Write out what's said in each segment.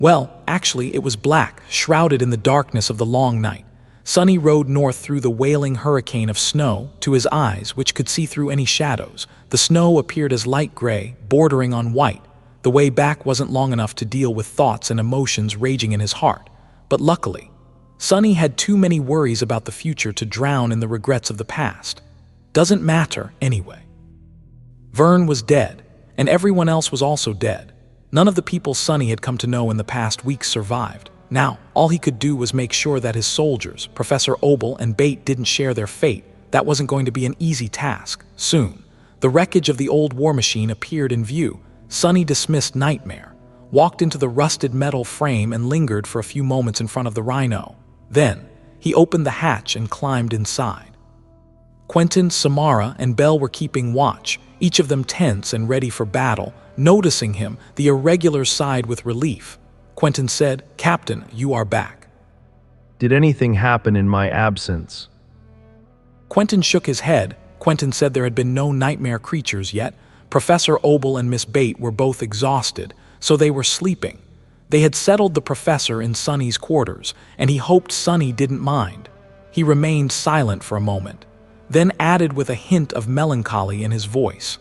Well, actually, it was black, shrouded in the darkness of the long night. Sonny rode north through the wailing hurricane of snow to his eyes, which could see through any shadows. The snow appeared as light gray, bordering on white. The way back wasn't long enough to deal with thoughts and emotions raging in his heart. But luckily, Sonny had too many worries about the future to drown in the regrets of the past. Doesn't matter anyway. Vern was dead, and everyone else was also dead. None of the people Sonny had come to know in the past weeks survived. Now, all he could do was make sure that his soldiers, Professor Obel and Bate, didn't share their fate. That wasn't going to be an easy task. Soon, the wreckage of the old war machine appeared in view. Sonny dismissed Nightmare, walked into the rusted metal frame and lingered for a few moments in front of the Rhino. Then, he opened the hatch and climbed inside. Quentin, Samara, and Belle were keeping watch, each of them tense and ready for battle. Noticing him, the Irregulars sighed with relief. Quentin said, "Captain, you are back." Did anything happen in my absence? Quentin shook his head. Quentin said there had been no nightmare creatures yet. Professor Obel and Miss Bate were both exhausted, so they were sleeping. They had settled the professor in Sonny's quarters, and he hoped Sonny didn't mind. He remained silent for a moment, then added with a hint of melancholy in his voice.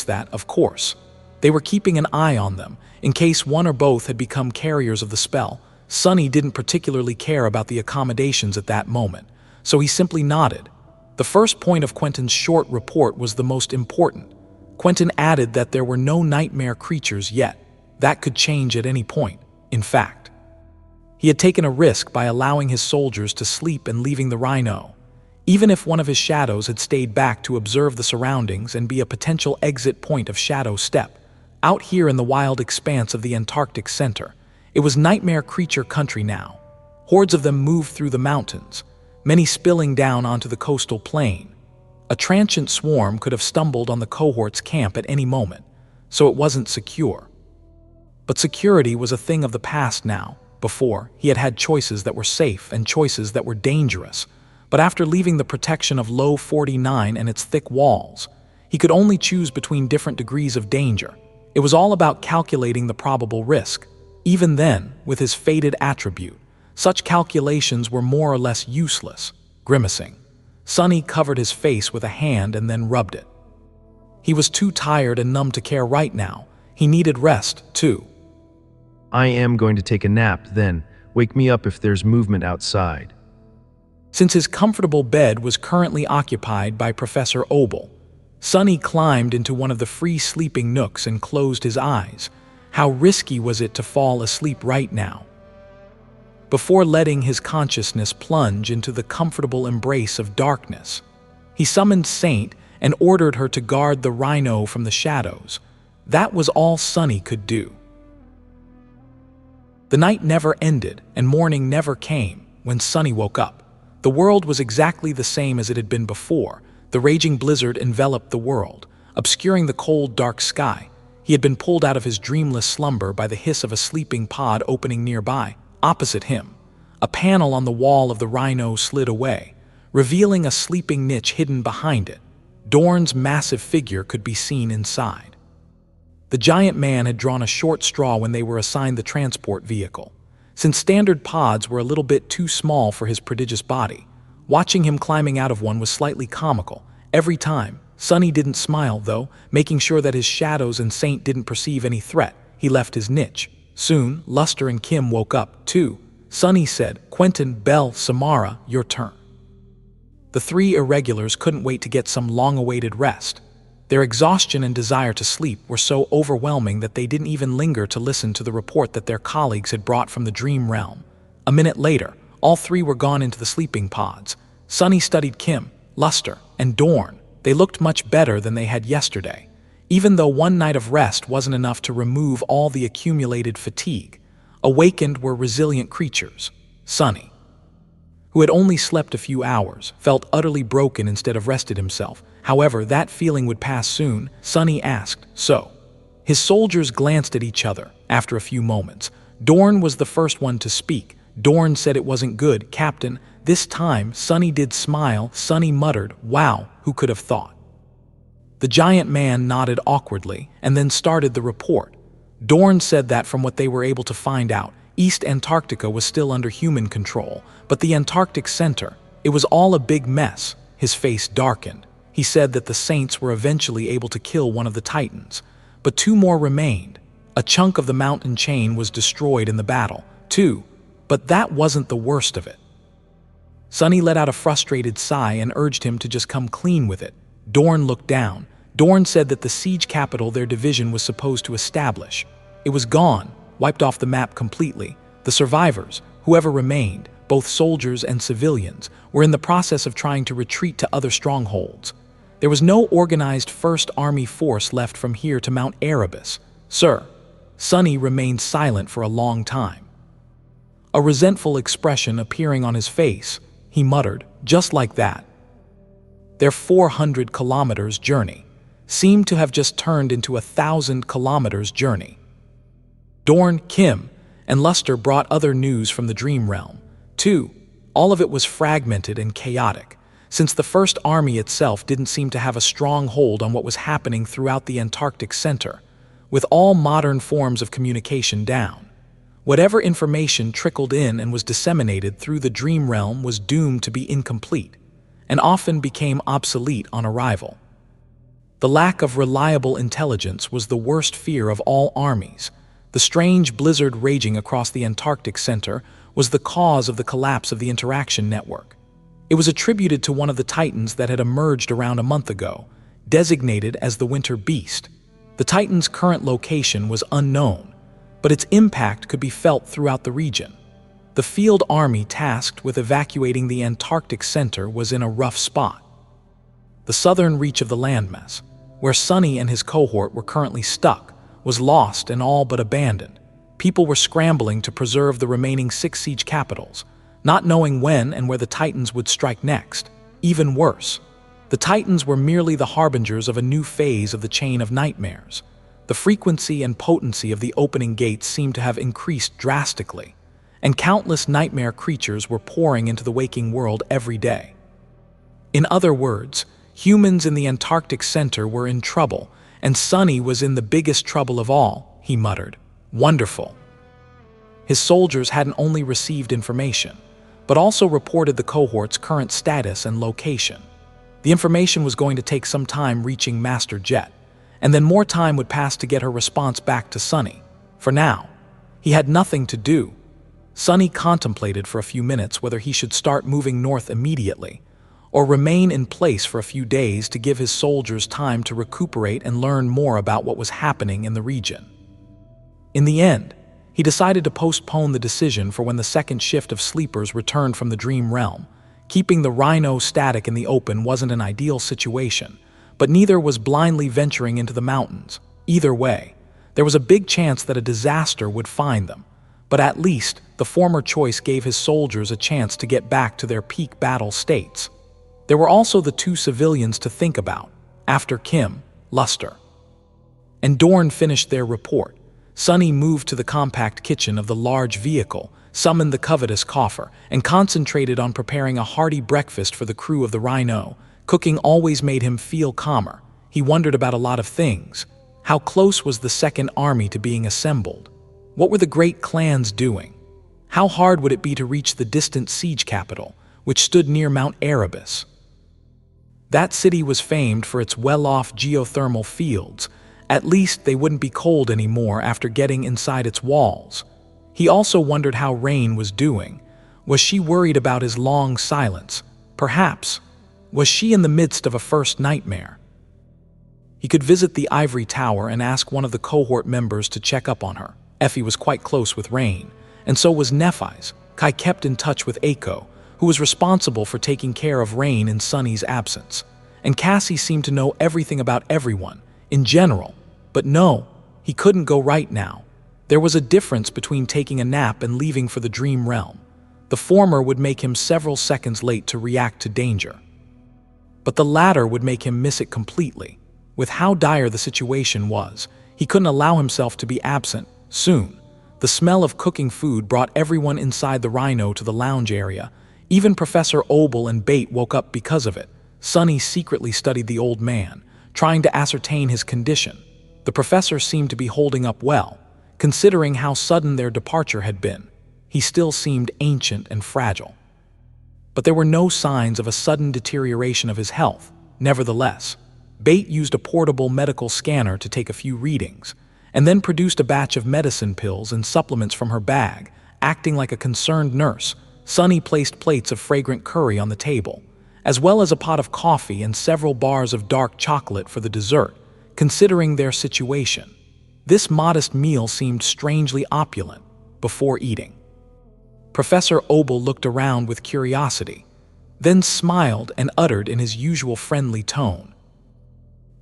That, of course, they were keeping an eye on them, in case one or both had become carriers of the spell. Sonny didn't particularly care about the accommodations at that moment, so he simply nodded. The first point of Quentin's short report was the most important. Quentin added that there were no nightmare creatures yet. That could change at any point. In fact, he had taken a risk by allowing his soldiers to sleep and leaving the Rhino. Even if one of his shadows had stayed back to observe the surroundings and be a potential exit point of Shadow Step, out here in the wild expanse of the Antarctic Center, it was nightmare creature country now. Hordes of them moved through the mountains, many spilling down onto the coastal plain. A transient swarm could have stumbled on the cohort's camp at any moment, so it wasn't secure. But security was a thing of the past now. Before, he had had choices that were safe and choices that were dangerous. But after leaving the protection of Low 49 and its thick walls, he could only choose between different degrees of danger. It was all about calculating the probable risk. Even then, with his fated attribute, such calculations were more or less useless. Grimacing, Sonny covered his face with a hand and then rubbed it. He was too tired and numb to care right now. He needed rest, too. I am going to take a nap, then. Wake me up if there's movement outside. Since his comfortable bed was currently occupied by Professor Obel, Sonny climbed into one of the free sleeping nooks and closed his eyes. How risky was it to fall asleep right now? Before letting his consciousness plunge into the comfortable embrace of darkness, he summoned Saint and ordered her to guard the Rhino from the shadows. That was all Sonny could do. The night never ended and morning never came when Sonny woke up. The world was exactly the same as it had been before. The raging blizzard enveloped the world, obscuring the cold, dark sky. He had been pulled out of his dreamless slumber by the hiss of a sleeping pod opening nearby. Opposite him, a panel on the wall of the Rhino slid away, revealing a sleeping niche hidden behind it. Dorn's massive figure could be seen inside. The giant man had drawn a short straw when they were assigned the transport vehicle. Since standard pods were a little bit too small for his prodigious body, watching him climbing out of one was slightly comical. Every time, Sonny didn't smile, though, making sure that his shadows and Saint didn't perceive any threat. He left his niche. Soon, Luster and Kim woke up, too. Sonny said, "Quentin, Belle, Samara, your turn." The three Irregulars couldn't wait to get some long-awaited rest. Their exhaustion and desire to sleep were so overwhelming that they didn't even linger to listen to the report that their colleagues had brought from the dream realm. A minute later, all three were gone into the sleeping pods. Sonny studied Kim, Luster, and Dorn. They looked much better than they had yesterday. Even though one night of rest wasn't enough to remove all the accumulated fatigue, awakened were resilient creatures. Sonny, who had only slept a few hours, felt utterly broken instead of rested himself. However, that feeling would pass soon. Sonny asked, "So?" His soldiers glanced at each other after a few moments. Dorn was the first one to speak. Dorn said it wasn't good, Captain. This time, Sonny did smile. Sonny muttered, "Wow, who could have thought?" The giant man nodded awkwardly and then started the report. Dorn said that from what they were able to find out, East Antarctica was still under human control, but the Antarctic Center, it was all a big mess. His face darkened. He said that the Saints were eventually able to kill one of the Titans, but 2 more remained. A chunk of the mountain chain was destroyed in the battle, too, but that wasn't the worst of it. Sonny let out a frustrated sigh and urged him to just come clean with it. Dorn looked down. Dorn said that the siege capital their division was supposed to establish. It was gone, wiped off the map completely. The survivors, whoever remained, both soldiers and civilians, were in the process of trying to retreat to other strongholds. There was no organized First Army force left from here to Mount Erebus. Sir, Sonny remained silent for a long time. A resentful expression appearing on his face, he muttered, just like that. Their 400 kilometers journey seemed to have just turned into a 1,000 kilometers journey. Dorn, Kim, and Luster brought other news from the Dream Realm. Too, all of it was fragmented and chaotic, since the First Army itself didn't seem to have a strong hold on what was happening throughout the Antarctic Center, with all modern forms of communication down. Whatever information trickled in and was disseminated through the Dream Realm was doomed to be incomplete, and often became obsolete on arrival. The lack of reliable intelligence was the worst fear of all armies. The strange blizzard raging across the Antarctic Center was the cause of the collapse of the interaction network. It was attributed to one of the Titans that had emerged around a month ago, designated as the Winter Beast. The Titan's current location was unknown, but its impact could be felt throughout the region. The field army tasked with evacuating the Antarctic Center was in a rough spot. The southern reach of the landmass, where Sonny and his cohort were currently stuck, was lost and all but abandoned. People were scrambling to preserve the remaining 6 siege capitals, not knowing when and where the Titans would strike next. Even worse, the Titans were merely the harbingers of a new phase of the chain of nightmares. The frequency and potency of the opening gates seemed to have increased drastically, and countless nightmare creatures were pouring into the waking world every day. In other words, humans in the Antarctic Center were in trouble, and Sonny was in the biggest trouble of all, he muttered. Wonderful. His soldiers hadn't only received information, but also reported the cohort's current status and location. The information was going to take some time reaching Master Jet, and then more time would pass to get her response back to Sonny. For now, he had nothing to do. Sonny contemplated for a few minutes whether he should start moving north immediately, or remain in place for a few days to give his soldiers time to recuperate and learn more about what was happening in the region. In the end, he decided to postpone the decision for when the second shift of sleepers returned from the Dream Realm. Keeping the Rhino static in the open wasn't an ideal situation, but neither was blindly venturing into the mountains. Either way, there was a big chance that a disaster would find them, but at least the former choice gave his soldiers a chance to get back to their peak battle states. There were also the 2 civilians to think about, after Kim, Luster, and Dorn finished their report. Sonny moved to the compact kitchen of the large vehicle, summoned the covetous coffer, and concentrated on preparing a hearty breakfast for the crew of the Rhino. Cooking always made him feel calmer. He wondered about a lot of things. How close was the Second Army to being assembled? What were the great clans doing? How hard would it be to reach the distant siege capital, which stood near Mount Erebus? That city was famed for its well-off geothermal fields. At least they wouldn't be cold anymore after getting inside its walls. He also wondered how Rain was doing. Was she worried about his long silence? Perhaps. Was she in the midst of a first nightmare? He could visit the ivory tower and ask one of the cohort members to check up on her. Effie was quite close with Rain, and so was Nephi's. Kai kept in touch with Aiko, who was responsible for taking care of Rain in Sonny's absence. And Cassie seemed to know everything about everyone, in general. But no, he couldn't go right now. There was a difference between taking a nap and leaving for the Dream Realm. The former would make him several seconds late to react to danger, but the latter would make him miss it completely. With how dire the situation was, he couldn't allow himself to be absent. Soon, the smell of cooking food brought everyone inside the Rhino to the lounge area. Even Professor Obel and Bate woke up because of it. Sonny secretly studied the old man, trying to ascertain his condition. The professor seemed to be holding up well, considering how sudden their departure had been. He still seemed ancient and fragile. But there were no signs of a sudden deterioration of his health. Nevertheless, Bate used a portable medical scanner to take a few readings, and then produced a batch of medicine pills and supplements from her bag. Acting like a concerned nurse, Sunny placed plates of fragrant curry on the table, as well as a pot of coffee and several bars of dark chocolate for the dessert. Considering their situation, this modest meal seemed strangely opulent. Before eating, Professor Obel looked around with curiosity, then smiled and uttered in his usual friendly tone.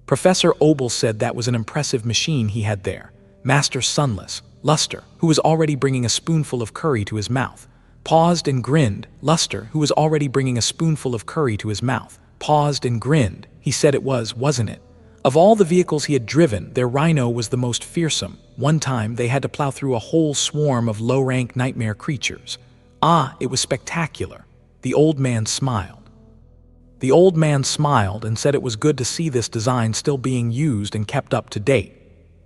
Professor Obel said that was an impressive machine he had there. Master Sunless, Luster, who was already bringing a spoonful of curry to his mouth, paused and grinned. Luster, who was already bringing a spoonful of curry to his mouth, paused and grinned. He said it was, wasn't it? Of all the vehicles he had driven, their rhino was the most fearsome. One time, they had to plow through a whole swarm of low-rank nightmare creatures. Ah, it was spectacular. The old man smiled. The old man smiled and said it was good to see this design still being used and kept up to date.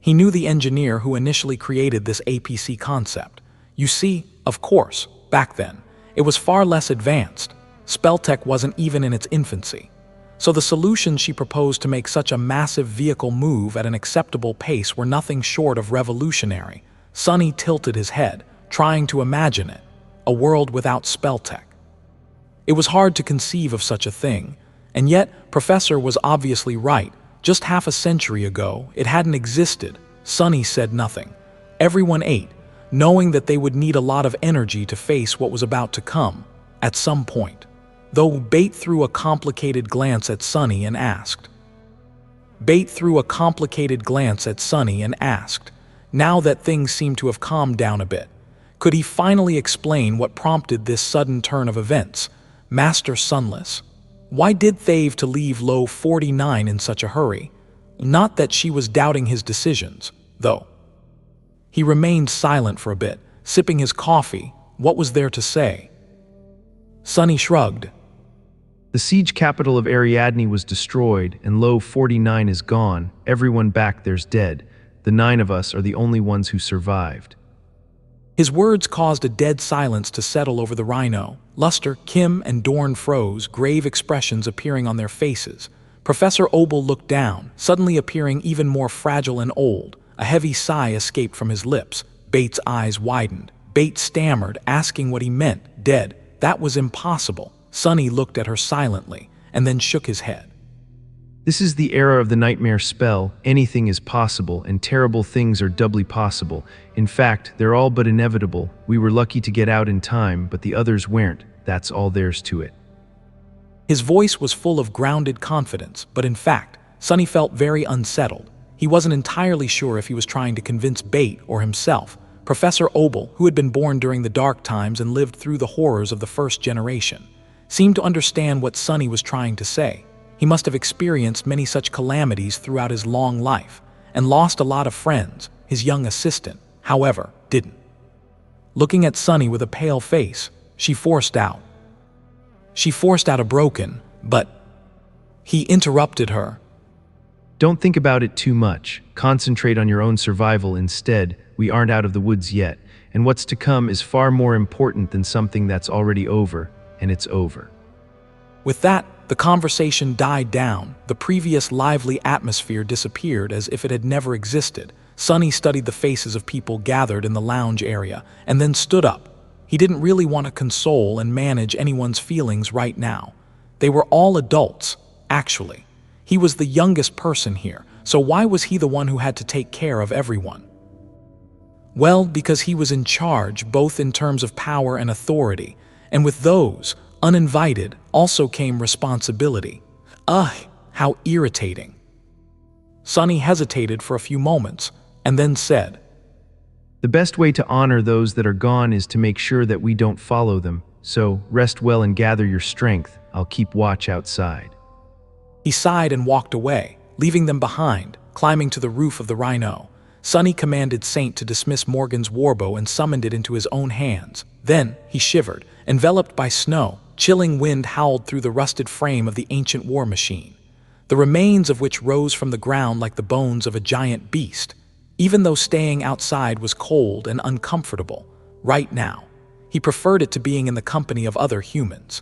He knew the engineer who initially created this APC concept. You see, of course, back then, it was far less advanced. Spelltech wasn't even in its infancy. So the solutions she proposed to make such a massive vehicle move at an acceptable pace were nothing short of revolutionary. Sunny tilted his head, trying to imagine it, a world without Spelltech. It was hard to conceive of such a thing, and yet Professor was obviously right. Just half a century ago, it hadn't existed. Sunny said nothing. Everyone ate, knowing that they would need a lot of energy to face what was about to come, at some point. Though Bate threw a complicated glance at Sunny and asked. Now that things seemed to have calmed down a bit, could he finally explain what prompted this sudden turn of events? Master Sunless, why did Thave to leave Low 49 in such a hurry? Not that she was doubting his decisions, though. He remained silent for a bit, sipping his coffee. What was there to say? Sunny shrugged. The siege capital of Ariadne was destroyed, and Low 49 is gone. Everyone back there's dead. The 9 of us are the only ones who survived. His words caused a dead silence to settle over the rhino. Luster, Kim, and Dorn froze, grave expressions appearing on their faces. Professor Obel looked down, suddenly appearing even more fragile and old. A heavy sigh escaped from his lips. Bate's eyes widened. Bate stammered, asking what he meant. Dead. That was impossible. Sunny looked at her silently, and then shook his head. This is the era of the nightmare spell. Anything is possible, and terrible things are doubly possible. In fact, they're all but inevitable. We were lucky to get out in time, but the others weren't. That's all there's to it. His voice was full of grounded confidence, but in fact, Sunny felt very unsettled. He wasn't entirely sure if he was trying to convince Bate or himself. Professor Obel, who had been born during the dark times and lived through the horrors of the first generation, seemed to understand what Sunny was trying to say. He must have experienced many such calamities throughout his long life, and lost a lot of friends. His young assistant, however, didn't. Looking at Sunny with a pale face, she forced out a broken, but... He interrupted her. Don't think about it too much. Concentrate on your own survival instead. We aren't out of the woods yet, and what's to come is far more important than something that's already over, and it's over. With that, the conversation died down. The previous lively atmosphere disappeared as if it had never existed. Sunny studied the faces of people gathered in the lounge area, and then stood up. He didn't really want to console and manage anyone's feelings right now. They were all adults, actually. He was the youngest person here, so why was he the one who had to take care of everyone? Well, because he was in charge, both in terms of power and authority, and with those, uninvited, also came responsibility. Ugh, how irritating. Sunny hesitated for a few moments, and then said, The best way to honor those that are gone is to make sure that we don't follow them, so rest well and gather your strength. I'll keep watch outside. He sighed and walked away, leaving them behind, climbing to the roof of the rhino. Sunny commanded Saint to dismiss Morgan's warbow and summoned it into his own hands. Then he shivered, enveloped by snow. Chilling wind howled through the rusted frame of the ancient war machine. the remains of which rose from the ground like the bones of a giant beast. Even though staying outside was cold and uncomfortable, right now, he preferred it to being in the company of other humans.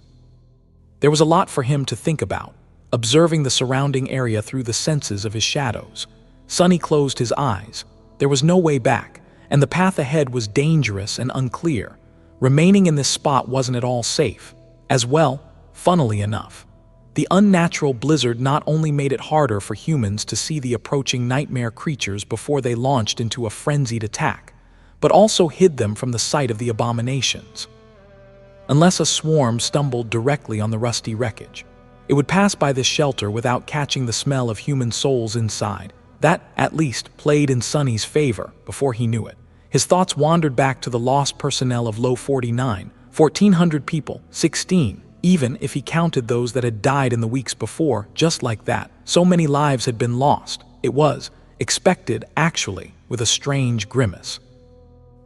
There was a lot for him to think about, observing the surrounding area through the senses of his shadows. Sonny closed his eyes. There was no way back, and the path ahead was dangerous and unclear. Remaining in this spot wasn't at all safe. As well, funnily enough, the unnatural blizzard not only made it harder for humans to see the approaching nightmare creatures before they launched into a frenzied attack, but also hid them from the sight of the abominations. Unless a swarm stumbled directly on the rusty wreckage, it would pass by this shelter without catching the smell of human souls inside. That, at least, played in Sonny's favor before he knew it. His thoughts wandered back to the lost personnel of Low 49, 1,400 people, 16, even if he counted those that had died in the weeks before. Just like that, so many lives had been lost. It was expected, actually, with a strange grimace.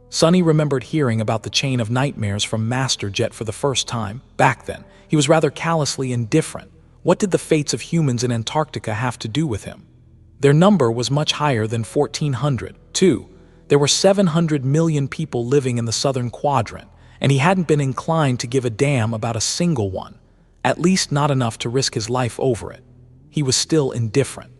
Sonny remembered hearing about the chain of nightmares from Master Jet for the first time. Back then, he was rather callously indifferent. What did the fates of humans in Antarctica have to do with him? Their number was much higher than 1,400, too. There were 700 million people living in the southern quadrant, and he hadn't been inclined to give a damn about a single one, at least not enough to risk his life over it. He was still indifferent.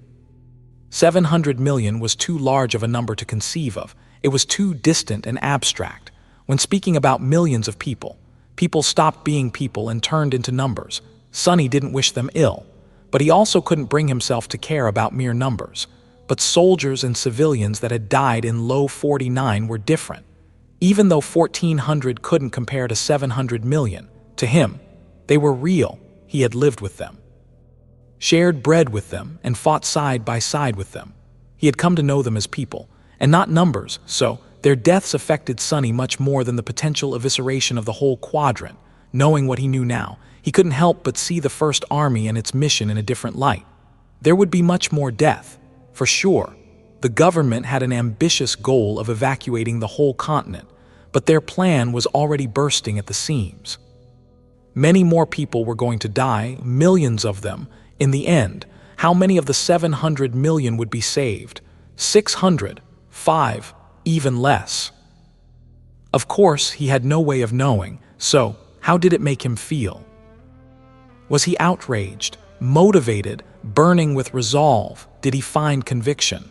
700 million was too large of a number to conceive of. It was too distant and abstract. When speaking about millions of people, people stopped being people and turned into numbers. Sonny didn't wish them ill, but he also couldn't bring himself to care about mere numbers. But soldiers and civilians that had died in Low 49 were different. Even though 1,400 couldn't compare to 700 million, to him, they were real. He had lived with them, shared bread with them, and fought side by side with them. He had come to know them as people, and not numbers, so their deaths affected Sonny much more than the potential evisceration of the whole quadrant. Knowing what he knew now, he couldn't help but see the First Army and its mission in a different light. There would be much more death, for sure. The government had an ambitious goal of evacuating the whole continent, but their plan was already bursting at the seams. Many more people were going to die, millions of them. In the end, how many of the 700 million would be saved? 600, 5, even less. Of course, he had no way of knowing, so how did it make him feel? Was he outraged, motivated, burning with resolve? Did he find conviction?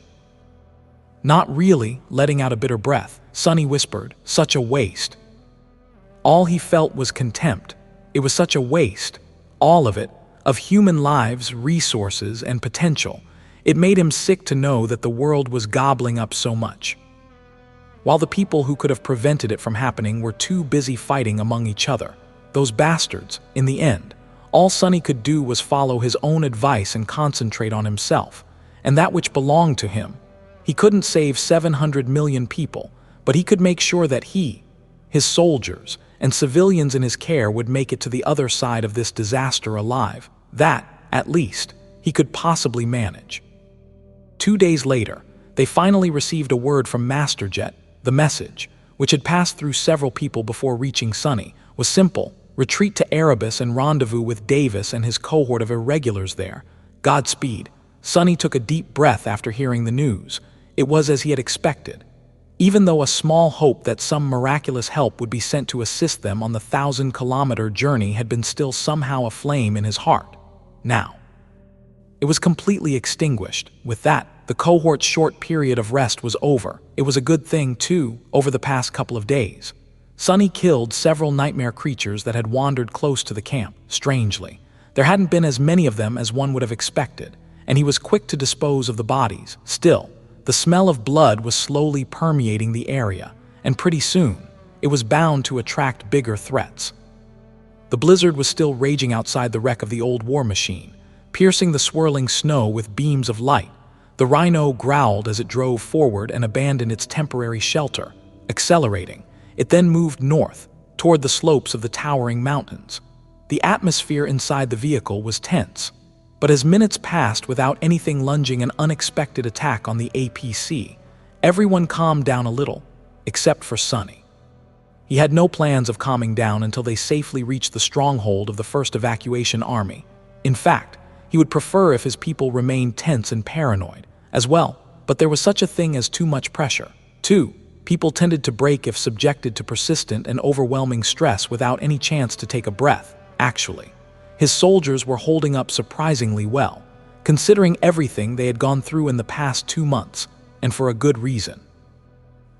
Not really. Letting out a bitter breath, Sonny whispered, "Such a waste." All he felt was contempt. It was such a waste, all of it, of human lives, resources, and potential. It made him sick to know that the world was gobbling up so much, while the people who could have prevented it from happening were too busy fighting among each other. Those bastards, in the end. All Sonny could do was follow his own advice and concentrate on himself, and that which belonged to him. He couldn't save 700 million people, but he could make sure that he, his soldiers, and civilians in his care would make it to the other side of this disaster alive. That, at least, he could possibly manage. 2 days later, they finally received a word from Master Jet. The message, which had passed through several people before reaching Sonny, was simple: retreat to Erebus and rendezvous with Davis and his cohort of Irregulars there. Godspeed. Sonny took a deep breath after hearing the news. It was as he had expected. Even though a small hope that some miraculous help would be sent to assist them on the 1,000-kilometer journey had been still somehow aflame in his heart. Now, it was completely extinguished. With that, the cohort's short period of rest was over. It was a good thing, too, over the past couple of days. Sonny killed several nightmare creatures that had wandered close to the camp. Strangely, there hadn't been as many of them as one would have expected, and he was quick to dispose of the bodies. Still, the smell of blood was slowly permeating the area, and pretty soon, it was bound to attract bigger threats. The blizzard was still raging outside the wreck of the old war machine, piercing the swirling snow with beams of light. The rhino growled as it drove forward and abandoned its temporary shelter, accelerating. It then moved north, toward the slopes of the towering mountains. The atmosphere inside the vehicle was tense, but as minutes passed without anything lunging an unexpected attack on the APC, everyone calmed down a little, except for Sonny. He had no plans of calming down until they safely reached the stronghold of the 1st Evacuation Army. In fact, He would prefer if his people remained tense and paranoid as well, but there was such a thing as too much pressure. 2. People tended to break if subjected to persistent and overwhelming stress without any chance to take a breath. Actually, his soldiers were holding up surprisingly well, considering everything they had gone through in the past 2 months, and for a good reason.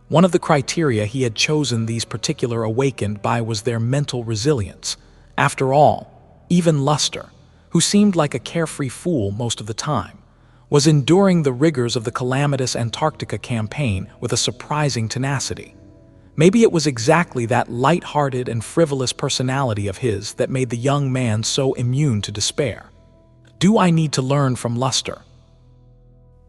One of the criteria he had chosen these particular awakened by was their mental resilience. After all, even Luster, who seemed like a carefree fool most of the time, was enduring the rigors of the calamitous Antarctica campaign with a surprising tenacity. Maybe it was exactly that light-hearted and frivolous personality of his that made the young man so immune to despair. Do I need to learn from Luster?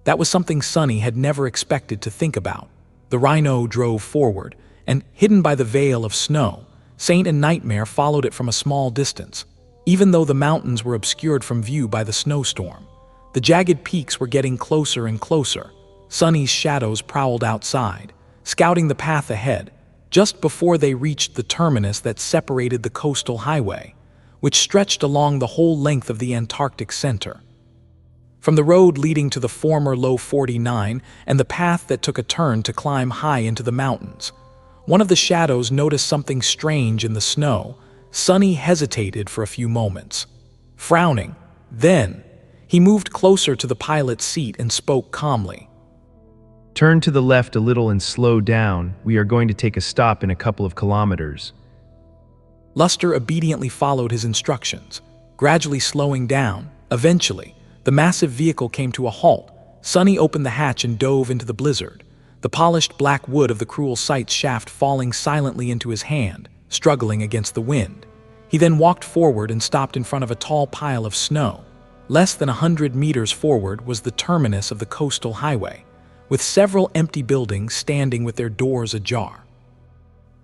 That was something Sonny had never expected to think about. The rhino drove forward, and, hidden by the veil of snow, Saint and Nightmare followed it from a small distance. Even though the mountains were obscured from view by the snowstorm, the jagged peaks were getting closer and closer. Sonny's shadows prowled outside, scouting the path ahead, just before they reached the terminus that separated the coastal highway, which stretched along the whole length of the Antarctic center. From the road leading to the former Low 49 and the path that took a turn to climb high into the mountains, one of the shadows noticed something strange in the snow. Sonny hesitated for a few moments, frowning. Then, he moved closer to the pilot's seat and spoke calmly. Turn to the left a little and slow down. We are going to take a stop in a couple of kilometers. Luster obediently followed his instructions, gradually slowing down. Eventually, the massive vehicle came to a halt. Sonny opened the hatch and dove into the blizzard, the polished black wood of the cruel sight's shaft falling silently into his hand, struggling against the wind. He then walked forward and stopped in front of a tall pile of snow. Less than 100 meters forward was the terminus of the coastal highway, with several empty buildings standing with their doors ajar.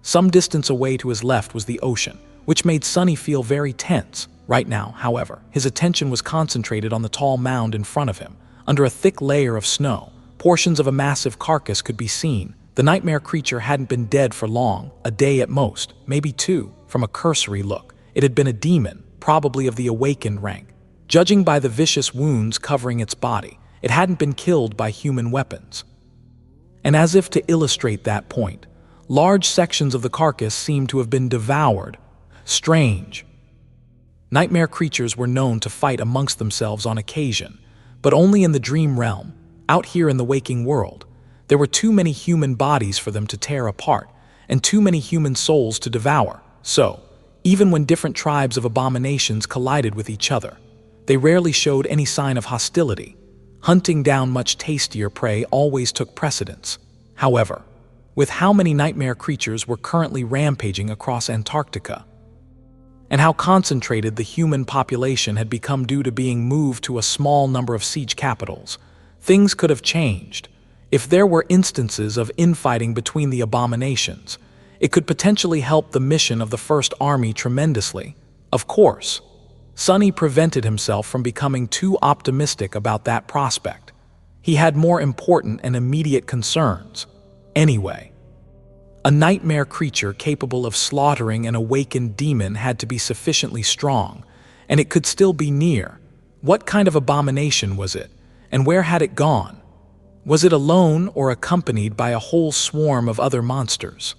Some distance away to his left was the ocean, which made Sonny feel very tense. Right now, however, his attention was concentrated on the tall mound in front of him. Under a thick layer of snow, portions of a massive carcass could be seen. The nightmare creature hadn't been dead for long, a day at most, maybe 2, from a cursory look. It had been a demon, probably of the awakened rank. Judging by the vicious wounds covering its body, it hadn't been killed by human weapons. And as if to illustrate that point, large sections of the carcass seemed to have been devoured. Strange. Nightmare creatures were known to fight amongst themselves on occasion, but only in the dream realm. Out here in the waking world, there were too many human bodies for them to tear apart, and too many human souls to devour. So, even when different tribes of abominations collided with each other, they rarely showed any sign of hostility. Hunting down much tastier prey always took precedence. However, with how many nightmare creatures were currently rampaging across Antarctica, and how concentrated the human population had become due to being moved to a small number of siege capitals, things could have changed. If there were instances of infighting between the abominations, it could potentially help the mission of the First Army tremendously. Of course, Sonny prevented himself from becoming too optimistic about that prospect. He had more important and immediate concerns. Anyway, a nightmare creature capable of slaughtering an awakened demon had to be sufficiently strong, and it could still be near. What kind of abomination was it, and where had it gone? Was it alone or accompanied by a whole swarm of other monsters?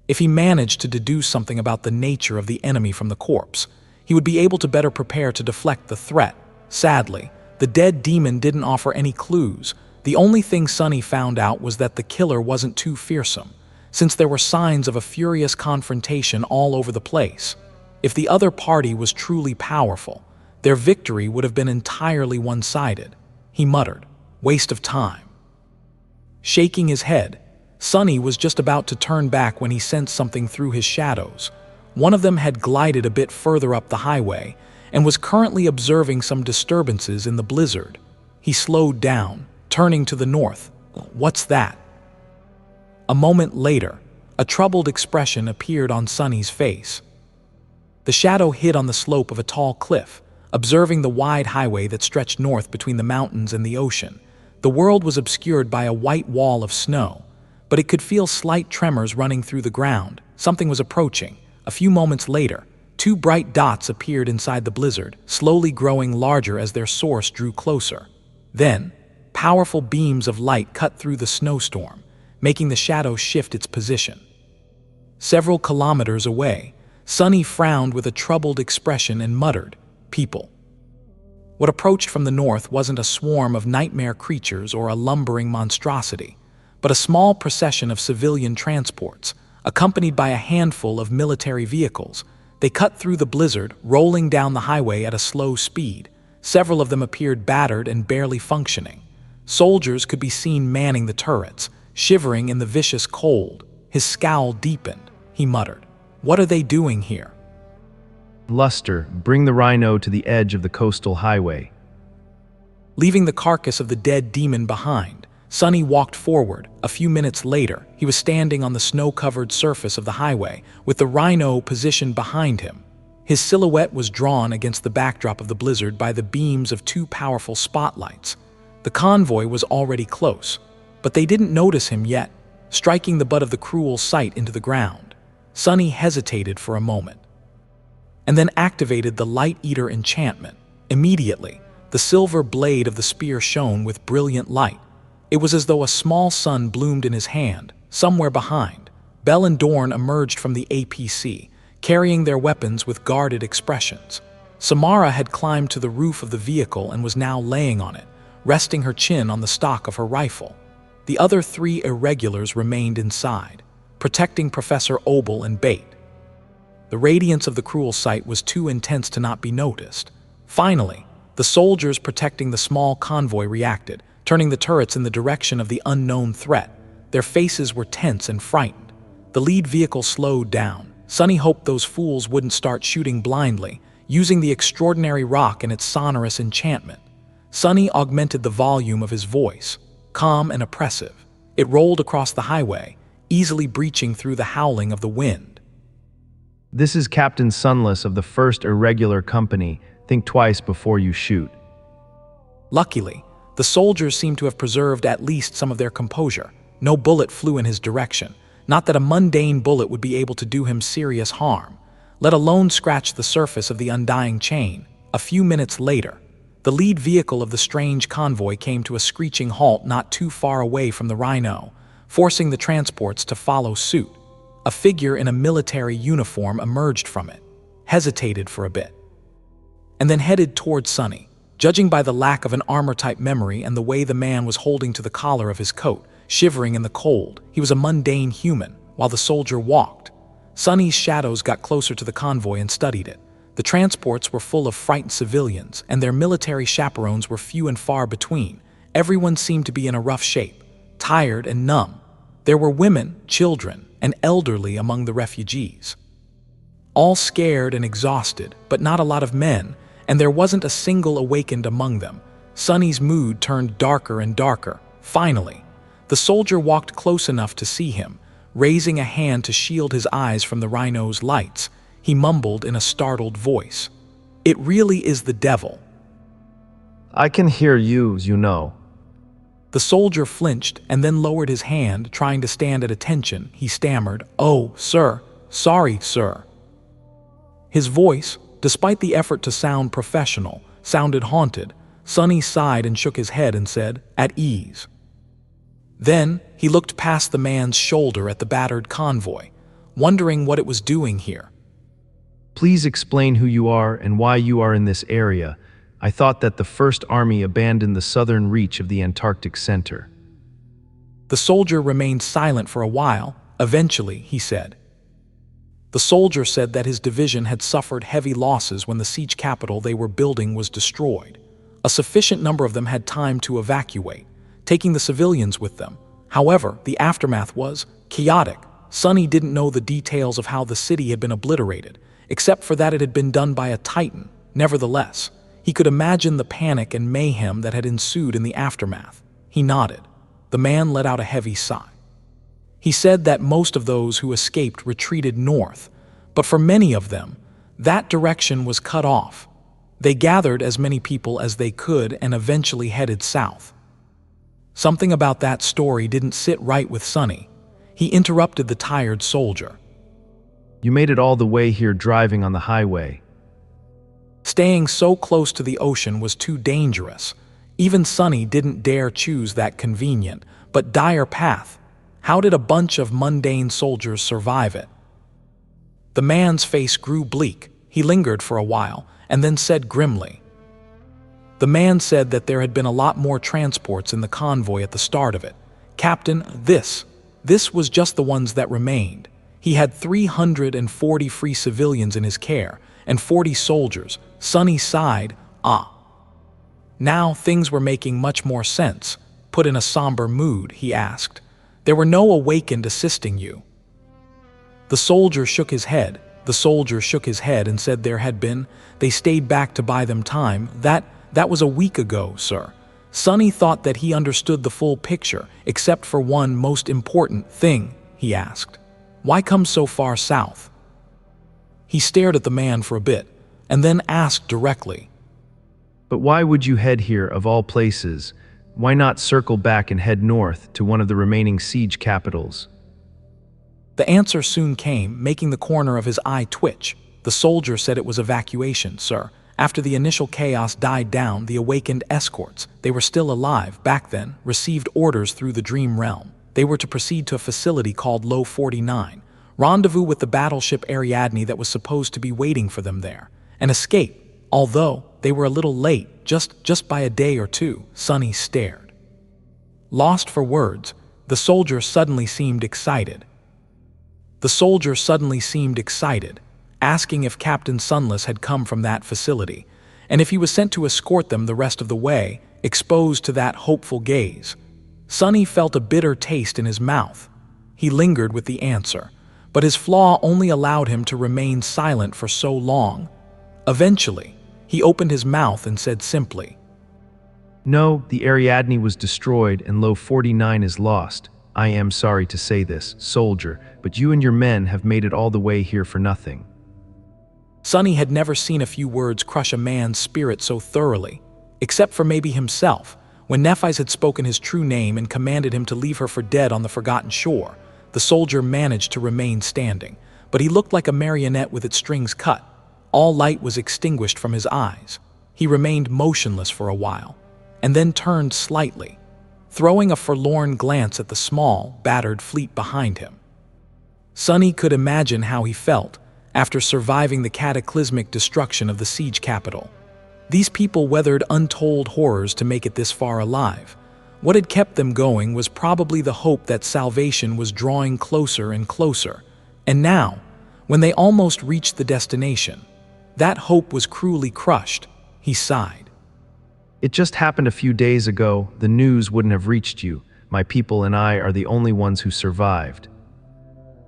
If he managed to deduce something about the nature of the enemy from the corpse, he would be able to better prepare to deflect the threat. Sadly, the dead demon didn't offer any clues. The only thing Sonny found out was that the killer wasn't too fearsome, since there were signs of a furious confrontation all over the place. If the other party was truly powerful, their victory would have been entirely one-sided. He muttered, "Waste of time." Shaking his head, Sonny was just about to turn back when he sensed something through his shadows. One of them had glided a bit further up the highway and was currently observing some disturbances in the blizzard. He slowed down, turning to the north. "What's that?" A moment later, a troubled expression appeared on Sonny's face. The shadow hid on the slope of a tall cliff, observing the wide highway that stretched north between the mountains and the ocean. The world was obscured by a white wall of snow, but it could feel slight tremors running through the ground. Something was approaching. A few moments later, Two bright dots appeared inside the blizzard, slowly growing larger as their source drew closer. Then, powerful beams of light cut through the snowstorm, making the shadow shift its position. Several kilometers away, Sunny frowned with a troubled expression and muttered, "People." What approached from the north wasn't a swarm of nightmare creatures or a lumbering monstrosity, but a small procession of civilian transports, accompanied by a handful of military vehicles. They cut through the blizzard, rolling down the highway at a slow speed. Several of them appeared battered and barely functioning. Soldiers could be seen manning the turrets, shivering in the vicious cold. His scowl deepened. He muttered, "What are they doing here?" Luster, bring the rhino to the edge of the coastal highway. Leaving the carcass of the dead demon behind, Sunny walked forward. A few minutes later, he was standing on the snow-covered surface of the highway, with the rhino positioned behind him. His silhouette was drawn against the backdrop of the blizzard by the beams of two powerful spotlights. The convoy was already close, but they didn't notice him yet, striking the butt of the cruel sight into the ground. Sunny hesitated for a moment, and then activated the Light Eater enchantment. Immediately, the silver blade of the spear shone with brilliant light. It was as though a small sun bloomed in his hand. Somewhere behind, Bell and Dorn emerged from the APC, carrying their weapons with guarded expressions. Samara had climbed to the roof of the vehicle and was now laying on it, resting her chin on the stock of her rifle. The other three Irregulars remained inside, protecting Professor Obel and Bate. The radiance of the cruel sight was too intense to not be noticed. Finally, the soldiers protecting the small convoy reacted, turning the turrets in the direction of the unknown threat. Their faces were tense and frightened. The lead vehicle slowed down. Sunny hoped those fools wouldn't start shooting blindly, using the extraordinary rock and its sonorous enchantment. Sunny augmented the volume of his voice, calm and oppressive. It rolled across the highway, easily breaching through the howling of the wind. This is Captain Sunless of the 1st Irregular Company. Think twice before you shoot. Luckily, the soldiers seemed to have preserved at least some of their composure. No bullet flew in his direction. Not that a mundane bullet would be able to do him serious harm, let alone scratch the surface of the undying chain. A few minutes later, the lead vehicle of the strange convoy came to a screeching halt not too far away from the rhino, forcing the transports to follow suit. A figure in a military uniform emerged from it, hesitated for a bit, and then headed toward Sunny. Judging by the lack of an armor-type memory and the way the man was holding to the collar of his coat, shivering in the cold, he was a mundane human, while the soldier walked. Sunny's shadows got closer to the convoy and studied it. The transports were full of frightened civilians, and their military chaperones were few and far between. Everyone seemed to be in a rough shape, tired and numb. There were women, children, and elderly among the refugees. All scared and exhausted, but not a lot of men, and there wasn't a single awakened among them. Sunny's mood turned darker and darker. Finally, the soldier walked close enough to see him, raising a hand to shield his eyes from the rhino's lights. He mumbled in a startled voice, "It really is the devil." I can hear you know. The soldier flinched and then lowered his hand, trying to stand at attention. He stammered, "Oh, sir, sorry, sir." His voice, despite the effort to sound professional, sounded haunted. Sunny sighed and shook his head and said, "At ease." Then he looked past the man's shoulder at the battered convoy, wondering what it was doing here. Please explain who you are and why you are in this area. I thought that the First Army abandoned the southern reach of the Antarctic Center. The soldier remained silent for a while. Eventually, he said. The soldier said that his division had suffered heavy losses when the siege capital they were building was destroyed. A sufficient number of them had time to evacuate, taking the civilians with them. However, the aftermath was chaotic. Sunny didn't know the details of how the city had been obliterated, except for that it had been done by a Titan. Nevertheless, he could imagine the panic and mayhem that had ensued in the aftermath. He nodded. The man let out a heavy sigh. He said that most of those who escaped retreated north, but for many of them, that direction was cut off. They gathered as many people as they could and eventually headed south. Something about that story didn't sit right with Sunny. He interrupted the tired soldier. You made it all the way here driving on the highway. Staying so close to the ocean was too dangerous. Even Sonny didn't dare choose that convenient but dire path. How did a bunch of mundane soldiers survive it? The man's face grew bleak. He lingered for a while and then said grimly. The man said that there had been a lot more transports in the convoy at the start of it. Captain, this was just the ones that remained. He had 340 free civilians in his care and 40 soldiers. Sonny sighed. Now things were making much more sense. Put in a somber mood, he asked. There were no awakened assisting you. The soldier shook his head. And said there had been. They stayed back to buy them time. That was a week ago, sir. Sonny thought that he understood the full picture, except for one most important thing, he asked. Why come so far south? He stared at the man for a bit, and then asked directly. But why would you head here of all places? Why not circle back and head north to one of the remaining siege capitals? The answer soon came, making the corner of his eye twitch. The soldier said it was evacuation, sir. After the initial chaos died down, the awakened escorts, they were still alive back then, received orders through the dream realm. They were to proceed to a facility called Low 49, rendezvous with the battleship Ariadne that was supposed to be waiting for them there, and escape, although they were a little late, just by a day or two. Sonny stared. Lost for words, the soldier suddenly seemed excited. Asking if Captain Sunless had come from that facility, and if he was sent to escort them the rest of the way, exposed to that hopeful gaze. Sonny felt a bitter taste in his mouth. He lingered with the answer, but his flaw only allowed him to remain silent for so long. Eventually, he opened his mouth and said simply, No, the Ariadne was destroyed and Low 49 is lost. I am sorry to say this, soldier, but you and your men have made it all the way here for nothing. Sonny had never seen a few words crush a man's spirit so thoroughly, except for maybe himself, when Nephi's had spoken his true name and commanded him to leave her for dead on the forgotten shore. The soldier managed to remain standing, but he looked like a marionette with its strings cut. All light was extinguished from his eyes. He remained motionless for a while, and then turned slightly, throwing a forlorn glance at the small, battered fleet behind him. Sonny could imagine how he felt after surviving the cataclysmic destruction of the siege capital. These people weathered untold horrors to make it this far alive. What had kept them going was probably the hope that salvation was drawing closer and closer. And now, when they almost reached the destination, that hope was cruelly crushed. He sighed. It just happened a few days ago. The news wouldn't have reached you. My people and I are the only ones who survived.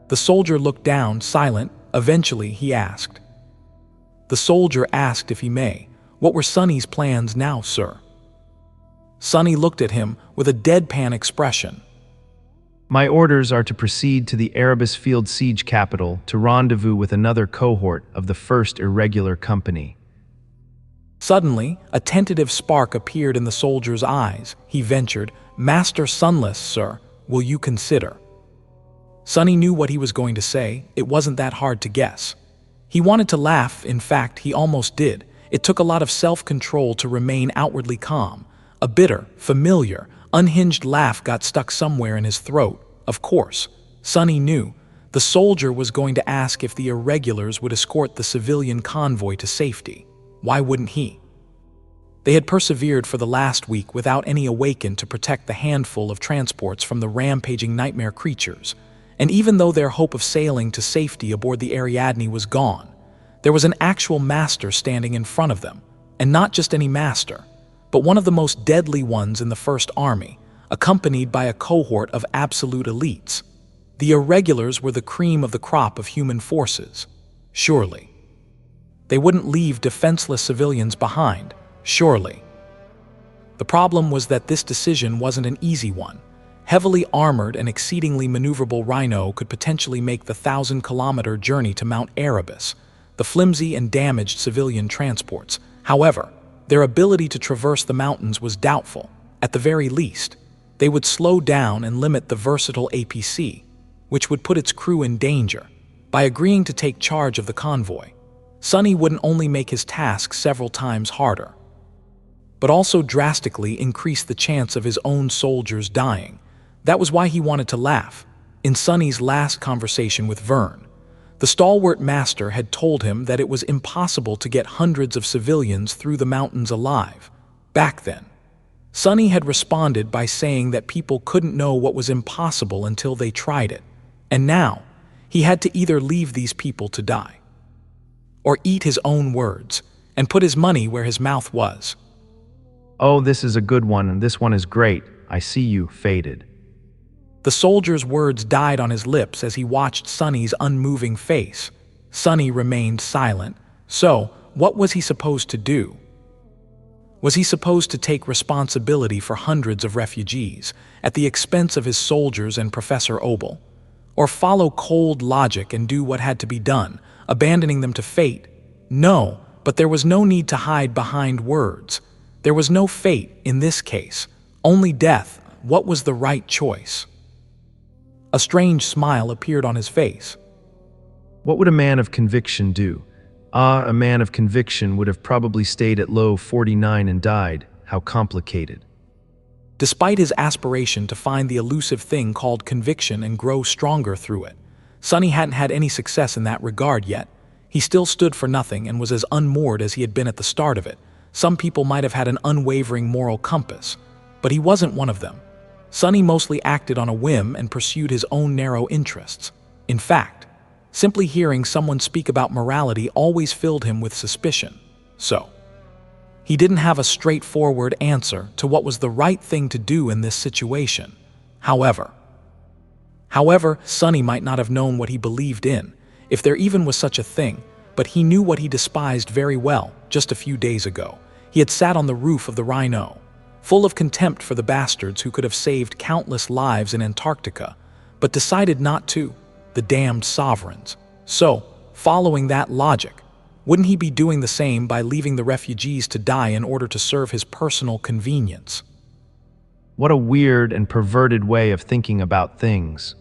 The soldier looked down, silent. Eventually, he asked. The soldier asked if he may. What were Sonny's plans now, sir? Sonny looked at him with a deadpan expression. My orders are to proceed to the Erebus Field siege capital to rendezvous with another cohort of the 1st Irregular Company. Suddenly, a tentative spark appeared in the soldier's eyes. He ventured, Master Sunless, sir, will you consider? Sonny knew what he was going to say. It wasn't that hard to guess. He wanted to laugh. In fact, he almost did. It took a lot of self-control to remain outwardly calm. A bitter, familiar, unhinged laugh got stuck somewhere in his throat. Of course, Sonny knew. The soldier was going to ask if the Irregulars would escort the civilian convoy to safety. Why wouldn't he? They had persevered for the last week without any awakened to protect the handful of transports from the rampaging nightmare creatures. And even though their hope of sailing to safety aboard the Ariadne was gone, there was an actual master standing in front of them. And not just any master, but one of the most deadly ones in the First Army, accompanied by a cohort of absolute elites. The Irregulars were the cream of the crop of human forces. Surely. They wouldn't leave defenseless civilians behind. Surely. The problem was that this decision wasn't an easy one. Heavily armored and exceedingly maneuverable Rhino could potentially make the 1,000-kilometer journey to Mount Erebus, the flimsy and damaged civilian transports. However, their ability to traverse the mountains was doubtful. At the very least, they would slow down and limit the versatile APC, which would put its crew in danger. By agreeing to take charge of the convoy, Sonny wouldn't only make his task several times harder, but also drastically increase the chance of his own soldiers dying. That was why he wanted to laugh. In Sonny's last conversation with Vern, the stalwart master had told him that it was impossible to get hundreds of civilians through the mountains alive. Back then, Sonny had responded by saying that people couldn't know what was impossible until they tried it. And now, he had to either leave these people to die, or eat his own words and put his money where his mouth was. Oh, this is a good one, and this one is great. I see you, faded. The soldier's words died on his lips as he watched Sonny's unmoving face. Sonny remained silent. So, what was he supposed to do? Was he supposed to take responsibility for hundreds of refugees at the expense of his soldiers and Professor Obel? Or follow cold logic and do what had to be done, abandoning them to fate? No, but there was no need to hide behind words. There was no fate in this case, only death. What was the right choice? A strange smile appeared on his face. What would a man of conviction do? A man of conviction would have probably stayed at low 49 and died. How complicated. Despite his aspiration to find the elusive thing called conviction and grow stronger through it, Sonny hadn't had any success in that regard yet. He still stood for nothing and was as unmoored as he had been at the start of it. Some people might have had an unwavering moral compass, but he wasn't one of them. Sonny mostly acted on a whim and pursued his own narrow interests. In fact, simply hearing someone speak about morality always filled him with suspicion. So, he didn't have a straightforward answer to what was the right thing to do in this situation. However, Sonny might not have known what he believed in, if there even was such a thing, but he knew what he despised very well. Just a few days ago, he had sat on the roof of the Rhino, full of contempt for the bastards who could have saved countless lives in Antarctica, but decided not to, the damned sovereigns. So, following that logic, wouldn't he be doing the same by leaving the refugees to die in order to serve his personal convenience? What a weird and perverted way of thinking about things.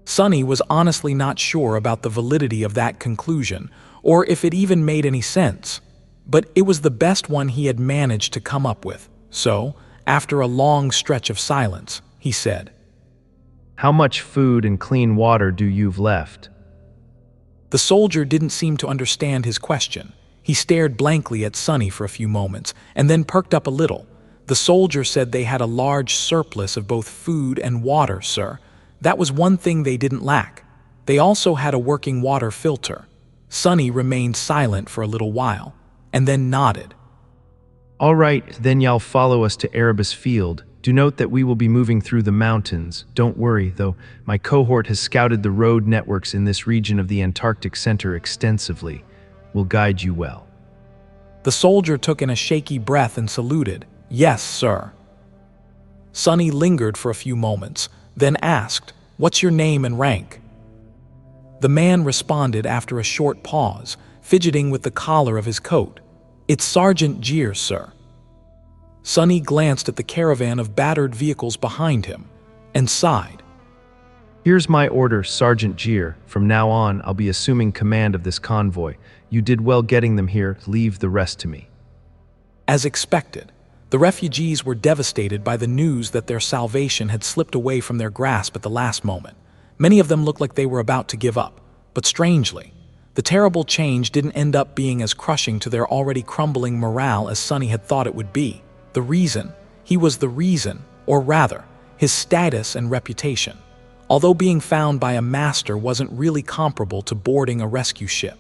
Sonny was honestly not sure about the validity of that conclusion, or if it even made any sense, but it was the best one he had managed to come up with. So, after a long stretch of silence, he said, How much food and clean water do you've left? The soldier didn't seem to understand his question. He stared blankly at Sonny for a few moments, and then perked up a little. The soldier said they had a large surplus of both food and water, sir. That was one thing they didn't lack. They also had a working water filter. Sonny remained silent for a little while, and then nodded. All right, then y'all follow us to Erebus Field. Do note that we will be moving through the mountains. Don't worry, though, my cohort has scouted the road networks in this region of the Antarctic Center extensively. We'll guide you well. The soldier took in a shaky breath and saluted. Yes, sir. Sonny lingered for a few moments, then asked, What's your name and rank? The man responded after a short pause, fidgeting with the collar of his coat. It's Sergeant Gier, sir. Sonny glanced at the caravan of battered vehicles behind him and sighed. Here's my order, Sergeant Gier. From now on, I'll be assuming command of this convoy. You did well getting them here. Leave the rest to me. As expected, the refugees were devastated by the news that their salvation had slipped away from their grasp at the last moment. Many of them looked like they were about to give up, but strangely, the terrible change didn't end up being as crushing to their already crumbling morale as Sonny had thought it would be. He was the reason, or rather, his status and reputation, although being found by a master wasn't really comparable to boarding a rescue ship.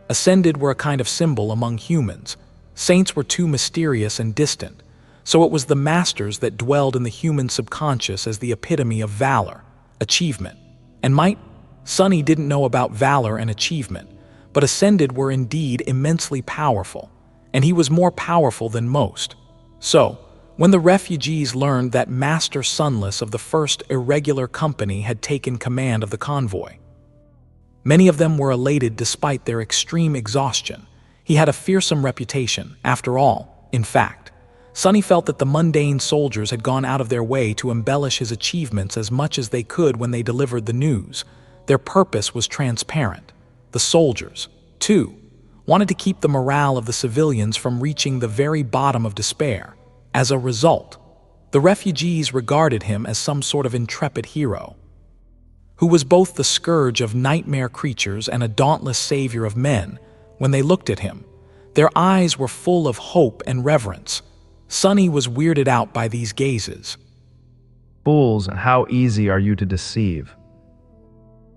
Ascended were a kind of symbol among humans. Saints were too mysterious and distant, so it was the masters that dwelled in the human subconscious as the epitome of valor, achievement, and might. Sonny didn't know about valor and achievement, but Ascended were indeed immensely powerful, and he was more powerful than most. So, when the refugees learned that Master Sunless of the first Irregular Company had taken command of the convoy, many of them were elated despite their extreme exhaustion. He had a fearsome reputation, after all. In fact, Sonny felt that the mundane soldiers had gone out of their way to embellish his achievements as much as they could when they delivered the news. Their purpose was transparent. The soldiers, too, wanted to keep the morale of the civilians from reaching the very bottom of despair. As a result, the refugees regarded him as some sort of intrepid hero, who was both the scourge of nightmare creatures and a dauntless savior of men. When they looked at him, their eyes were full of hope and reverence. Sonny was weirded out by these gazes. Fools, how easy are you to deceive?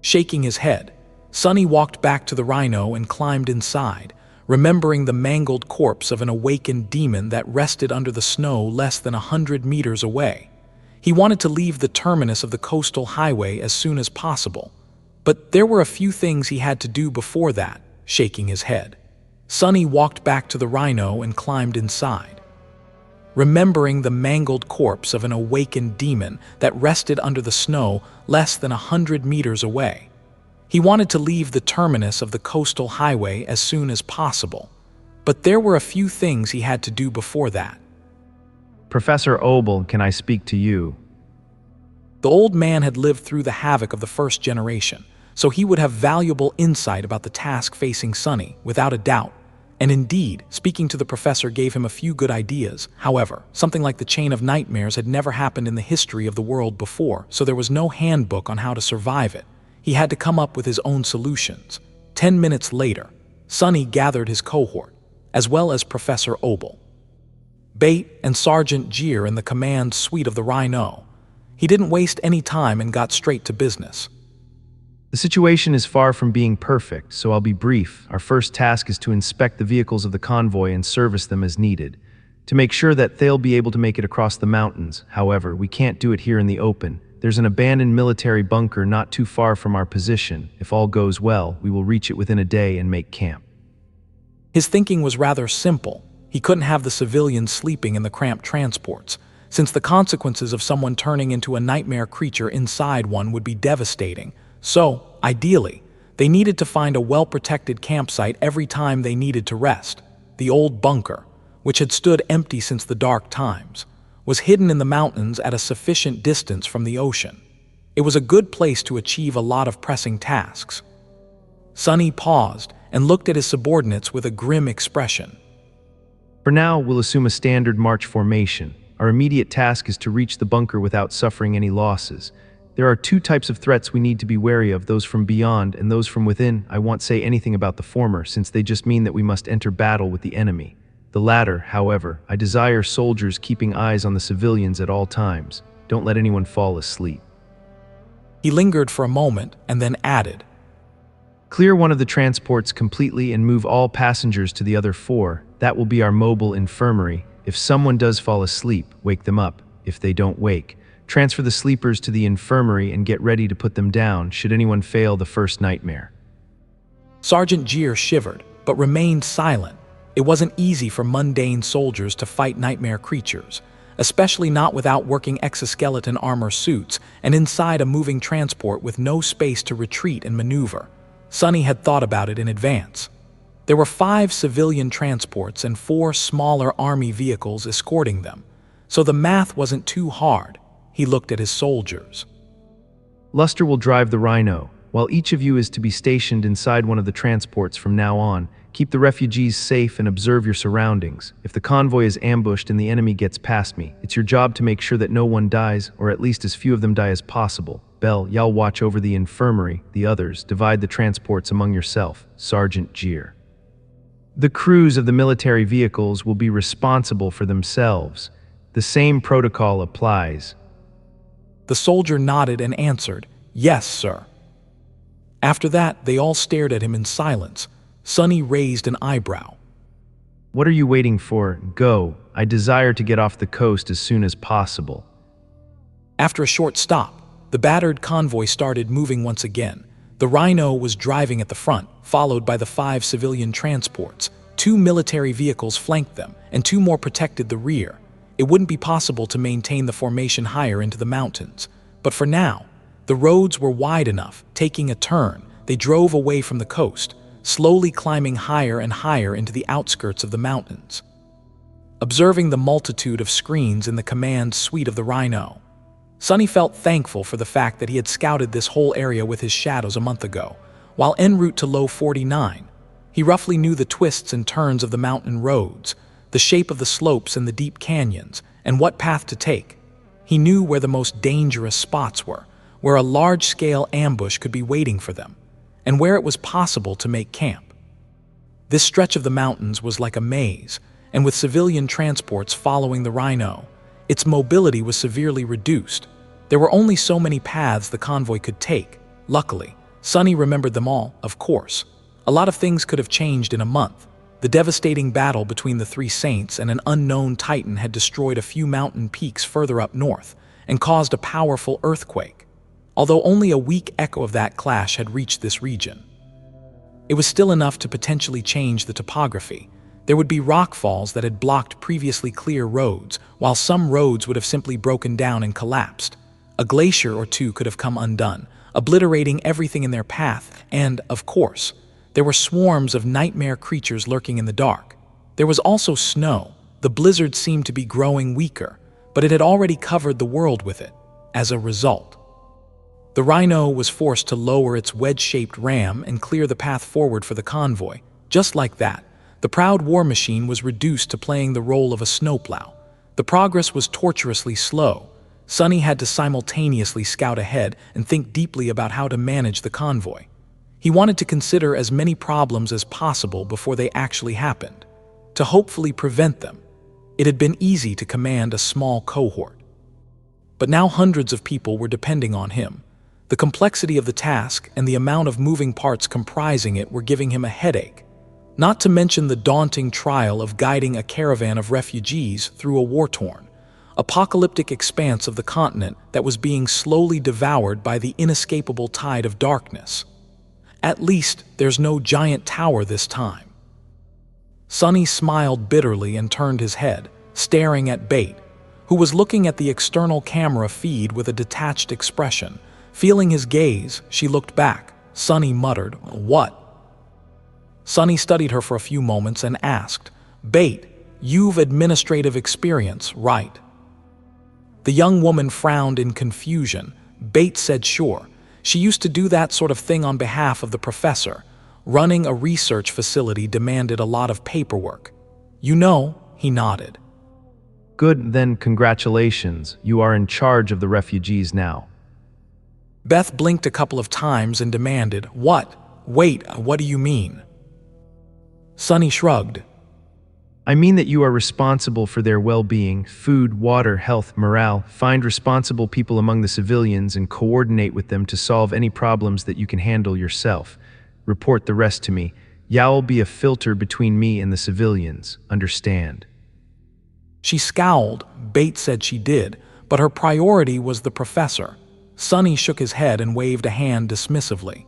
Shaking his head, Sonny walked back to the rhino and climbed inside, remembering the mangled corpse of an awakened demon that rested under the snow less than 100 meters away. He wanted to leave the terminus of the coastal highway as soon as possible, but there were a few things he had to do before that. Shaking his head, Sonny walked back to the rhino and climbed inside, remembering the mangled corpse of an awakened demon that rested under the snow less than 100 meters away. He wanted to leave the terminus of the coastal highway as soon as possible, but there were a few things he had to do before that. Professor Obel, can I speak to you? The old man had lived through the havoc of the first generation, so he would have valuable insight about the task facing Sonny, without a doubt. And indeed, speaking to the professor gave him a few good ideas. However, something like the chain of nightmares had never happened in the history of the world before, so there was no handbook on how to survive it. He had to come up with his own solutions. 10 minutes later, Sonny gathered his cohort, as well as Professor Obel, Bate, and Sergeant Gier in the command suite of the Rhino. He didn't waste any time and got straight to business. The situation is far from being perfect, so I'll be brief. Our first task is to inspect the vehicles of the convoy and service them as needed, to make sure that they'll be able to make it across the mountains. However, we can't do it here in the open. There's an abandoned military bunker not too far from our position. If all goes well, we will reach it within a day and make camp. His thinking was rather simple. He couldn't have the civilians sleeping in the cramped transports, since the consequences of someone turning into a nightmare creature inside one would be devastating. So, ideally, they needed to find a well-protected campsite every time they needed to rest. The old bunker, which had stood empty since the dark times, was hidden in the mountains at a sufficient distance from the ocean. It was a good place to achieve a lot of pressing tasks. Sonny paused and looked at his subordinates with a grim expression. For now, we'll assume a standard march formation. Our immediate task is to reach the bunker without suffering any losses. There are two types of threats we need to be wary of, those from beyond and those from within. I won't say anything about the former, since they just mean that we must enter battle with the enemy. The latter, however, I desire soldiers keeping eyes on the civilians at all times. Don't let anyone fall asleep. He lingered for a moment and then added, Clear one of the transports completely and move all passengers to the other 4. That will be our mobile infirmary. If someone does fall asleep, wake them up. If they don't wake, transfer the sleepers to the infirmary and get ready to put them down should anyone fail the first nightmare. Sergeant Gier shivered, but remained silent. It wasn't easy for mundane soldiers to fight nightmare creatures, especially not without working exoskeleton armor suits and inside a moving transport with no space to retreat and maneuver. Sonny had thought about it in advance. There were 5 civilian transports and 4 smaller army vehicles escorting them, so the math wasn't too hard. He looked at his soldiers. Luster will drive the Rhino, while each of you is to be stationed inside one of the transports from now on. Keep the refugees safe and observe your surroundings. If the convoy is ambushed and the enemy gets past me, it's your job to make sure that no one dies, or at least as few of them die as possible. Bell, y'all watch over the infirmary. The others, divide the transports among yourself. Sergeant Gier. The crews of the military vehicles will be responsible for themselves. The same protocol applies. The soldier nodded and answered, "Yes, sir." After that, they all stared at him in silence. Sonny raised an eyebrow. What are you waiting for? Go. I desire to get off the coast as soon as possible. After a short stop, the battered convoy started moving once again. The Rhino was driving at the front, followed by the 5 civilian transports. 2 military vehicles flanked them, and 2 more protected the rear. It wouldn't be possible to maintain the formation higher into the mountains. But for now, the roads were wide enough. Taking a turn, they drove away from the coast, slowly climbing higher and higher into the outskirts of the mountains. Observing the multitude of screens in the command suite of the Rhino, Sunny felt thankful for the fact that he had scouted this whole area with his shadows a month ago. While en route to Low 49, he roughly knew the twists and turns of the mountain roads, the shape of the slopes and the deep canyons, and what path to take. He knew where the most dangerous spots were, where a large-scale ambush could be waiting for them, and where it was possible to make camp. This stretch of the mountains was like a maze, and with civilian transports following the Rhino, its mobility was severely reduced. There were only so many paths the convoy could take. Luckily, Sunny remembered them all, of course. A lot of things could have changed in a month. The devastating battle between the three saints and an unknown titan had destroyed a few mountain peaks further up north and caused a powerful earthquake, although only a weak echo of that clash had reached this region. It was still enough to potentially change the topography. There would be rockfalls that had blocked previously clear roads, while some roads would have simply broken down and collapsed. A glacier or two could have come undone, obliterating everything in their path, and, of course, there were swarms of nightmare creatures lurking in the dark. There was also snow. The blizzard seemed to be growing weaker, but it had already covered the world with it. As a result, the Rhino was forced to lower its wedge-shaped ram and clear the path forward for the convoy. Just like that, the proud war machine was reduced to playing the role of a snowplow. The progress was tortuously slow. Sunny had to simultaneously scout ahead and think deeply about how to manage the convoy. He wanted to consider as many problems as possible before they actually happened, to hopefully prevent them. It had been easy to command a small cohort, but now hundreds of people were depending on him. The complexity of the task and the amount of moving parts comprising it were giving him a headache, not to mention the daunting trial of guiding a caravan of refugees through a war-torn, apocalyptic expanse of the continent that was being slowly devoured by the inescapable tide of darkness. At least there's no giant tower this time. Sunny smiled bitterly and turned his head, staring at Bait, who was looking at the external camera feed with a detached expression. Feeling his gaze, she looked back. Sunny muttered, "What?" Sunny studied her for a few moments and asked, "Bait, you've administrative experience, right?" The young woman frowned in confusion. Bait said sure. She used to do that sort of thing on behalf of the professor. Running a research facility demanded a lot of paperwork. "You know," he nodded. Good, then congratulations. You are in charge of the refugees now. Beth blinked a couple of times and demanded, "What? Wait, what do you mean?" Sunny shrugged. I mean that you are responsible for their well-being, food, water, health, morale. Find responsible people among the civilians and coordinate with them to solve any problems that you can handle yourself. Report the rest to me. You'll be a filter between me and the civilians. Understand? She scowled. Bait said she did, but her priority was the professor. Sunny shook his head and waved a hand dismissively.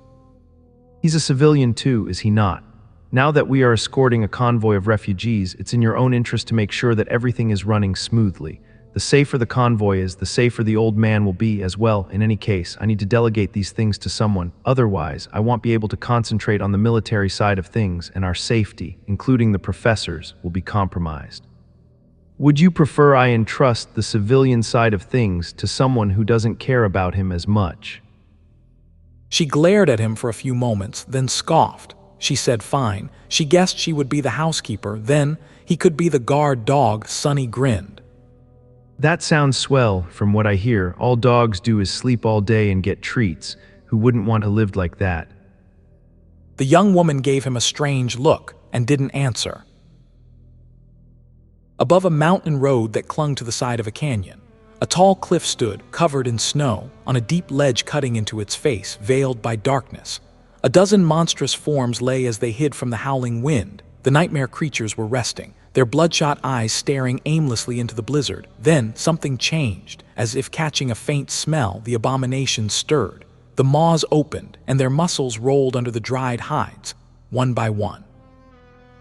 He's a civilian too, is he not? Now that we are escorting a convoy of refugees, it's in your own interest to make sure that everything is running smoothly. The safer the convoy is, the safer the old man will be as well. In any case, I need to delegate these things to someone. Otherwise, I won't be able to concentrate on the military side of things, and our safety, including the professors, will be compromised. Would you prefer I entrust the civilian side of things to someone who doesn't care about him as much? She glared at him for a few moments, then scoffed. She said fine. She guessed she would be the housekeeper, then he could be the guard dog. Sunny grinned. That sounds swell. From what I hear, all dogs do is sleep all day and get treats. Who wouldn't want to live like that? The young woman gave him a strange look and didn't answer. Above a mountain road that clung to the side of a canyon, a tall cliff stood, covered in snow, on a deep ledge cutting into its face, veiled by darkness. A dozen monstrous forms lay as they hid from the howling wind. The nightmare creatures were resting, their bloodshot eyes staring aimlessly into the blizzard. Then something changed. As if catching a faint smell, the abominations stirred. The maws opened, and their muscles rolled under the dried hides, one by one.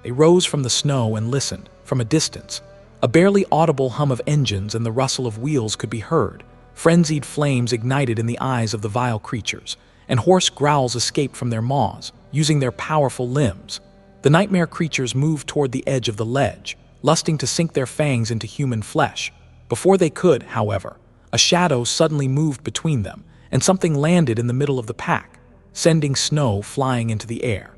They rose from the snow and listened. From a distance, a barely audible hum of engines and the rustle of wheels could be heard. Frenzied flames ignited in the eyes of the vile creatures, and hoarse growls escaped from their maws, using their powerful limbs. The nightmare creatures moved toward the edge of the ledge, lusting to sink their fangs into human flesh. Before they could, however, A shadow suddenly moved between them, and something landed in the middle of the pack, sending snow flying into the air.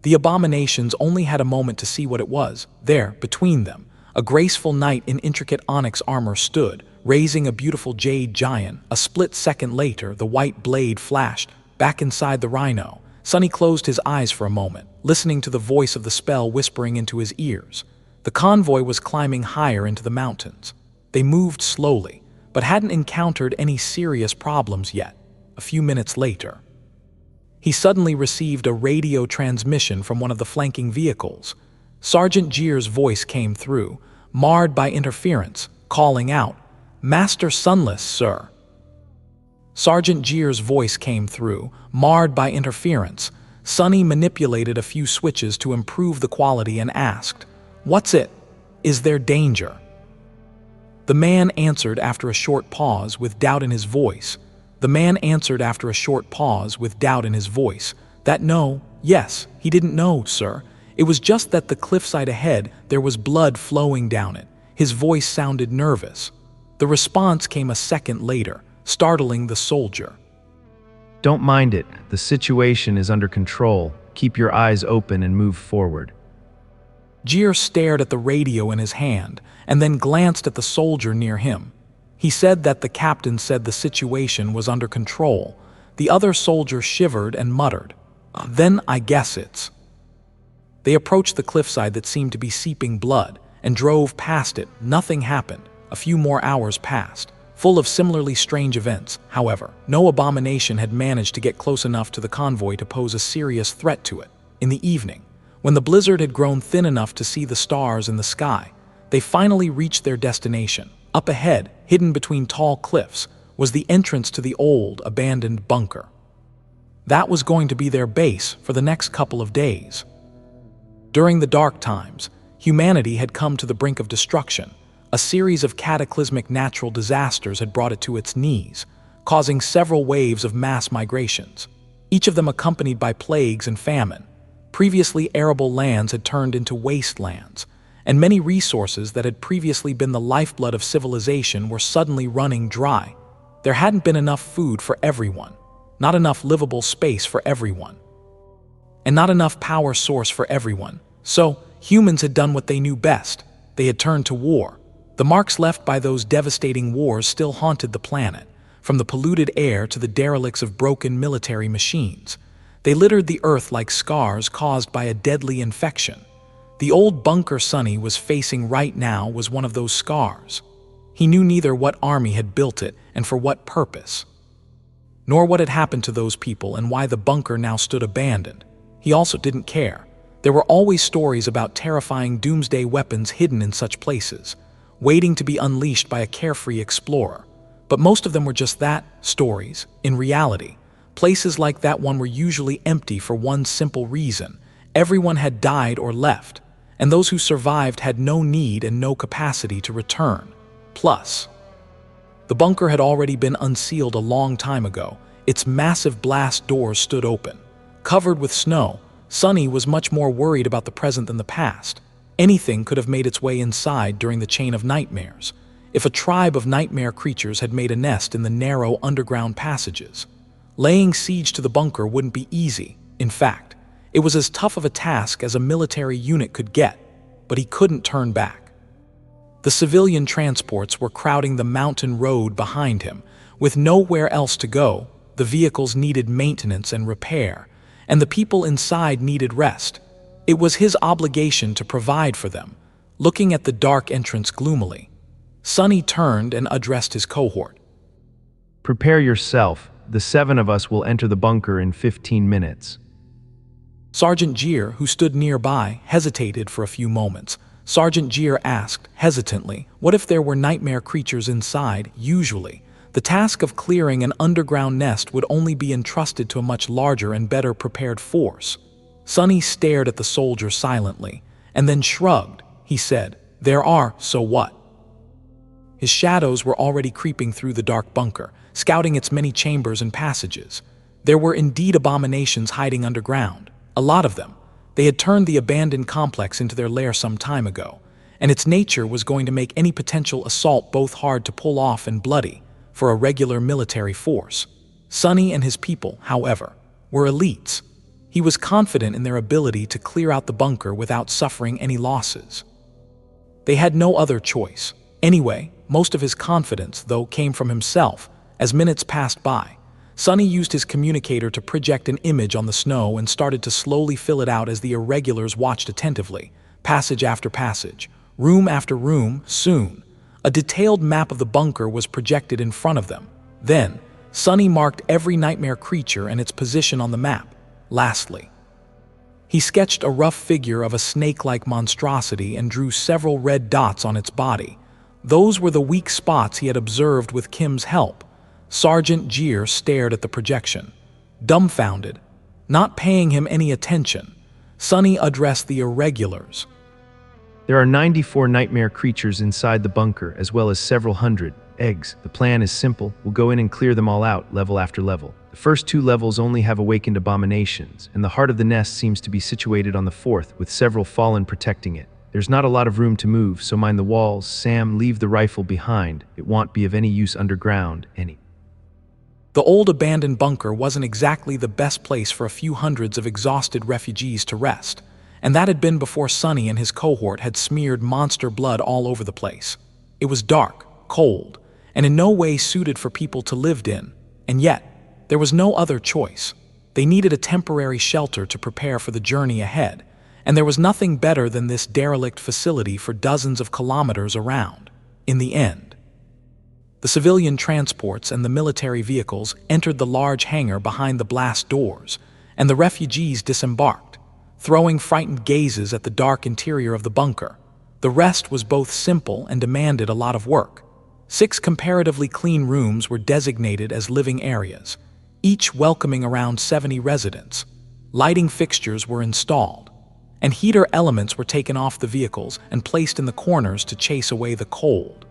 The abominations only had a moment to see what it was. There, between them, a graceful knight in intricate onyx armor stood, raising a beautiful jade giant. A split second later, the white blade flashed back inside the rhino. Sonny closed his eyes for a moment, listening to the voice of the spell whispering into his ears. The convoy was climbing higher into the mountains. They moved slowly, but hadn't encountered any serious problems yet. A few minutes later, he suddenly received a radio transmission from one of the flanking vehicles. Sergeant Jeer's voice came through, marred by interference, calling out, "Master Sunless, sir." Sergeant Jeer's voice came through, marred by interference. Sonny manipulated a few switches to improve the quality and asked, "What's it? Is there danger?" The man answered after a short pause with doubt in his voice. That no, yes, he didn't know, sir. It was just that the cliffside ahead, there was blood flowing down it. His voice sounded nervous. The response came a second later, startling the soldier. Don't mind it. The situation is under control. Keep your eyes open and move forward. Jeer stared at the radio in his hand and then glanced at the soldier near him. He said that the captain said the situation was under control. The other soldier shivered and muttered, "Then I guess it's..." They approached the cliffside that seemed to be seeping blood and drove past it. Nothing happened. A few more hours passed, full of similarly strange events. However, no abomination had managed to get close enough to the convoy to pose a serious threat to it. In the evening, when the blizzard had grown thin enough to see the stars in the sky, they finally reached their destination. Up ahead, hidden between tall cliffs, was the entrance to the old, abandoned bunker. That was going to be their base for the next couple of days. During the dark times, humanity had come to the brink of destruction. A series of cataclysmic natural disasters had brought it to its knees, causing several waves of mass migrations, each of them accompanied by plagues and famine. Previously arable lands had turned into wastelands, and many resources that had previously been the lifeblood of civilization were suddenly running dry. There hadn't been enough food for everyone, not enough livable space for everyone, and not enough power source for everyone. So, humans had done what they knew best. They had turned to war. The marks left by those devastating wars still haunted the planet, from the polluted air to the derelicts of broken military machines. They littered the earth like scars caused by a deadly infection. The old bunker Sonny was facing right now was one of those scars. He knew neither what army had built it and for what purpose, nor what had happened to those people and why the bunker now stood abandoned. He also didn't care. There were always stories about terrifying doomsday weapons hidden in such places, waiting to be unleashed by a carefree explorer. But most of them were just that, stories. In reality, places like that one were usually empty for one simple reason: everyone had died or left, and those who survived had no need and no capacity to return. Plus, the bunker had already been unsealed a long time ago. Its massive blast doors stood open. Covered with snow, Sonny was much more worried about the present than the past. Anything could have made its way inside during the chain of nightmares, if a tribe of nightmare creatures had made a nest in the narrow underground passages. Laying siege to the bunker wouldn't be easy. In fact, it was as tough of a task as a military unit could get, but he couldn't turn back. The civilian transports were crowding the mountain road behind him. With nowhere else to go, the vehicles needed maintenance and repair, and the people inside needed rest. It was his obligation to provide for them. Looking at the dark entrance gloomily, Sonny turned and addressed his cohort. Prepare yourself. The 7 of us will enter the bunker in 15 minutes. Sergeant Jeer, who stood nearby, hesitated for a few moments. Sergeant Jeer asked, hesitantly, what if there were nightmare creatures inside? Usually, the task of clearing an underground nest would only be entrusted to a much larger and better prepared force. Sonny stared at the soldier silently, and then shrugged. He said, "There are, so what?" His shadows were already creeping through the dark bunker, scouting its many chambers and passages. There were indeed abominations hiding underground, a lot of them. They had turned the abandoned complex into their lair some time ago, and its nature was going to make any potential assault both hard to pull off and bloody for a regular military force. Sonny and his people, however, were elites. He was confident in their ability to clear out the bunker without suffering any losses. They had no other choice. Anyway, most of his confidence, though, came from himself. As minutes passed by, Sonny used his communicator to project an image on the snow and started to slowly fill it out as the Irregulars watched attentively, passage after passage, room after room. Soon, a detailed map of the bunker was projected in front of them. Then, Sonny marked every nightmare creature and its position on the map. Lastly, he sketched a rough figure of a snake-like monstrosity and drew several red dots on its body. Those were the weak spots he had observed with Kim's help. Sergeant Gier stared at the projection, dumbfounded, not paying him any attention. Sonny addressed the Irregulars. There are 94 nightmare creatures inside the bunker, as well as several hundred eggs. The plan is simple. We'll go in and clear them all out, level after level. The first 2 levels only have awakened abominations, and the heart of the nest seems to be situated on the 4th, with several fallen protecting it. There's not a lot of room to move, so mind the walls. Sam, leave the rifle behind. It won't be of any use underground, The old abandoned bunker wasn't exactly the best place for a few hundreds of exhausted refugees to rest, and that had been before Sonny and his cohort had smeared monster blood all over the place. It was dark, cold, and in no way suited for people to live in, and yet, there was no other choice. They needed a temporary shelter to prepare for the journey ahead, and there was nothing better than this derelict facility for dozens of kilometers around. In the end, the civilian transports and the military vehicles entered the large hangar behind the blast doors, and the refugees disembarked, throwing frightened gazes at the dark interior of the bunker. The rest was both simple and demanded a lot of work. 6 comparatively clean rooms were designated as living areas, each welcoming around 70 residents. Lighting fixtures were installed, and heater elements were taken off the vehicles and placed in the corners to chase away the cold.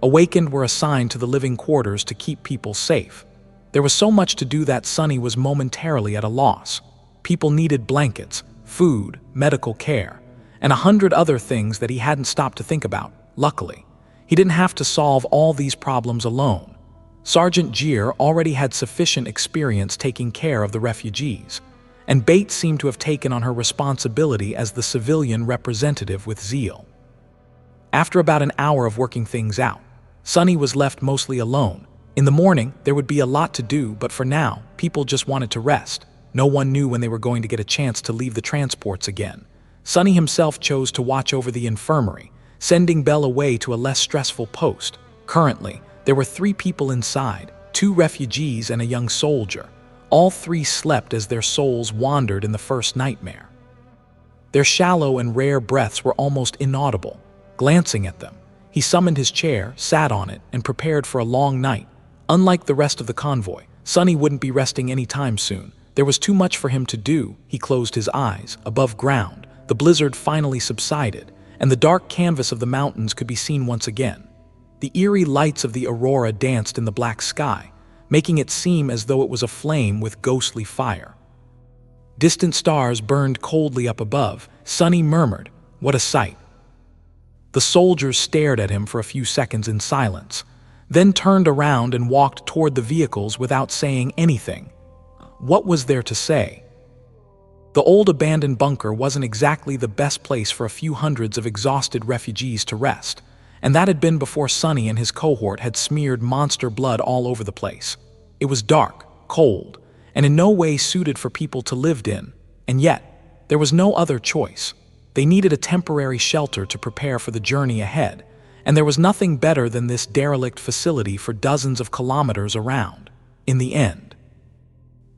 Awakened were assigned to the living quarters to keep people safe. There was so much to do that Sonny was momentarily at a loss. People needed blankets, food, medical care, and 100 other things that he hadn't stopped to think about. Luckily, he didn't have to solve all these problems alone. Sergeant Gier already had sufficient experience taking care of the refugees, and Bates seemed to have taken on her responsibility as the civilian representative with zeal. After about an hour of working things out, Sonny was left mostly alone. In the morning, there would be a lot to do, but for now, people just wanted to rest. No one knew when they were going to get a chance to leave the transports again. Sonny himself chose to watch over the infirmary, sending Belle away to a less stressful post. Currently, there were 3 people inside, 2 refugees and a young soldier. All 3 slept as their souls wandered in the first nightmare. Their shallow and rare breaths were almost inaudible. Glancing at them, he summoned his chair, sat on it, and prepared for a long night. Unlike the rest of the convoy, Sonny wouldn't be resting any time soon. There was too much for him to do. He closed his eyes. Above ground, the blizzard finally subsided, and the dark canvas of the mountains could be seen once again. The eerie lights of the aurora danced in the black sky, making it seem as though it was aflame with ghostly fire. Distant stars burned coldly up above. Sonny murmured, "What a sight." The soldiers stared at him for a few seconds in silence, then turned around and walked toward the vehicles without saying anything. What was there to say? The old abandoned bunker wasn't exactly the best place for a few hundreds of exhausted refugees to rest, and that had been before Sonny and his cohort had smeared monster blood all over the place. It was dark, cold, and in no way suited for people to live in, and yet, there was no other choice. They needed a temporary shelter to prepare for the journey ahead, and there was nothing better than this derelict facility for dozens of kilometers around. In the end,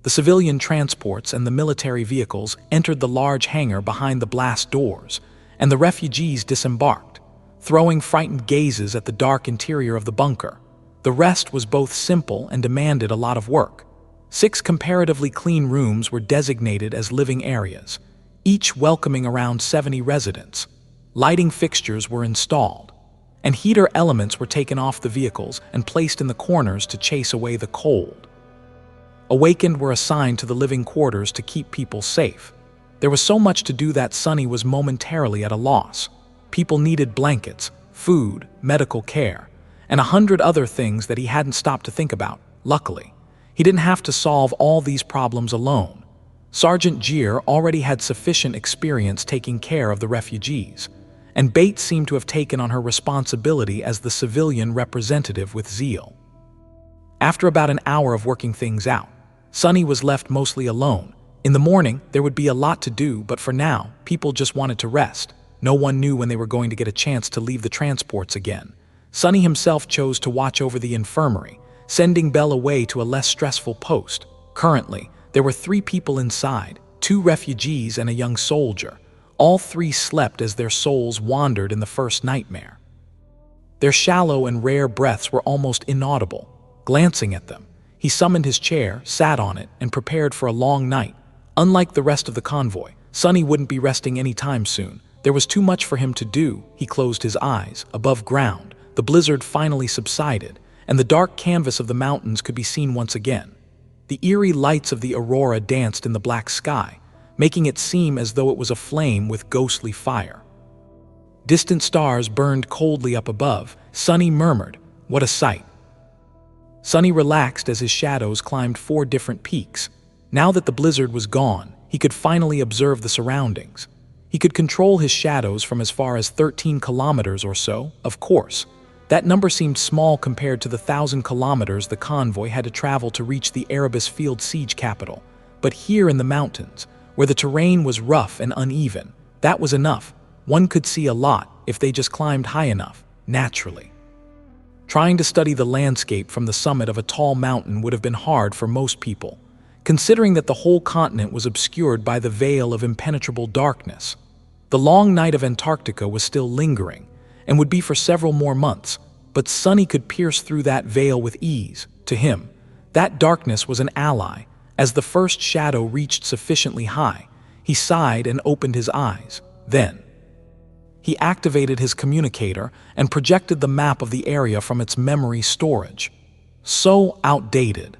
the civilian transports and the military vehicles entered the large hangar behind the blast doors, and the refugees disembarked, throwing frightened gazes at the dark interior of the bunker. The rest was both simple and demanded a lot of work. 6 comparatively clean rooms were designated as living areas, each welcoming around 70 residents. Lighting fixtures were installed, and heater elements were taken off the vehicles and placed in the corners to chase away the cold. Awakened were assigned to the living quarters to keep people safe. There was so much to do that Sonny was momentarily at a loss. People needed blankets, food, medical care, and 100 other things that he hadn't stopped to think about. Luckily, he didn't have to solve all these problems alone. Sergeant Gier already had sufficient experience taking care of the refugees, and Bates seemed to have taken on her responsibility as the civilian representative with zeal. After about an hour of working things out, Sonny was left mostly alone. In the morning, there would be a lot to do, but for now, people just wanted to rest. No one knew when they were going to get a chance to leave the transports again. Sonny himself chose to watch over the infirmary, sending Belle away to a less stressful post. Currently, there were 3 people inside, 2 refugees and a young soldier. All 3 slept as their souls wandered in the first nightmare. Their shallow and rare breaths were almost inaudible. Glancing at them, he summoned his chair, sat on it, and prepared for a long night. Unlike the rest of the convoy, Sonny wouldn't be resting any time soon. There was too much for him to do. He closed his eyes. Above ground, the blizzard finally subsided, and the dark canvas of the mountains could be seen once again. The eerie lights of the aurora danced in the black sky, making it seem as though it was aflame with ghostly fire. Distant stars burned coldly up above. Sonny murmured, "What a sight." Sonny relaxed as his shadows climbed 4 different peaks. Now that the blizzard was gone, he could finally observe the surroundings. He could control his shadows from as far as 13 kilometers or so, of course. That number seemed small compared to the 1,000 kilometers the convoy had to travel to reach the Erebus field siege capital. But here in the mountains, where the terrain was rough and uneven, that was enough. One could see a lot if they just climbed high enough, naturally. Trying to study the landscape from the summit of a tall mountain would have been hard for most people, considering that the whole continent was obscured by the veil of impenetrable darkness. The long night of Antarctica was still lingering, and would be for several more months, but Sonny could pierce through that veil with ease. To him, that darkness was an ally. As the first shadow reached sufficiently high, he sighed and opened his eyes. Then, he activated his communicator and projected the map of the area from its memory storage. So outdated.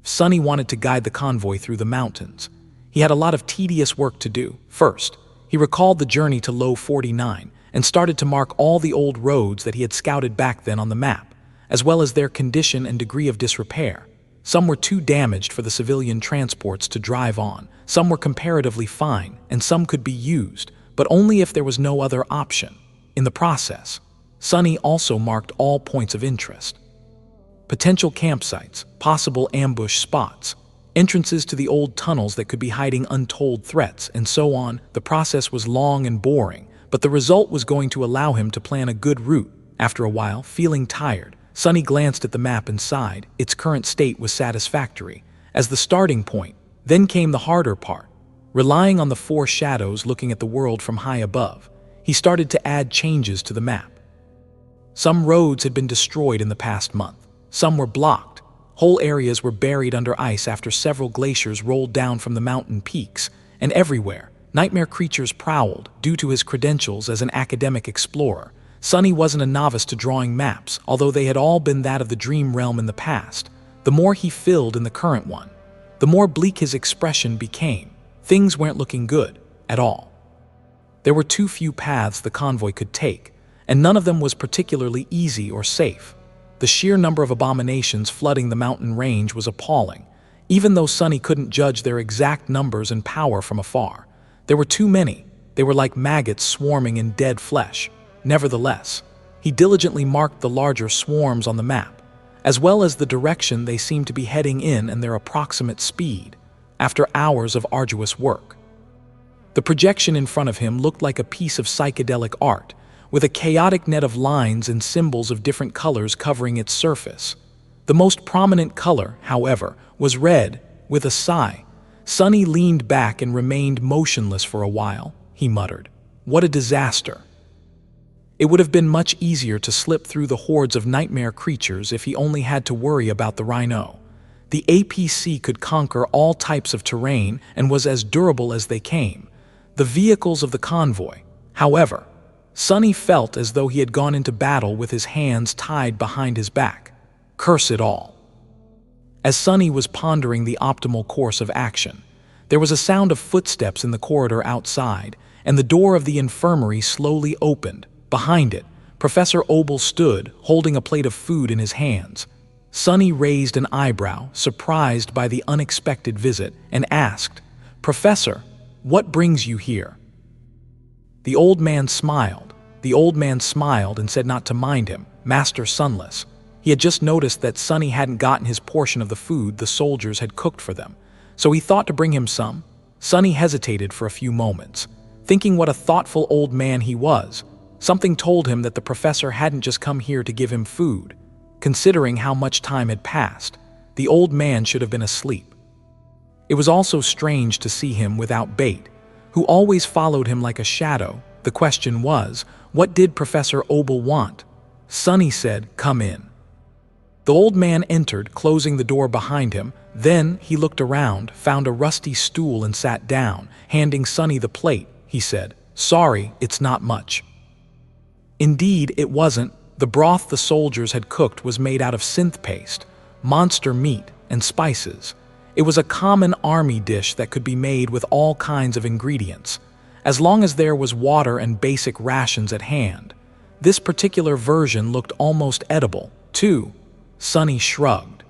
Sonny wanted to guide the convoy through the mountains. He had a lot of tedious work to do. First, he recalled the journey to Low 49 and started to mark all the old roads that he had scouted back then on the map, as well as their condition and degree of disrepair. Some were too damaged for the civilian transports to drive on, some were comparatively fine, and some could be used, but only if there was no other option. In the process, Sonny also marked all points of interest. Potential campsites, possible ambush spots, entrances to the old tunnels that could be hiding untold threats, and so on. The process was long and boring, but the result was going to allow him to plan a good route. After a while, feeling tired, Sonny glanced at the map and sighed. Its current state was satisfactory as the starting point. Then came the harder part. Relying on the 4 shadows looking at the world from high above, he started to add changes to the map. Some roads had been destroyed in the past month. Some were blocked. Whole areas were buried under ice after several glaciers rolled down from the mountain peaks, and everywhere, nightmare creatures prowled. Due to his credentials as an academic explorer, Sonny wasn't a novice to drawing maps, although they had all been that of the dream realm in the past. The more he filled in the current one, the more bleak his expression became. Things weren't looking good at all. There were too few paths the convoy could take, and none of them was particularly easy or safe. The sheer number of abominations flooding the mountain range was appalling, even though Sonny couldn't judge their exact numbers and power from afar. There were too many. They were like maggots swarming in dead flesh. Nevertheless, he diligently marked the larger swarms on the map, as well as the direction they seemed to be heading in and their approximate speed. After hours of arduous work, the projection in front of him looked like a piece of psychedelic art, with a chaotic net of lines and symbols of different colors covering its surface. The most prominent color, however, was red. With a sigh, Sonny leaned back and remained motionless for a while. He muttered, "What a disaster." It would have been much easier to slip through the hordes of nightmare creatures if he only had to worry about the rhino. The APC could conquer all types of terrain and was as durable as they came. The vehicles of the convoy, however, Sonny felt as though he had gone into battle with his hands tied behind his back. Curse it all. As Sonny was pondering the optimal course of action, there was a sound of footsteps in the corridor outside, and the door of the infirmary slowly opened. Behind it, Professor Obel stood, holding a plate of food in his hands. Sonny raised an eyebrow, surprised by the unexpected visit, and asked, "Professor, what brings you here?" The old man smiled. The old man smiled and said not to mind him, Master Sunless. He had just noticed that Sonny hadn't gotten his portion of the food the soldiers had cooked for them, so he thought to bring him some. Sonny hesitated for a few moments, thinking what a thoughtful old man he was. Something told him that the professor hadn't just come here to give him food. Considering how much time had passed, the old man should have been asleep. It was also strange to see him without bait, who always followed him like a shadow. The question was, what did Professor Obel want? Sonny said, "Come in." The old man entered, closing the door behind him. Then he looked around, found a rusty stool and sat down. Handing Sonny the plate, he said, "Sorry, it's not much." Indeed, it wasn't. The broth the soldiers had cooked was made out of synth paste, monster meat, and spices. It was a common army dish that could be made with all kinds of ingredients, as long as there was water and basic rations at hand. This particular version looked almost edible, too. Sonny shrugged.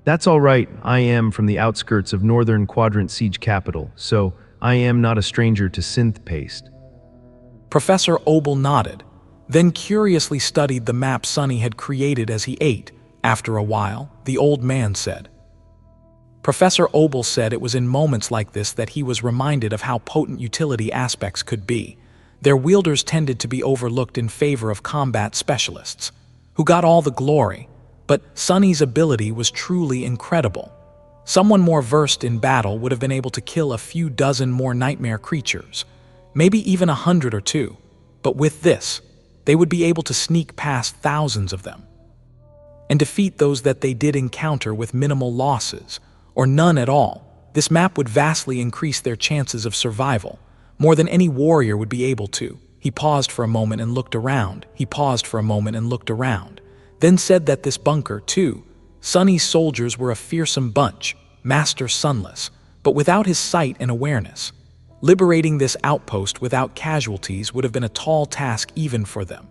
That's all right. I am from the outskirts of Northern Quadrant Siege Capital, so I am not a stranger to synth paste. Professor Obel nodded, then curiously studied the map Sonny had created as he ate. After a while, the old man said. Professor Obel said it was in moments like this that he was reminded of how potent utility aspects could be. Their wielders tended to be overlooked in favor of combat specialists, who got all the glory. But Sonny's ability was truly incredible. Someone more versed in battle would have been able to kill a few dozen more nightmare creatures, maybe even 100 or two. But with this, they would be able to sneak past thousands of them and defeat those that they did encounter with minimal losses, or none at all. This map would vastly increase their chances of survival, more than any warrior would be able to. He paused for a moment and looked around. Then said that this bunker, too. Sonny's soldiers were a fearsome bunch, Master Sunless, but without his sight and awareness. Liberating this outpost without casualties would have been a tall task even for them.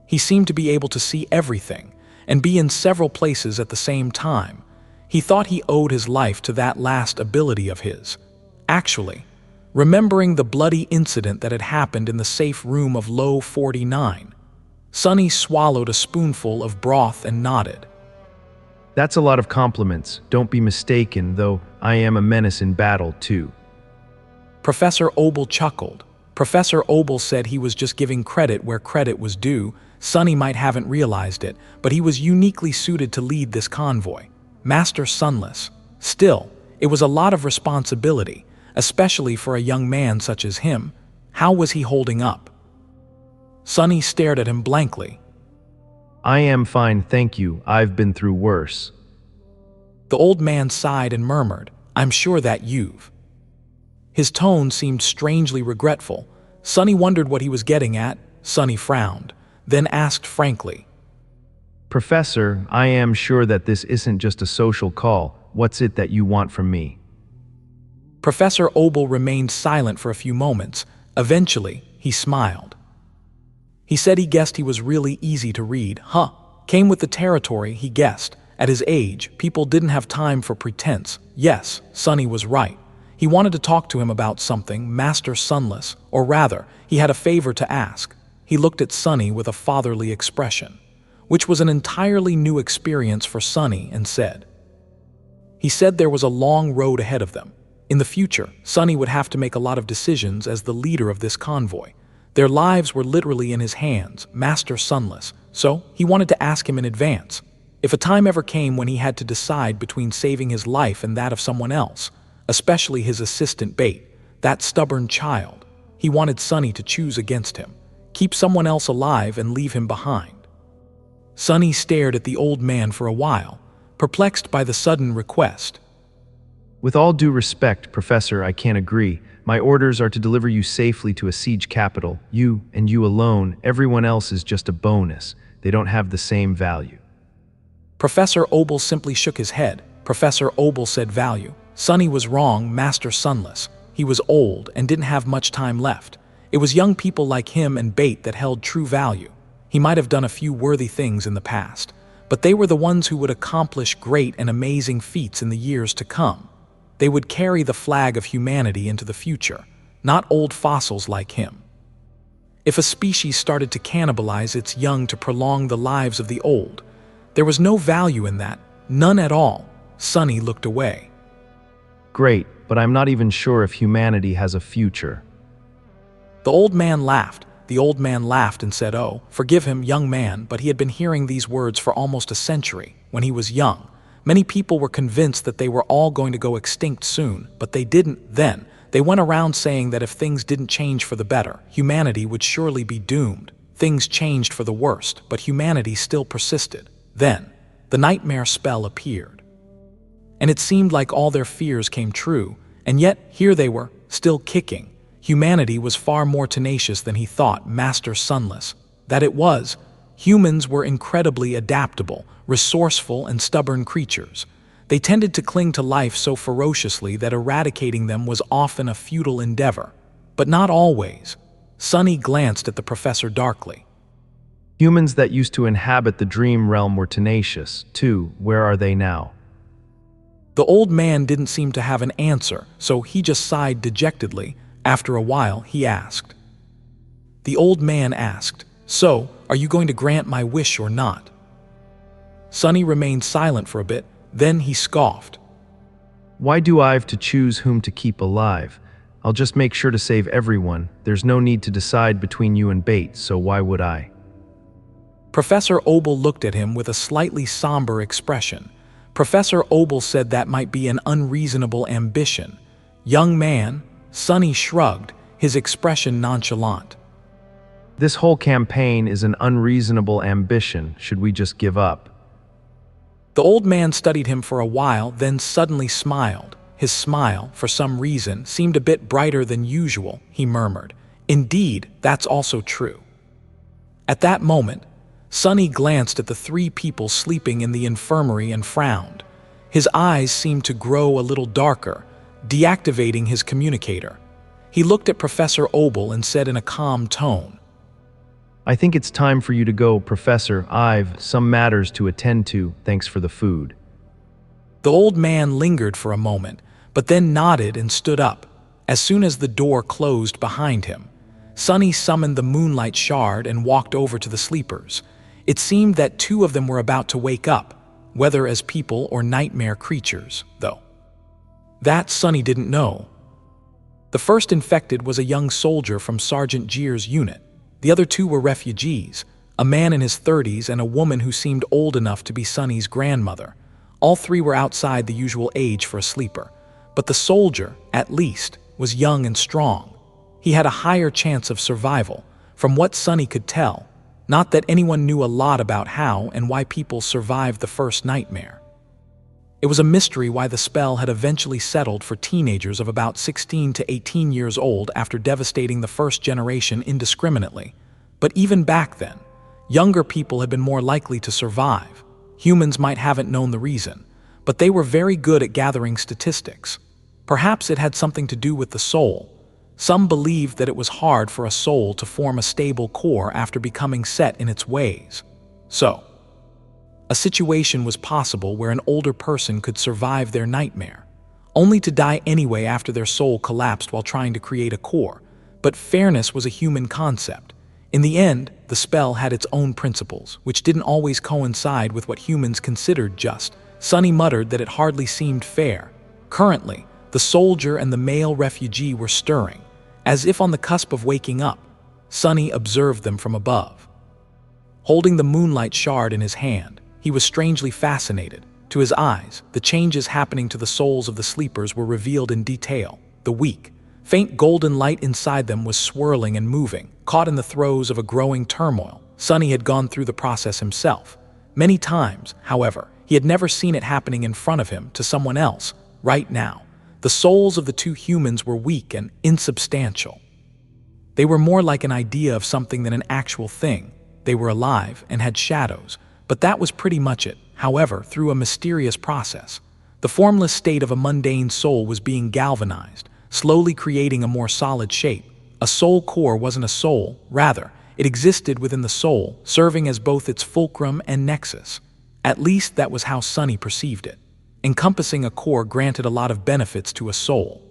He seemed to be able to see everything and be in several places at the same time. He thought he owed his life to that last ability of his. Actually, remembering the bloody incident that had happened in the safe room of Low 49, Sonny swallowed a spoonful of broth and nodded. That's a lot of compliments. Don't be mistaken, though I am a menace in battle, too. Professor Obel chuckled. Professor Obel said he was just giving credit where credit was due. Sonny might haven't realized it, but he was uniquely suited to lead this convoy. Master Sunless. Still, it was a lot of responsibility, especially for a young man such as him. How was he holding up? Sonny stared at him blankly. I am fine, thank you. I've been through worse. The old man sighed and murmured, "I'm sure that you've." His tone seemed strangely regretful. Sonny wondered what he was getting at. Sonny frowned, then asked frankly, Professor, I am sure that this isn't just a social call. What's it that you want from me? Professor Obel remained silent for a few moments. Eventually, he smiled. He said he guessed he was really easy to read. Came with the territory, he guessed. At his age, people didn't have time for pretense. Yes, Sonny was right. He wanted to talk to him about something, Master Sunless, or rather, he had a favor to ask. He looked at Sonny with a fatherly expression, which was an entirely new experience for Sonny, and said. He said there was a long road ahead of them. In the future, Sonny would have to make a lot of decisions as the leader of this convoy. Their lives were literally in his hands, Master Sunless, so he wanted to ask him in advance. If a time ever came when he had to decide between saving his life and that of someone else, especially his assistant Bait, that stubborn child, he wanted Sonny to choose against him, keep someone else alive and leave him behind. Sonny stared at the old man for a while, perplexed by the sudden request. With all due respect, Professor, I can't agree. My orders are to deliver you safely to a siege capital. You, and you alone, everyone else is just a bonus. They don't have the same value. Professor Obel simply shook his head. Professor Obel said value. Sonny was wrong, Master Sunless. He was old and didn't have much time left. It was young people like him and Bait that held true value. He might have done a few worthy things in the past, but they were the ones who would accomplish great and amazing feats in the years to come. They would carry the flag of humanity into the future, not old fossils like him. If a species started to cannibalize its young to prolong the lives of the old, there was no value in that, none at all. Sonny looked away. Great, but I'm not even sure if humanity has a future. The old man laughed. The old man laughed and said, "Oh, forgive him, young man," but he had been hearing these words for almost a century. When he was young, many people were convinced that they were all going to go extinct soon, but they didn't then. They went around saying that if things didn't change for the better, humanity would surely be doomed. Things changed for the worst, but humanity still persisted. Then, the nightmare spell appeared. And it seemed like all their fears came true, and yet here they were, still kicking. Humanity was far more tenacious than he thought, Master Sunless. That it was. Humans were incredibly adaptable, resourceful, and stubborn creatures. They tended to cling to life so ferociously that eradicating them was often a futile endeavor. But not always. Sonny glanced at the professor darkly. Humans that used to inhabit the dream realm were tenacious, too. Where are they now? The old man didn't seem to have an answer, so he just sighed dejectedly. After a while, he asked. The old man asked, "So, are you going to grant my wish or not?" Sonny remained silent for a bit, then he scoffed. Why do I have to choose whom to keep alive? I'll just make sure to save everyone. There's no need to decide between you and Bait, so why would I? Professor Obel looked at him with a slightly somber expression. Professor Obel said that might be an unreasonable ambition. Young man, Sonny shrugged, his expression nonchalant. This whole campaign is an unreasonable ambition. Should we just give up? The old man studied him for a while, then suddenly smiled. His smile, for some reason, seemed a bit brighter than usual, he murmured. Indeed, that's also true. At that moment, Sonny glanced at the three people sleeping in the infirmary and frowned. His eyes seemed to grow a little darker, deactivating his communicator. He looked at Professor Obel and said in a calm tone, I think it's time for you to go, Professor. I've some matters to attend to. Thanks for the food. The old man lingered for a moment, but then nodded and stood up. As soon as the door closed behind him, Sonny summoned the moonlight shard and walked over to the sleepers. It seemed that two of them were about to wake up, whether as people or nightmare creatures, though. That Sonny didn't know. The first infected was a young soldier from Sergeant Jeer's unit. The other two were refugees, a man in his 30s and a woman who seemed old enough to be Sonny's grandmother. All three were outside the usual age for a sleeper, but the soldier, at least, was young and strong. He had a higher chance of survival, from what Sonny could tell. Not that anyone knew a lot about how and why people survived the first nightmare. It was a mystery why the spell had eventually settled for teenagers of about 16 to 18 years old after devastating the first generation indiscriminately. But even back then, younger people had been more likely to survive. Humans might haven't known the reason, but they were very good at gathering statistics. Perhaps it had something to do with the soul. Some believed that it was hard for a soul to form a stable core after becoming set in its ways. So, a situation was possible where an older person could survive their nightmare, only to die anyway after their soul collapsed while trying to create a core. But fairness was a human concept. In the end, the spell had its own principles, which didn't always coincide with what humans considered just. Sonny muttered that it hardly seemed fair. Currently, the soldier and the male refugee were stirring, as if on the cusp of waking up. Sonny observed them from above. Holding the moonlight shard in his hand, he was strangely fascinated. To his eyes, the changes happening to the souls of the sleepers were revealed in detail. The weak, faint golden light inside them was swirling and moving, caught in the throes of a growing turmoil. Sonny had gone through the process himself. Many times, however, he had never seen it happening in front of him to someone else. Right now, the souls of the two humans were weak and insubstantial. They were more like an idea of something than an actual thing. They were alive and had shadows, but that was pretty much it. However, through a mysterious process, the formless state of a mundane soul was being galvanized. slowly creating a more solid shape. A soul core wasn't a soul, rather, it existed within the soul, serving as both its fulcrum and nexus. At least that was how Sunny perceived it. Encompassing a core granted a lot of benefits to a soul.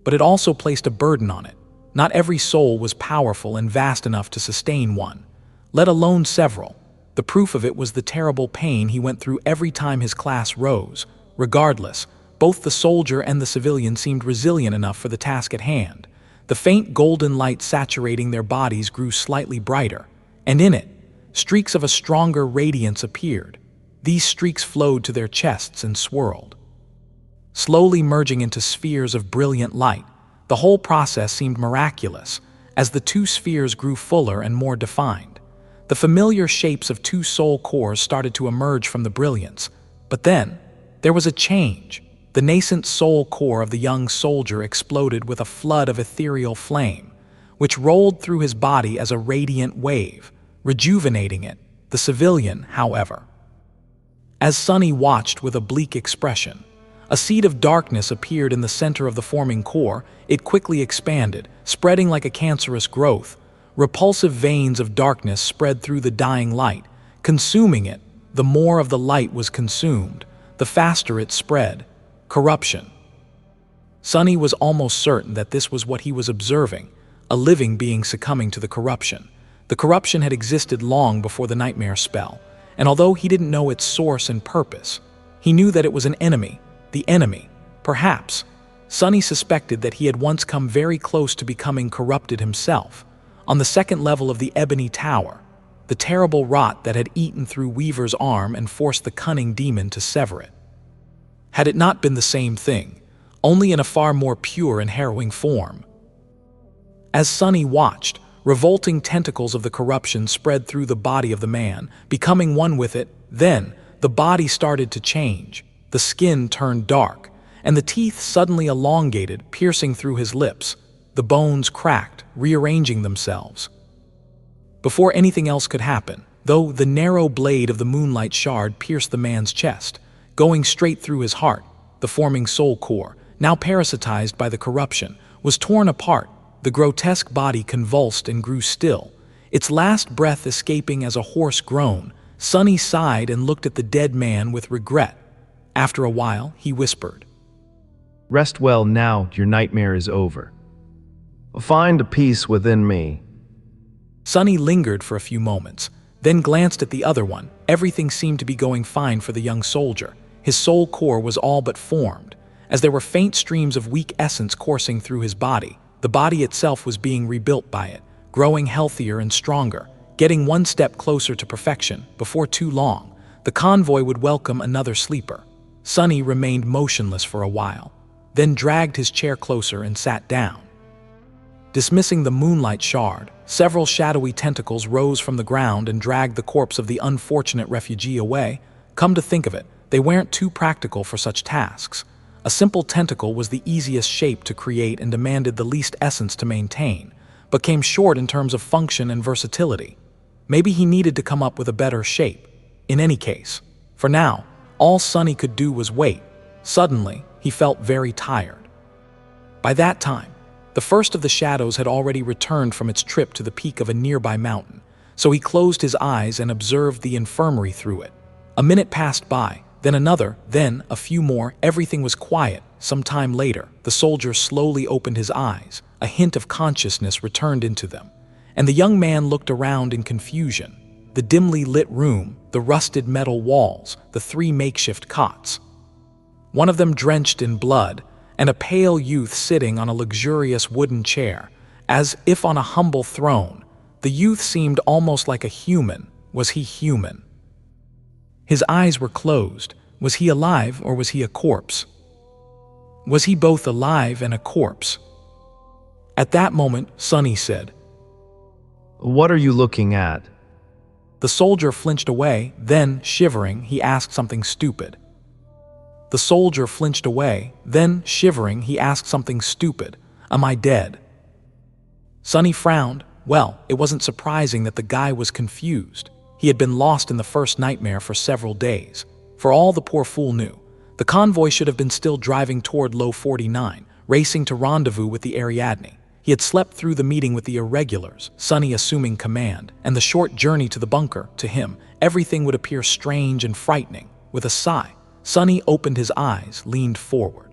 But it also placed a burden on it. Not every soul was powerful and vast enough to sustain one, let alone several. The proof of it was the terrible pain he went through every time his class rose. Regardless, both the soldier and the civilian seemed resilient enough for the task at hand. The faint golden light saturating their bodies grew slightly brighter, and in it, streaks of a stronger radiance appeared. These streaks flowed to their chests and swirled, slowly merging into spheres of brilliant light. The whole process seemed miraculous, as the two spheres grew fuller and more defined. The familiar shapes of two soul cores started to emerge from the brilliance. But then, there was a change. The nascent soul core of the young soldier exploded with a flood of ethereal flame, which rolled through his body as a radiant wave, rejuvenating it. The civilian, however, as Sunny watched with a bleak expression, a seed of darkness appeared in the center of the forming core. It quickly expanded, spreading like a cancerous growth. Repulsive veins of darkness spread through the dying light, consuming it. The more of the light was consumed, the faster it spread. Corruption. Sunny was almost certain that this was what he was observing, a living being succumbing to the corruption. The corruption had existed long before the nightmare spell, and although he didn't know its source and purpose, he knew that it was an enemy. The enemy. Perhaps. Sunny suspected that he had once come very close to becoming corrupted himself. On the second level of the Ebony Tower, the terrible rot that had eaten through Weaver's arm and forced the cunning demon to sever it. Had it not been the same thing, only in a far more pure and harrowing form? As Sunny watched, revolting tentacles of the corruption spread through the body of the man, becoming one with it. Then, the body started to change. The skin turned dark, and the teeth suddenly elongated, piercing through his lips. The bones cracked, rearranging themselves. Before anything else could happen, though, the narrow blade of the moonlight shard pierced the man's chest, going straight through his heart. The forming soul core, now parasitized by the corruption, was torn apart. The grotesque body convulsed and grew still, its last breath escaping as a hoarse groan. Sunny sighed and looked at the dead man with regret. After a while, he whispered, Rest well now, your nightmare is over. Find a peace within me. Sunny lingered for a few moments, then glanced at the other one. Everything seemed to be going fine for the young soldier. His soul core was all but formed, as there were faint streams of weak essence coursing through his body. The body itself was being rebuilt by it, growing healthier and stronger, getting one step closer to perfection. Before too long, the convoy would welcome another sleeper. Sunny remained motionless for a while, then dragged his chair closer and sat down. Dismissing the moonlight shard, several shadowy tentacles rose from the ground and dragged the corpse of the unfortunate refugee away. Come to think of it, they weren't too practical for such tasks. A simple tentacle was the easiest shape to create and demanded the least essence to maintain, but came short in terms of function and versatility. Maybe he needed to come up with a better shape. In any case, for now, all Sunny could do was wait. Suddenly, he felt very tired. By that time, the first of the shadows had already returned from its trip to the peak of a nearby mountain, so he closed his eyes and observed the infirmary through it. A minute passed by, then another, then a few more. Everything was quiet. Some time later, the soldier slowly opened his eyes. A hint of consciousness returned into them, and the young man looked around in confusion. The dimly lit room, the rusted metal walls, the three makeshift cots, one of them drenched in blood, and a pale youth sitting on a luxurious wooden chair, as if on a humble throne. The youth seemed almost like a human. Was he human? His eyes were closed. Was he alive or was he a corpse? Was he both alive and a corpse? At that moment, Sunny said, What are you looking at? The soldier flinched away, then, shivering, he asked something stupid. The soldier flinched away, then, shivering, he asked something stupid. Am I dead? Sunny frowned. Well, it wasn't surprising that the guy was confused. He had been lost in the first nightmare for several days. For all the poor fool knew, the convoy should have been still driving toward Low 49, racing to rendezvous with the Ariadne. He had slept through the meeting with the Irregulars, Sonny assuming command, and the short journey to the bunker. To him, everything would appear strange and frightening. With a sigh, Sonny opened his eyes, leaned forward,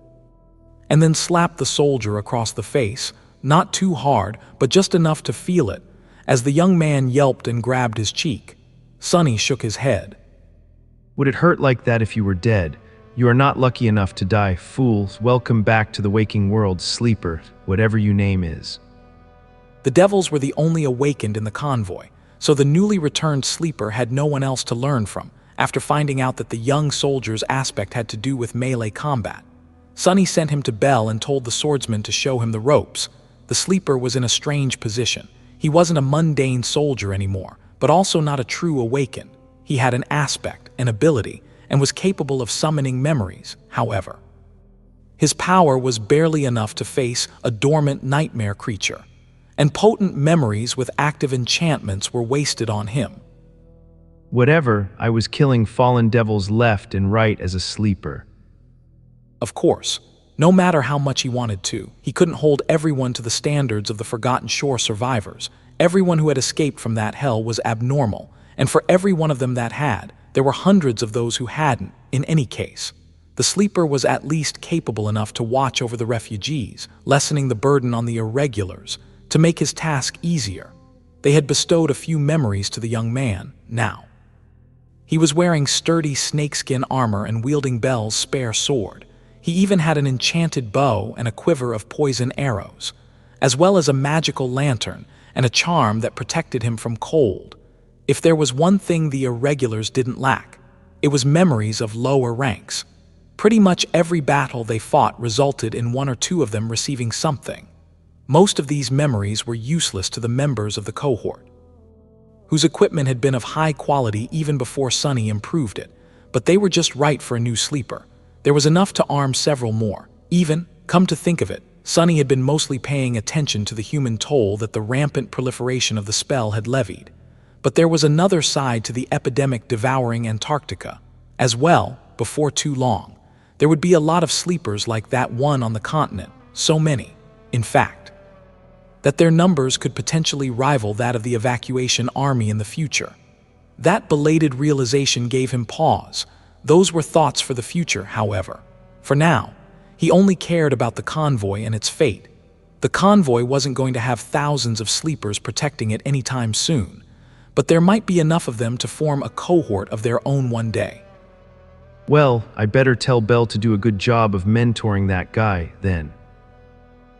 and then slapped the soldier across the face, not too hard, but just enough to feel it. As the young man yelped and grabbed his cheek, Sonny shook his head. Would it hurt like that if you were dead? You are not lucky enough to die, fools. Welcome back to the waking world, sleeper, whatever your name is. The devils were the only awakened in the convoy, so the newly returned sleeper had no one else to learn from, after finding out that the young soldier's aspect had to do with melee combat. Sonny sent him to Bell and told the swordsman to show him the ropes. The sleeper was in a strange position. He wasn't a mundane soldier anymore, but also not a true awakened. He had an aspect, an ability, and was capable of summoning memories, however. His power was barely enough to face a dormant nightmare creature, and potent memories with active enchantments were wasted on him. Whatever, I was killing fallen devils left and right as a sleeper. Of course, no matter how much he wanted to, he couldn't hold everyone to the standards of the Forgotten Shore survivors. Everyone who had escaped from that hell was abnormal, and for every one of them that had, there were hundreds of those who hadn't. In any case, the sleeper was at least capable enough to watch over the refugees, lessening the burden on the Irregulars, to make his task easier. They had bestowed a few memories to the young man, now. He was wearing sturdy snakeskin armor and wielding Bell's spare sword. He even had an enchanted bow and a quiver of poison arrows, as well as a magical lantern and a charm that protected him from cold. If there was one thing the Irregulars didn't lack, it was memories of lower ranks. Pretty much every battle they fought resulted in one or two of them receiving something. Most of these memories were useless to the members of the cohort, whose equipment had been of high quality even before Sonny improved it, but they were just right for a new sleeper. There was enough to arm several more. Even, come to think of it, Sonny had been mostly paying attention to the human toll that the rampant proliferation of the spell had levied. But there was another side to the epidemic devouring Antarctica. As well, before too long, there would be a lot of sleepers like that one on the continent, so many, in fact, that their numbers could potentially rival that of the evacuation army in the future. That belated realization gave him pause. Those were thoughts for the future, however. For now, he only cared about the convoy and its fate. The convoy wasn't going to have thousands of sleepers protecting it anytime soon, but there might be enough of them to form a cohort of their own one day. Well, I better tell Bell to do a good job of mentoring that guy, then.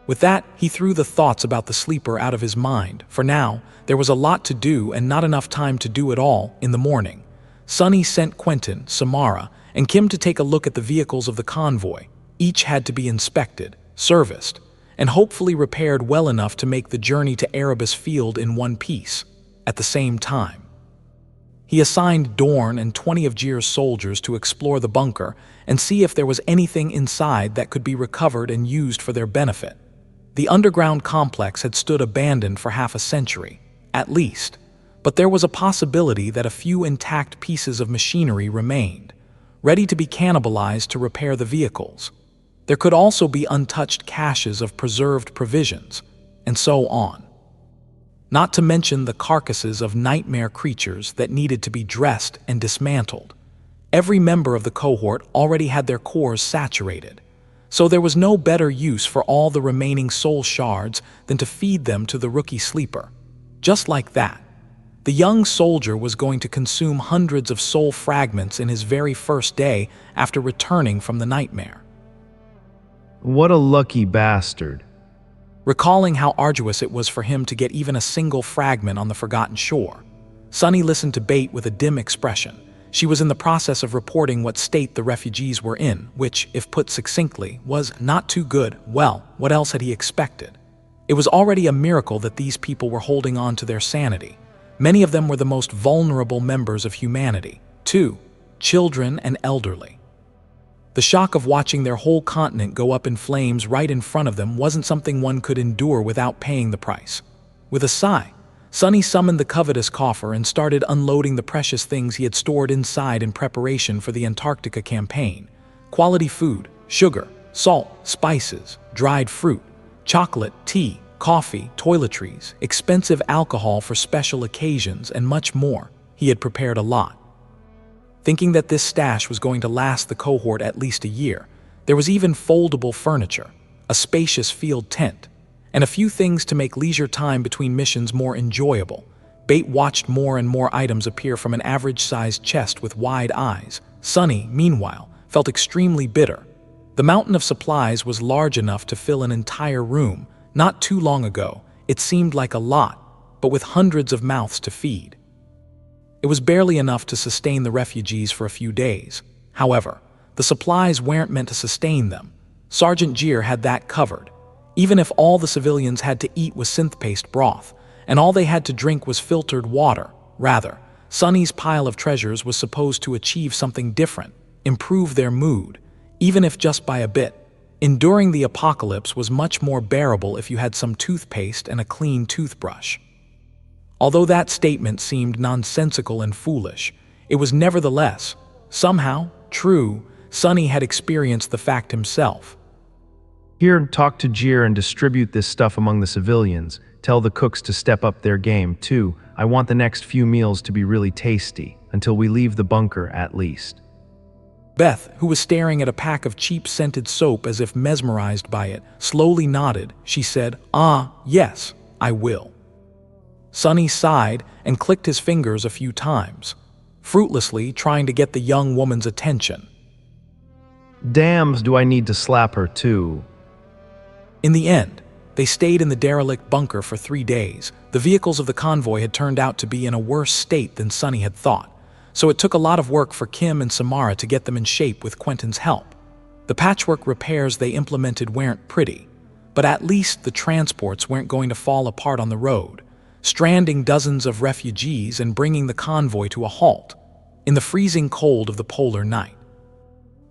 With that, he threw the thoughts about the sleeper out of his mind. For now, there was a lot to do and not enough time to do it all in the morning. Sonny sent Quentin, Samara, and Kim to take a look at the vehicles of the convoy. Each had to be inspected, serviced, and hopefully repaired well enough to make the journey to Erebus Field in one piece. At the same time, he assigned Dorn and 20 of Jir's soldiers to explore the bunker and see if there was anything inside that could be recovered and used for their benefit. The underground complex had stood abandoned for half a century, at least, but there was a possibility that a few intact pieces of machinery remained, ready to be cannibalized to repair the vehicles. There could also be untouched caches of preserved provisions, and so on. Not to mention the carcasses of nightmare creatures that needed to be dressed and dismantled. Every member of the cohort already had their cores saturated, so there was no better use for all the remaining soul shards than to feed them to the rookie sleeper. Just like that, the young soldier was going to consume hundreds of soul fragments in his very first day after returning from the nightmare. What a lucky bastard. Recalling how arduous it was for him to get even a single fragment on the Forgotten Shore, Sonny listened to Bate with a dim expression. She was in the process of reporting what state the refugees were in, which, if put succinctly, was not too good. Well, what else had he expected? It was already a miracle that these people were holding on to their sanity. Many of them were the most vulnerable members of humanity, too, children and elderly. The shock of watching their whole continent go up in flames right in front of them wasn't something one could endure without paying the price. With a sigh, Sonny summoned the covetous coffer and started unloading the precious things he had stored inside in preparation for the Antarctica campaign. Quality food, sugar, salt, spices, dried fruit, chocolate, tea, coffee, toiletries, expensive alcohol for special occasions, and much more. He had prepared a lot. Thinking that this stash was going to last the cohort at least a year, there was even foldable furniture, a spacious field tent, and a few things to make leisure time between missions more enjoyable. Bate watched more and more items appear from an average-sized chest with wide eyes. Sunny, meanwhile, felt extremely bitter. The mountain of supplies was large enough to fill an entire room. Not too long ago, it seemed like a lot, but with hundreds of mouths to feed. It was barely enough to sustain the refugees for a few days. However, the supplies weren't meant to sustain them. Sergeant Gier had that covered. Even if all the civilians had to eat was synth-paste broth, and all they had to drink was filtered water, rather, Sunny's pile of treasures was supposed to achieve something different, improve their mood, even if just by a bit. Enduring the apocalypse was much more bearable if you had some toothpaste and a clean toothbrush. Although that statement seemed nonsensical and foolish, it was nevertheless, somehow, true. Sunny had experienced the fact himself. Here, talk to Gier and distribute this stuff among the civilians. Tell the cooks to step up their game, too. I want the next few meals to be really tasty, until we leave the bunker at least. Beth, who was staring at a pack of cheap scented soap as if mesmerized by it, slowly nodded. She said, Yes, I will." Sunny sighed and clicked his fingers a few times, fruitlessly trying to get the young woman's attention. Damn, do I need to slap her too? In the end, they stayed in the derelict bunker for 3 days. The vehicles of the convoy had turned out to be in a worse state than Sunny had thought, so it took a lot of work for Kim and Samara to get them in shape with Quentin's help. The patchwork repairs they implemented weren't pretty, but at least the transports weren't going to fall apart on the road, stranding dozens of refugees and bringing the convoy to a halt in the freezing cold of the polar night.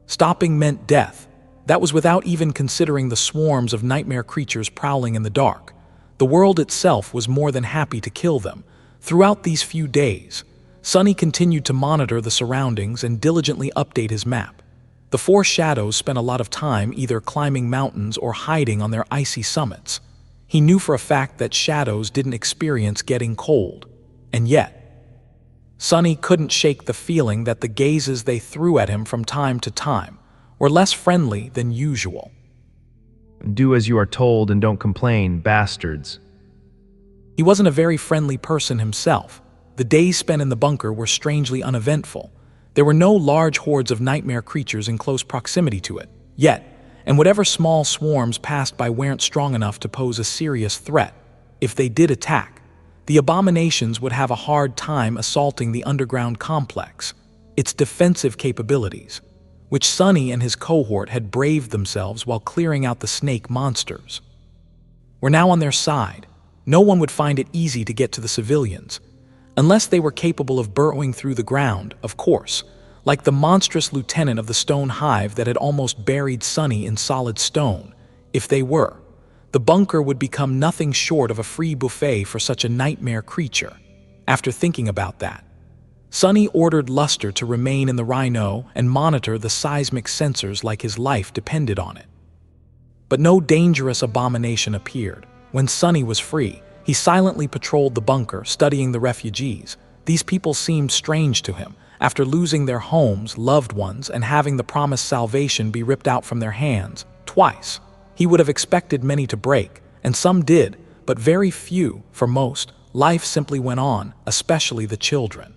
Stopping meant death. That was without even considering the swarms of nightmare creatures prowling in the dark. The world itself was more than happy to kill them. Throughout these few days, Sunny continued to monitor the surroundings and diligently update his map. The four shadows spent a lot of time either climbing mountains or hiding on their icy summits. He knew for a fact that shadows didn't experience getting cold. And yet, Sunny couldn't shake the feeling that the gazes they threw at him from time to time were less friendly than usual. Do as you are told and don't complain, bastards. He wasn't a very friendly person himself. The days spent in the bunker were strangely uneventful. There were no large hordes of nightmare creatures in close proximity to it, yet, and whatever small swarms passed by weren't strong enough to pose a serious threat. If they did attack, the abominations would have a hard time assaulting the underground complex, its defensive capabilities, which Sunny and his cohort had braved themselves while clearing out the snake monsters, were now on their side. No one would find it easy to get to the civilians, unless they were capable of burrowing through the ground, of course, like the monstrous lieutenant of the stone hive that had almost buried Sunny in solid stone. If they were, the bunker would become nothing short of a free buffet for such a nightmare creature. After thinking about that, Sunny ordered Luster to remain in the Rhino and monitor the seismic sensors like his life depended on it. But no dangerous abomination appeared. When Sunny was free, he silently patrolled the bunker, studying the refugees. These people seemed strange to him. After losing their homes, loved ones, and having the promised salvation be ripped out from their hands twice, he would have expected many to break, and some did, but very few. For most, life simply went on, especially the children.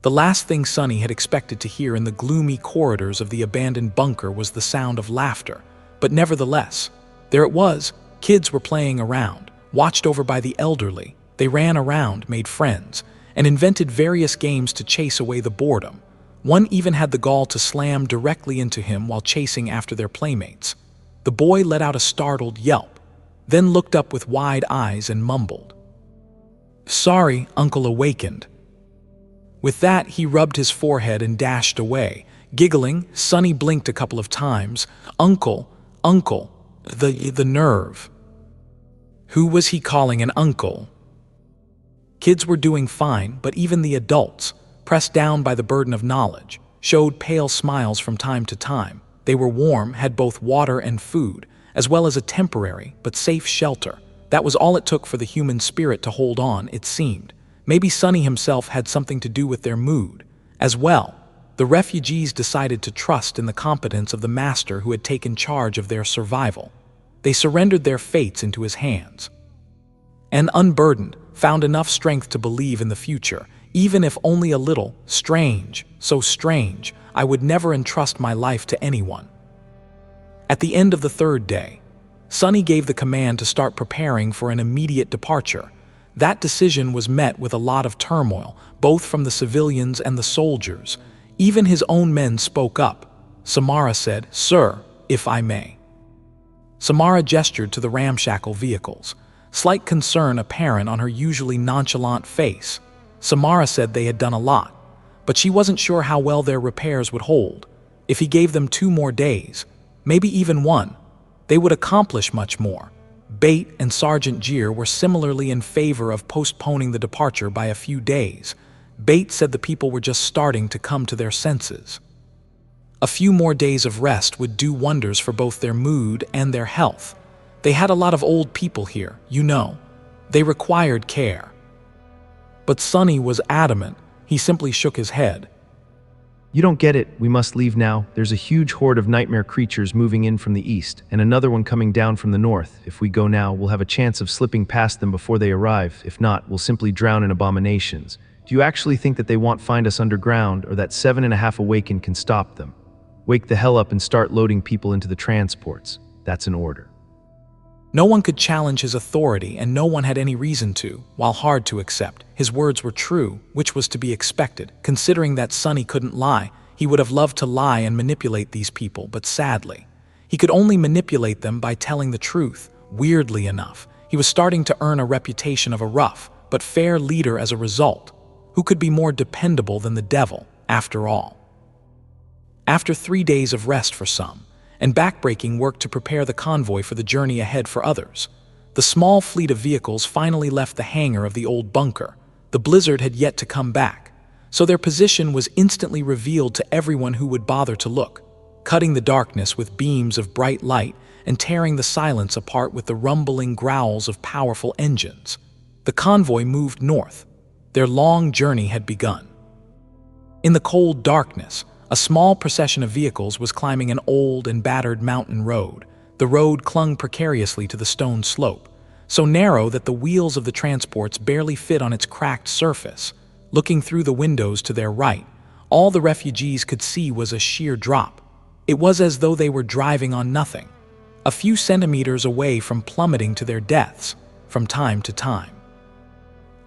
The last thing Sunny had expected to hear in the gloomy corridors of the abandoned bunker was the sound of laughter, but nevertheless, there it was. Kids were playing around, watched over by the elderly. They ran around, made friends, and invented various games to chase away the boredom. One even had the gall to slam directly into him while chasing after their playmates. The boy let out a startled yelp, then looked up with wide eyes and mumbled, "Sorry, Uncle awakened." With that, he rubbed his forehead and dashed away. Giggling, Sunny blinked a couple of times. Uncle, the nerve. Who was he calling an uncle? Kids were doing fine, but even the adults, pressed down by the burden of knowledge, showed pale smiles from time to time. They were warm, had both water and food, as well as a temporary but safe shelter. That was all it took for the human spirit to hold on, it seemed. Maybe Sunny himself had something to do with their mood. As well, the refugees decided to trust in the competence of the master who had taken charge of their survival. They surrendered their fates into his hands, and unburdened, found enough strength to believe in the future, even if only a little. Strange, so strange, I would never entrust my life to anyone. At the end of the third day, Sunny gave the command to start preparing for an immediate departure. That decision was met with a lot of turmoil, both from the civilians and the soldiers. Even his own men spoke up. Samara said, "Sir, if I may." Samara gestured to the ramshackle vehicles, slight concern apparent on her usually nonchalant face. Samara said they had done a lot, but she wasn't sure how well their repairs would hold. If he gave them 2 more days, maybe even 1, they would accomplish much more. Bate and Sergeant Jeer were similarly in favor of postponing the departure by a few days. Bate said the people were just starting to come to their senses. A few more days of rest would do wonders for both their mood and their health. They had a lot of old people here, you know. They required care. But Sunny was adamant. He simply shook his head. You don't get it. We must leave now. There's a huge horde of nightmare creatures moving in from the east, and another one coming down from the north. If we go now, we'll have a chance of slipping past them before they arrive. If not, we'll simply drown in abominations. Do you actually think that they won't find us underground, or that 7.5 Awakened can stop them? Wake the hell up and start loading people into the transports. That's an order. No one could challenge his authority, and no one had any reason to, while hard to accept. His words were true, which was to be expected. Considering that Sunny couldn't lie, he would have loved to lie and manipulate these people, but sadly, he could only manipulate them by telling the truth. Weirdly enough, he was starting to earn a reputation of a rough, but fair leader as a result. Who could be more dependable than the devil, after all? After 3 days of rest for some, and backbreaking work to prepare the convoy for the journey ahead for others, the small fleet of vehicles finally left the hangar of the old bunker. The blizzard had yet to come back, so their position was instantly revealed to everyone who would bother to look, cutting the darkness with beams of bright light and tearing the silence apart with the rumbling growls of powerful engines. The convoy moved north. Their long journey had begun. In the cold darkness, a small procession of vehicles was climbing an old and battered mountain road. The road clung precariously to the stone slope, so narrow that the wheels of the transports barely fit on its cracked surface. Looking through the windows to their right, all the refugees could see was a sheer drop. It was as though they were driving on nothing, a few centimeters away from plummeting to their deaths from time to time.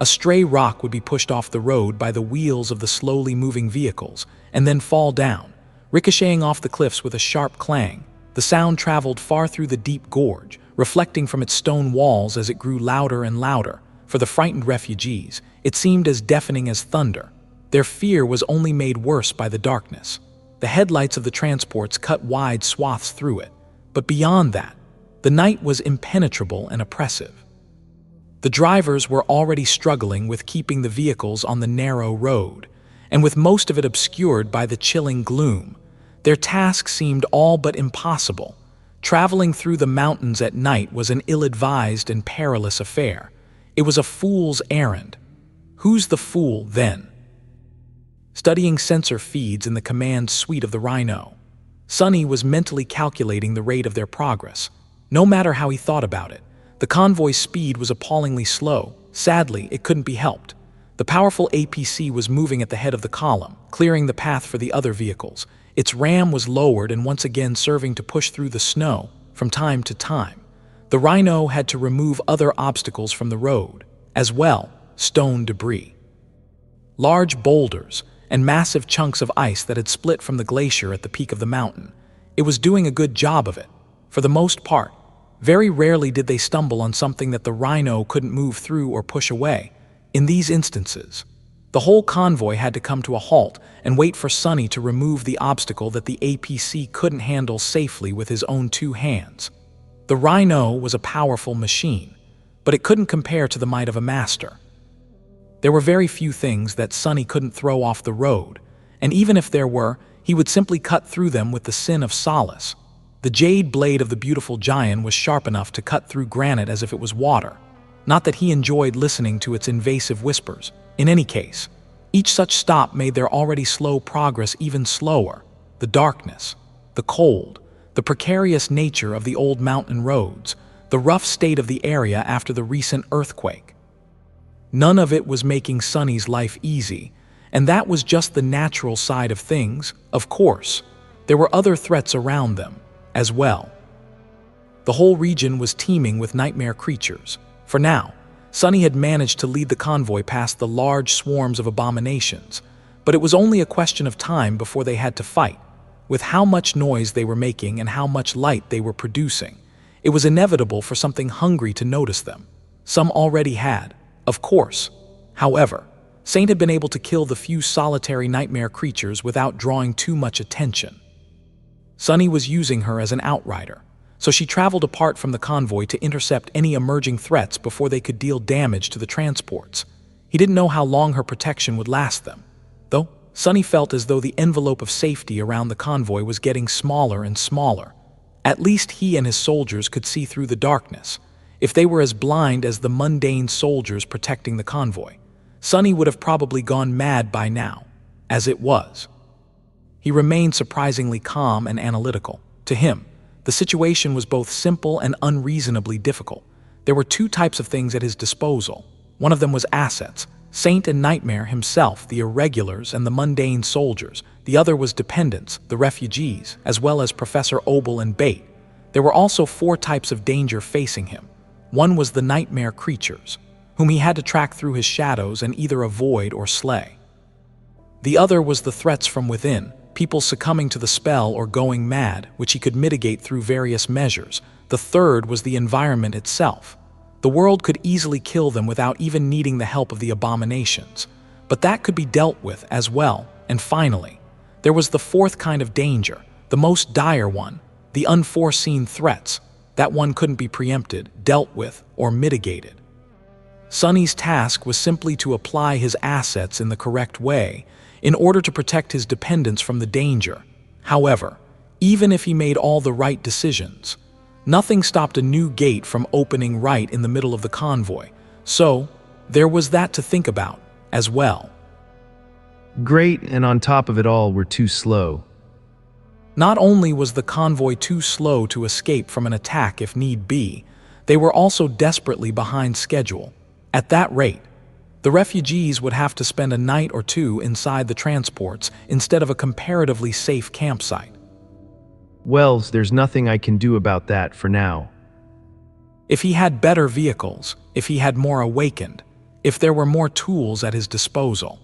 A stray rock would be pushed off the road by the wheels of the slowly moving vehicles and then fall down, ricocheting off the cliffs with a sharp clang. The sound traveled far through the deep gorge, reflecting from its stone walls as it grew louder and louder. For the frightened refugees, it seemed as deafening as thunder. Their fear was only made worse by the darkness. The headlights of the transports cut wide swaths through it, but beyond that, the night was impenetrable and oppressive. The drivers were already struggling with keeping the vehicles on the narrow road, and with most of it obscured by the chilling gloom, their task seemed all but impossible. Traveling through the mountains at night was an ill-advised and perilous affair. It was a fool's errand. Who's the fool, then? Studying sensor feeds in the command suite of the Rhino, Sunny was mentally calculating the rate of their progress. No matter how he thought about it, the convoy's speed was appallingly slow. Sadly, it couldn't be helped. The powerful APC was moving at the head of the column, clearing the path for the other vehicles. Its ram was lowered and once again serving to push through the snow from time to time. The Rhino had to remove other obstacles from the road, as well, stone debris, large boulders, and massive chunks of ice that had split from the glacier at the peak of the mountain. It was doing a good job of it, for the most part. Very rarely did they stumble on something that the Rhino couldn't move through or push away. In these instances, the whole convoy had to come to a halt and wait for Sunny to remove the obstacle that the APC couldn't handle safely with his own 2 hands. The Rhino was a powerful machine, but it couldn't compare to the might of a master. There were very few things that Sunny couldn't throw off the road, and even if there were, he would simply cut through them with the sin of solace. The jade blade of the beautiful giant was sharp enough to cut through granite as if it was water. Not that he enjoyed listening to its invasive whispers. In any case, each such stop made their already slow progress even slower. The darkness, the cold, the precarious nature of the old mountain roads, the rough state of the area after the recent earthquake. None of it was making Sunny's life easy, and that was just the natural side of things. Of course, there were other threats around them as well. The whole region was teeming with nightmare creatures. For now, Sunny had managed to lead the convoy past the large swarms of abominations, but it was only a question of time before they had to fight. With how much noise they were making and how much light they were producing, it was inevitable for something hungry to notice them. Some already had, of course. However, Saint had been able to kill the few solitary nightmare creatures without drawing too much attention. Sunny was using her as an outrider, so she traveled apart from the convoy to intercept any emerging threats before they could deal damage to the transports. He didn't know how long her protection would last them, though Sunny felt as though the envelope of safety around the convoy was getting smaller and smaller. At least he and his soldiers could see through the darkness. If they were as blind as the mundane soldiers protecting the convoy, Sunny would have probably gone mad by now. As it was, he remained surprisingly calm and analytical. To him, the situation was both simple and unreasonably difficult. There were two types of things at his disposal. One of them was assets, Saint and Nightmare himself, the Irregulars and the mundane soldiers. The other was dependents, the refugees, as well as Professor Obel and Bait. There were also four types of danger facing him. One was the nightmare creatures, whom he had to track through his shadows and either avoid or slay. The other was the threats from within, people succumbing to the spell or going mad, which he could mitigate through various measures. The third was the environment itself. The world could easily kill them without even needing the help of the abominations, but that could be dealt with as well. And finally, there was the fourth kind of danger, the most dire one, the unforeseen threats. That one couldn't be preempted, dealt with, or mitigated. Sunny's task was simply to apply his assets in the correct way in order to protect his dependents from the danger. However, even if he made all the right decisions, nothing stopped a new gate from opening right in the middle of the convoy. So, there was that to think about as well. Great, and on top of it all, we're too slow. Not only was the convoy too slow to escape from an attack if need be, they were also desperately behind schedule. At that rate, the refugees would have to spend a night or two inside the transports instead of a comparatively safe campsite. Wells, there's nothing I can do about that for now. If he had better vehicles, if he had more awakened, if there were more tools at his disposal.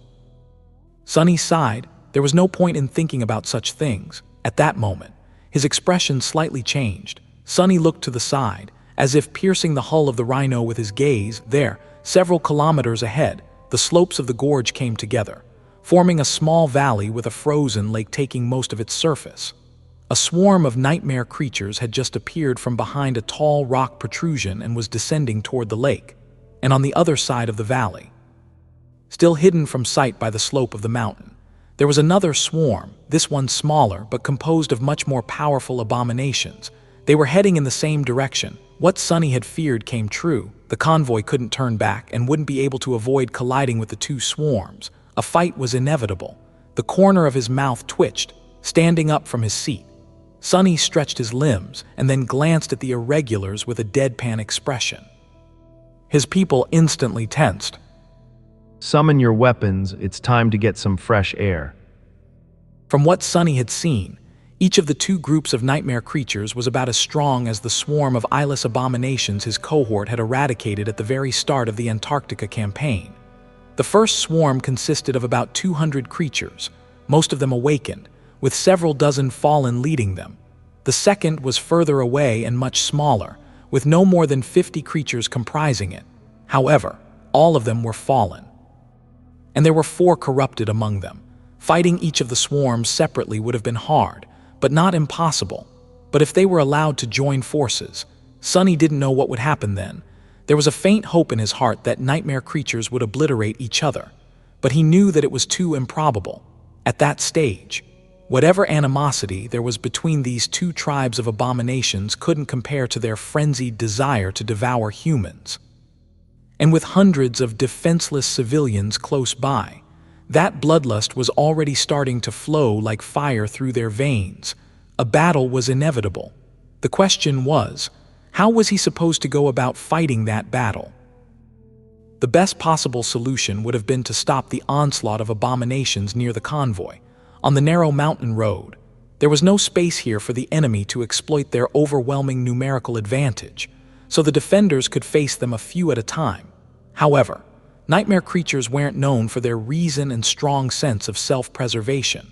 Sunny sighed. There was no point in thinking about such things. At that moment, his expression slightly changed. Sunny looked to the side, as if piercing the hull of the rhino with his gaze. There, several kilometers ahead, the slopes of the gorge came together, forming a small valley with a frozen lake taking most of its surface. A swarm of nightmare creatures had just appeared from behind a tall rock protrusion and was descending toward the lake, and on the other side of the valley, still hidden from sight by the slope of the mountain, there was another swarm, this one smaller but composed of much more powerful abominations. They were heading in the same direction. What Sunny had feared came true. The convoy couldn't turn back and wouldn't be able to avoid colliding with the two swarms. A fight was inevitable. The corner of his mouth twitched, standing up from his seat. Sunny stretched his limbs and then glanced at the Irregulars with a deadpan expression. His people instantly tensed. Summon your weapons, it's time to get some fresh air. From what Sunny had seen, each of the two groups of nightmare creatures was about as strong as the swarm of eyeless abominations his cohort had eradicated at the very start of the Antarctica campaign. The first swarm consisted of about 200 creatures, most of them awakened, with several dozen fallen leading them. The second was further away and much smaller, with no more than 50 creatures comprising it. However, all of them were fallen. And there were 4 corrupted among them. Fighting each of the swarms separately would have been hard, but not impossible. But if they were allowed to join forces, Sunny didn't know what would happen then. There was a faint hope in his heart that nightmare creatures would obliterate each other, but he knew that it was too improbable. At that stage, Whatever animosity there was between these two tribes of abominations couldn't compare to their frenzied desire to devour humans. And with hundreds of defenseless civilians close by, that bloodlust was already starting to flow like fire through their veins. A battle was inevitable. The question was, how was he supposed to go about fighting that battle? The best possible solution would have been to stop the onslaught of abominations near the convoy, on the narrow mountain road. There was no space here for the enemy to exploit their overwhelming numerical advantage, so the defenders could face them a few at a time. However, nightmare creatures weren't known for their reason and strong sense of self-preservation.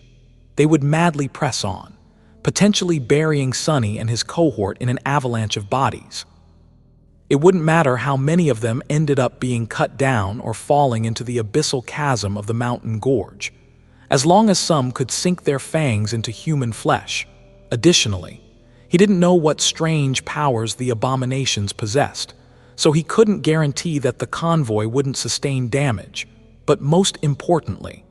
They would madly press on, potentially burying Sonny and his cohort in an avalanche of bodies. It wouldn't matter how many of them ended up being cut down or falling into the abyssal chasm of the mountain gorge, as long as some could sink their fangs into human flesh. Additionally, he didn't know what strange powers the abominations possessed, so he couldn't guarantee that the convoy wouldn't sustain damage. But most importantly,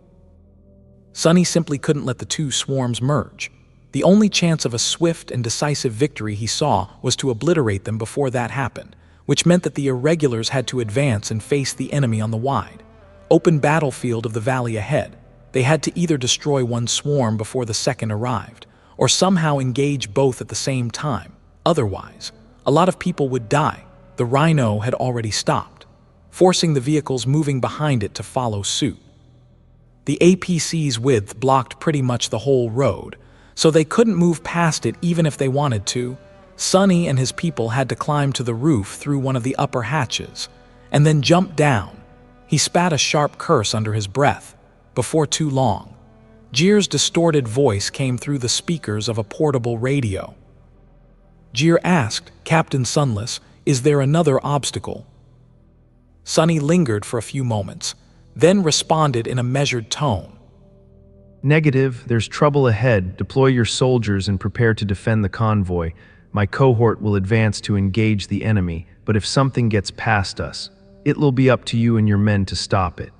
Sonny simply couldn't let the two swarms merge. The only chance of a swift and decisive victory he saw was to obliterate them before that happened, which meant that the Irregulars had to advance and face the enemy on the wide, open battlefield of the valley ahead. They had to either destroy one swarm before the second arrived, or somehow engage both at the same time. Otherwise, a lot of people would die. The rhino had already stopped, forcing the vehicles moving behind it to follow suit. The APC's width blocked pretty much the whole road, so they couldn't move past it even if they wanted to. Sonny and his people had to climb to the roof through one of the upper hatches, and then jump down. He spat a sharp curse under his breath. Before too long, Jir's distorted voice came through the speakers of a portable radio. Jir asked, "Captain Sunless, is there another obstacle?" Sonny lingered for a few moments, then responded in a measured tone. Negative, there's trouble ahead. Deploy your soldiers and prepare to defend the convoy. My cohort will advance to engage the enemy, but if something gets past us, it'll be up to you and your men to stop it.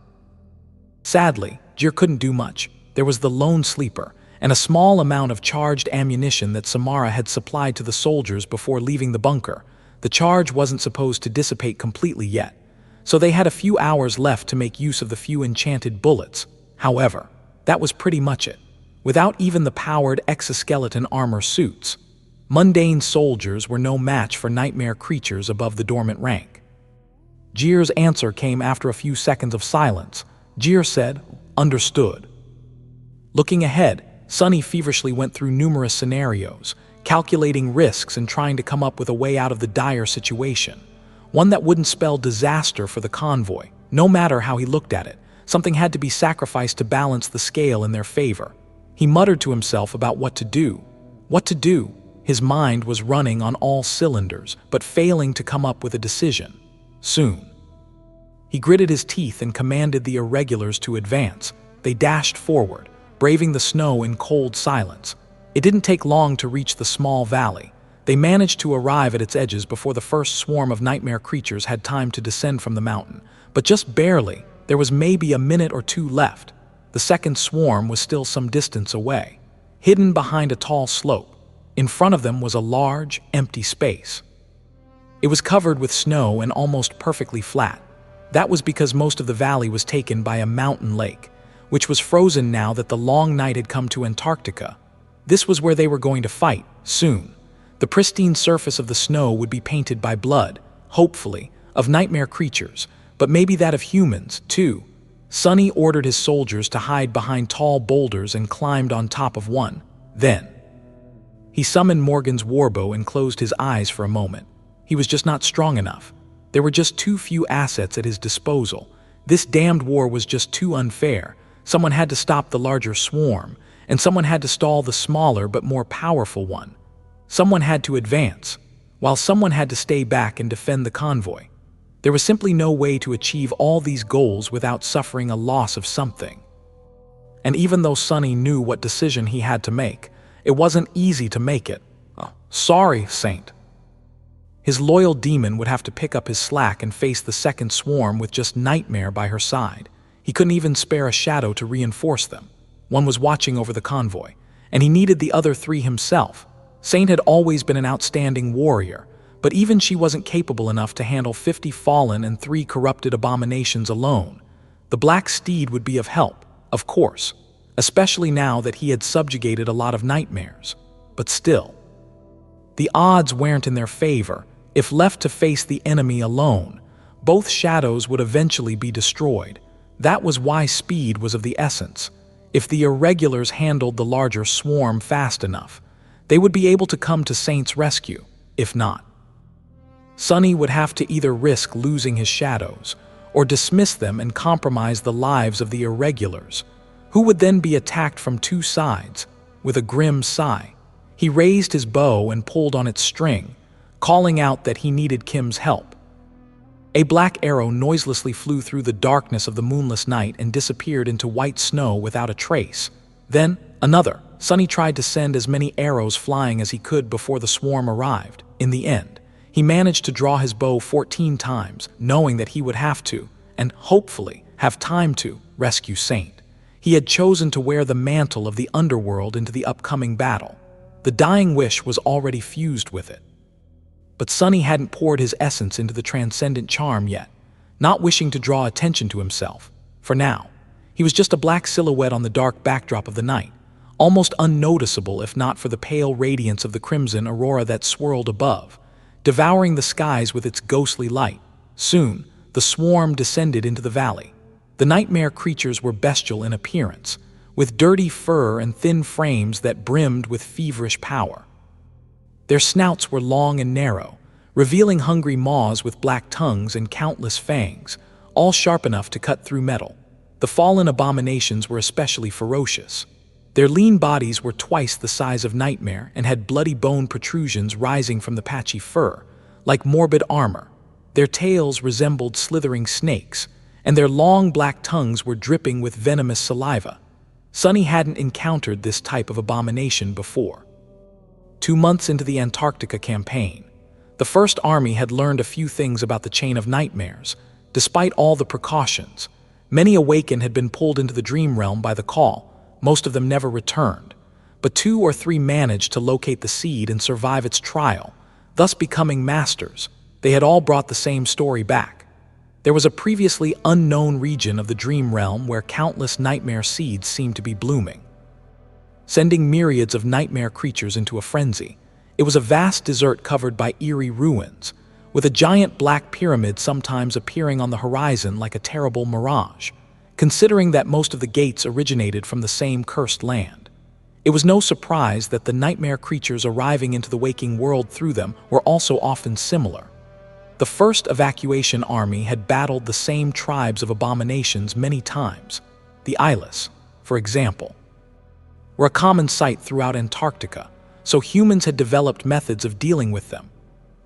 Sadly, Jir couldn't do much. There was the lone sleeper, and a small amount of charged ammunition that Samara had supplied to the soldiers before leaving the bunker. The charge wasn't supposed to dissipate completely yet, so they had a few hours left to make use of the few enchanted bullets. However, that was pretty much it. Without even the powered exoskeleton armor suits, mundane soldiers were no match for nightmare creatures above the dormant rank. Jir's answer came after a few seconds of silence. Jir said, "Understood." Looking ahead, Sonny feverishly went through numerous scenarios, calculating risks and trying to come up with a way out of the dire situation. One that wouldn't spell disaster for the convoy. No matter how he looked at it, something had to be sacrificed to balance the scale in their favor. He muttered to himself about what to do. What to do? His mind was running on all cylinders, but failing to come up with a decision. Soon, he gritted his teeth and commanded the Irregulars to advance. They dashed forward, braving the snow in cold silence. It didn't take long to reach the small valley. They managed to arrive at its edges before the first swarm of nightmare creatures had time to descend from the mountain. But just barely. There was maybe a minute or two left. The second swarm was still some distance away, hidden behind a tall slope. In front of them was a large, empty space. It was covered with snow and almost perfectly flat. That was because most of the valley was taken by a mountain lake, which was frozen now that the long night had come to Antarctica. This was where they were going to fight, soon. The pristine surface of the snow would be painted by blood, hopefully, of nightmare creatures, but maybe that of humans, too. Sonny ordered his soldiers to hide behind tall boulders and climbed on top of one. Then, he summoned Morgan's warbow and closed his eyes for a moment. He was just not strong enough. There were just too few assets at his disposal. This damned war was just too unfair. Someone had to stop the larger swarm, and someone had to stall the smaller but more powerful one. Someone had to advance, while someone had to stay back and defend the convoy. There was simply no way to achieve all these goals without suffering a loss of something. And even though Sonny knew what decision he had to make, it wasn't easy to make it. "Oh, sorry, Saint." His loyal demon would have to pick up his slack and face the second swarm with just Nightmare by her side. He couldn't even spare a shadow to reinforce them. One was watching over the convoy, and he needed the other 3 himself. Saint had always been an outstanding warrior, but even she wasn't capable enough to handle 50 fallen and 3 corrupted abominations alone. The black steed would be of help, of course, especially now that he had subjugated a lot of nightmares. But still, the odds weren't in their favor. If left to face the enemy alone, both shadows would eventually be destroyed. That was why speed was of the essence. If the Irregulars handled the larger swarm fast enough, they would be able to come to Saint's rescue. If not, Sunny would have to either risk losing his shadows or dismiss them and compromise the lives of the Irregulars, who would then be attacked from 2 sides. With a grim sigh, he raised his bow and pulled on its string, calling out that he needed Kim's help. A black arrow noiselessly flew through the darkness of the moonless night and disappeared into white snow without a trace. Then, another. Sunny tried to send as many arrows flying as he could before the swarm arrived. In the end, he managed to draw his bow 14 times, knowing that he would have to, and hopefully have time to, rescue Saint. He had chosen to wear the mantle of the underworld into the upcoming battle. The dying wish was already fused with it. But Sunny hadn't poured his essence into the transcendent charm yet, not wishing to draw attention to himself. For now, he was just a black silhouette on the dark backdrop of the night, almost unnoticeable if not for the pale radiance of the crimson aurora that swirled above, devouring the skies with its ghostly light. Soon, the swarm descended into the valley. The nightmare creatures were bestial in appearance, with dirty fur and thin frames that brimmed with feverish power. Their snouts were long and narrow, revealing hungry maws with black tongues and countless fangs, all sharp enough to cut through metal. The fallen abominations were especially ferocious. Their lean bodies were twice the size of Nightmare and had bloody bone protrusions rising from the patchy fur, like morbid armor. Their tails resembled slithering snakes, and their long black tongues were dripping with venomous saliva. Sunny hadn't encountered this type of abomination before. 2 months into the Antarctica campaign, the First Army had learned a few things about the chain of nightmares. Despite all the precautions, many awakened had been pulled into the dream realm by the call. Most of them never returned, but 2 or 3 managed to locate the seed and survive its trial, thus becoming masters. They had all brought the same story back. There was a previously unknown region of the dream realm where countless nightmare seeds seemed to be blooming, sending myriads of nightmare creatures into a frenzy. It was a vast desert covered by eerie ruins, with a giant black pyramid sometimes appearing on the horizon like a terrible mirage, considering that most of the gates originated from the same cursed land. It was no surprise that the nightmare creatures arriving into the waking world through them were also often similar. The first evacuation army had battled the same tribes of abominations many times. The eyeless, for example, were a common sight throughout Antarctica, so humans had developed methods of dealing with them.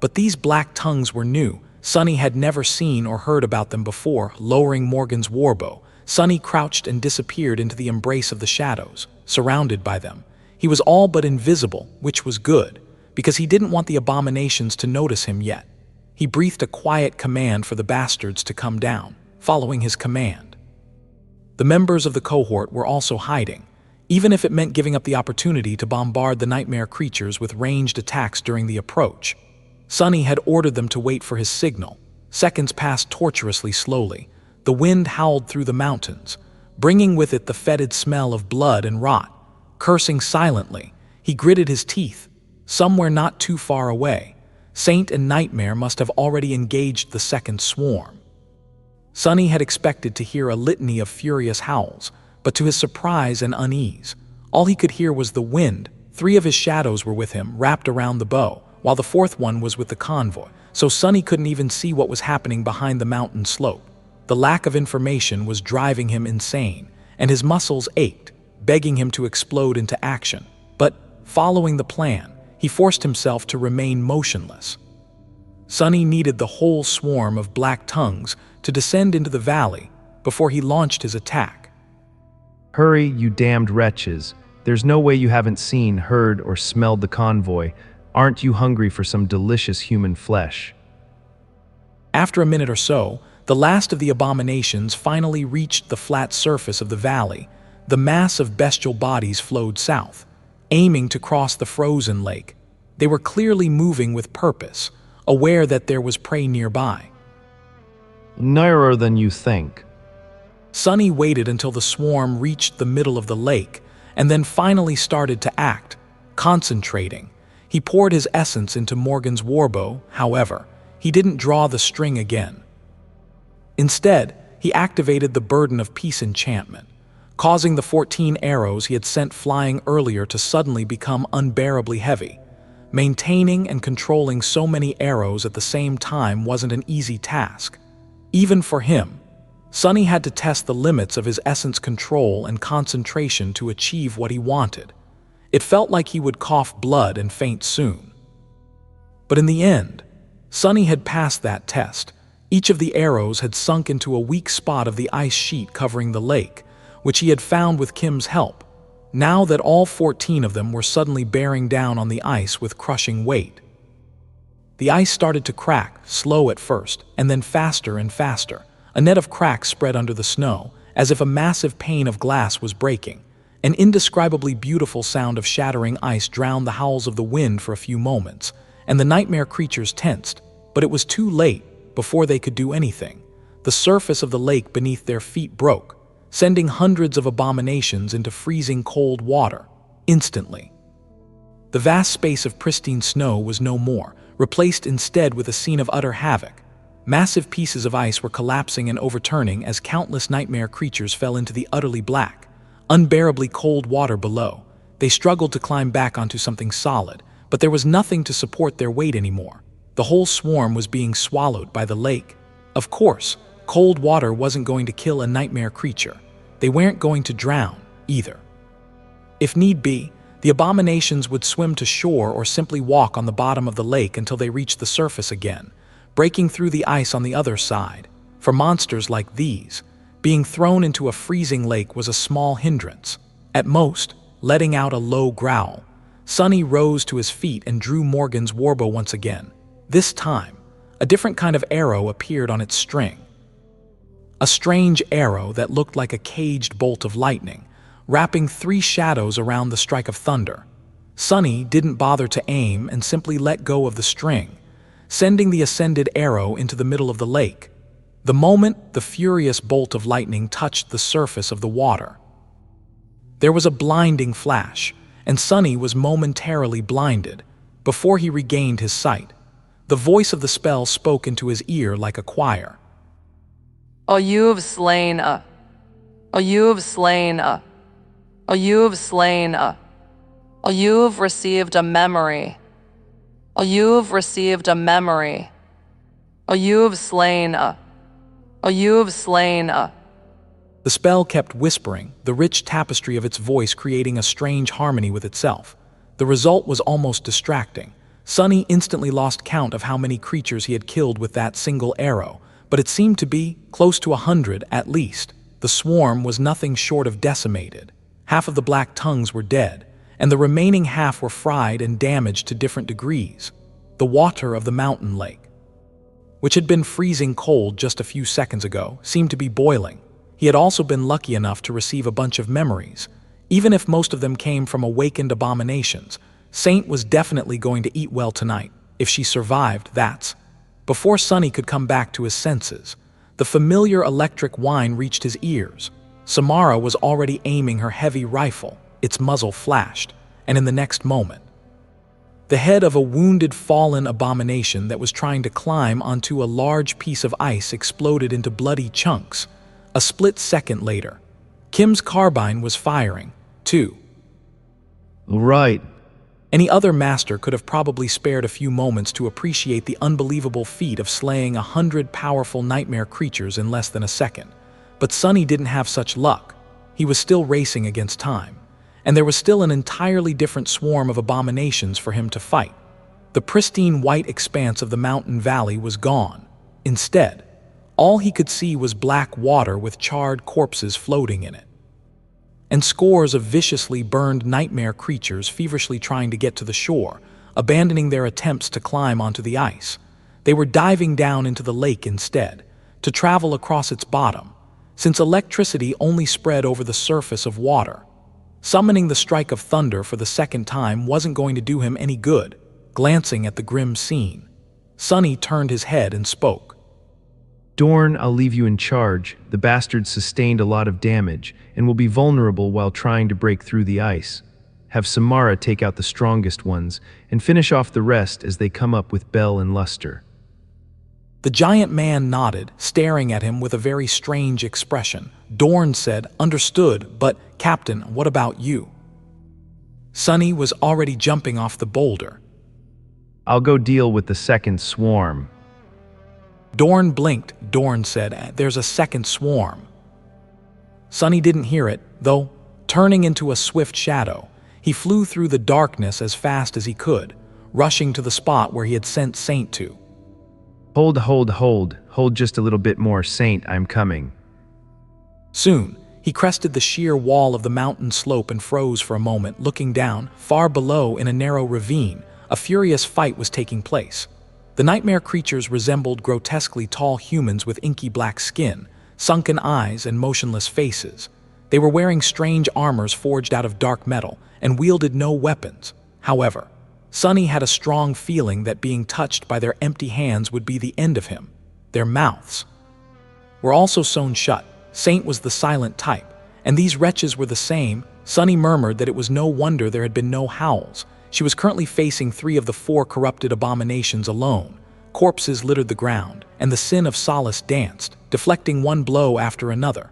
But these black tongues were new. Sunny had never seen or heard about them before. Lowering Morgan's warbow, Sunny crouched and disappeared into the embrace of the shadows, surrounded by them. He was all but invisible, which was good, because he didn't want the abominations to notice him yet. He breathed a quiet command for the bastards to come down. Following his command, the members of the cohort were also hiding, even if it meant giving up the opportunity to bombard the nightmare creatures with ranged attacks during the approach. Sunny had ordered them to wait for his signal. Seconds passed torturously slowly. The wind howled through the mountains, bringing with it the fetid smell of blood and rot. Cursing silently, he gritted his teeth. Somewhere not too far away, Saint and Nightmare must have already engaged the second swarm. Sunny had expected to hear a litany of furious howls, but to his surprise and unease, all he could hear was the wind. 3 of his shadows were with him, wrapped around the bow, while the 4th one was with the convoy, so Sunny couldn't even see what was happening behind the mountain slope. The lack of information was driving him insane, and his muscles ached, begging him to explode into action. But, following the plan, he forced himself to remain motionless. Sunny needed the whole swarm of black tongues to descend into the valley before he launched his attack. Hurry, you damned wretches. There's no way you haven't seen, heard, or smelled the convoy. Aren't you hungry for some delicious human flesh? After a minute or so, the last of the abominations finally reached the flat surface of the valley. The mass of bestial bodies flowed south, aiming to cross the frozen lake. They were clearly moving with purpose, aware that there was prey nearby. Nearer than you think. Sunny waited until the swarm reached the middle of the lake, and then finally started to act, concentrating. He poured his essence into Morgan's warbow, however. He didn't draw the string again. Instead, he activated the Burden of Peace enchantment, causing the 14 arrows he had sent flying earlier to suddenly become unbearably heavy. Maintaining and controlling so many arrows at the same time wasn't an easy task. Even for him, Sunny had to test the limits of his essence control and concentration to achieve what he wanted. It felt like he would cough blood and faint soon. But in the end, Sunny had passed that test. Each of the arrows had sunk into a weak spot of the ice sheet covering the lake, which he had found with Kim's help, now that all 14 of them were suddenly bearing down on the ice with crushing weight. The ice started to crack, slow at first, and then faster and faster. A net of cracks spread under the snow, as if a massive pane of glass was breaking. An indescribably beautiful sound of shattering ice drowned the howls of the wind for a few moments, and the nightmare creatures tensed, but it was too late before they could do anything. The surface of the lake beneath their feet broke, sending hundreds of abominations into freezing cold water, instantly. The vast space of pristine snow was no more, replaced instead with a scene of utter havoc. Massive pieces of ice were collapsing and overturning as countless nightmare creatures fell into the utterly black, unbearably cold water below. They struggled to climb back onto something solid, but there was nothing to support their weight anymore. The whole swarm was being swallowed by the lake. Of course, cold water wasn't going to kill a nightmare creature. They weren't going to drown, either. If need be, the abominations would swim to shore or simply walk on the bottom of the lake until they reached the surface again, breaking through the ice on the other side. For monsters like these, being thrown into a freezing lake was a small hindrance. At most, letting out a low growl, Sunny rose to his feet and drew Morgan's warbow once again. This time, a different kind of arrow appeared on its string. A strange arrow that looked like a caged bolt of lightning, wrapping 3 shadows around the strike of thunder. Sunny didn't bother to aim and simply let go of the string, sending the ascended arrow into the middle of the lake. The moment the furious bolt of lightning touched the surface of the water, there was a blinding flash, and Sunny was momentarily blinded before he regained his sight. The voice of the spell spoke into his ear like a choir. Oh, you have slain a. Oh, you have slain a. Oh, you have slain a. Oh, you have received a memory. Oh, you have received a memory. Oh, you have slain a. Oh, you have slain a. The spell kept whispering, the rich tapestry of its voice creating a strange harmony with itself. The result was almost distracting. Sunny instantly lost count of how many creatures he had killed with that single arrow, but it seemed to be close to 100 at least. The swarm was nothing short of decimated. Half of the black tongues were dead, and the remaining half were fried and damaged to different degrees. The water of the mountain lake, which had been freezing cold just a few seconds ago, seemed to be boiling. He had also been lucky enough to receive a bunch of memories. Even if most of them came from awakened abominations, Saint was definitely going to eat well tonight. If she survived, that's. Before Sunny could come back to his senses, the familiar electric whine reached his ears. Samara was already aiming her heavy rifle. Its muzzle flashed, and in the next moment, the head of a wounded fallen abomination that was trying to climb onto a large piece of ice exploded into bloody chunks. A split second later, Kim's carbine was firing, too. Right. Any other master could have probably spared a few moments to appreciate the unbelievable feat of slaying 100 powerful nightmare creatures in less than a second. But Sunny didn't have such luck. He was still racing against time, and there was still an entirely different swarm of abominations for him to fight. The pristine white expanse of the mountain valley was gone. Instead, all he could see was black water with charred corpses floating in it, and scores of viciously burned nightmare creatures feverishly trying to get to the shore, abandoning their attempts to climb onto the ice. They were diving down into the lake instead, to travel across its bottom, since electricity only spread over the surface of water. Summoning the strike of thunder for the second time wasn't going to do him any good. Glancing at the grim scene, Sunny turned his head and spoke. Dorn, I'll leave you in charge. The bastards sustained a lot of damage and will be vulnerable while trying to break through the ice. Have Samara take out the strongest ones and finish off the rest as they come up with Bell and Luster. The giant man nodded, staring at him with a very strange expression. Dorn said, "Understood, but, Captain, what about you?" Sunny was already jumping off the boulder. I'll go deal with the second swarm. Dorn blinked. Dorn said, "There's a second swarm." Sunny didn't hear it, though. Turning into a swift shadow, he flew through the darkness as fast as he could, rushing to the spot where he had sent Saint to. Hold just a little bit more, Saint, I'm coming. Soon, he crested the sheer wall of the mountain slope and froze for a moment, looking down. Far below, in a narrow ravine, a furious fight was taking place. The nightmare creatures resembled grotesquely tall humans with inky black skin, sunken eyes, and motionless faces. They were wearing strange armors forged out of dark metal and wielded no weapons. However, Sunny had a strong feeling that being touched by their empty hands would be the end of him. Their mouths were also sewn shut. Saint was the silent type, and these wretches were the same. Sunny murmured that it was no wonder there had been no howls. She was currently facing 3 of the 4 corrupted abominations alone. Corpses littered the ground, and the sin of Solace danced, deflecting one blow after another.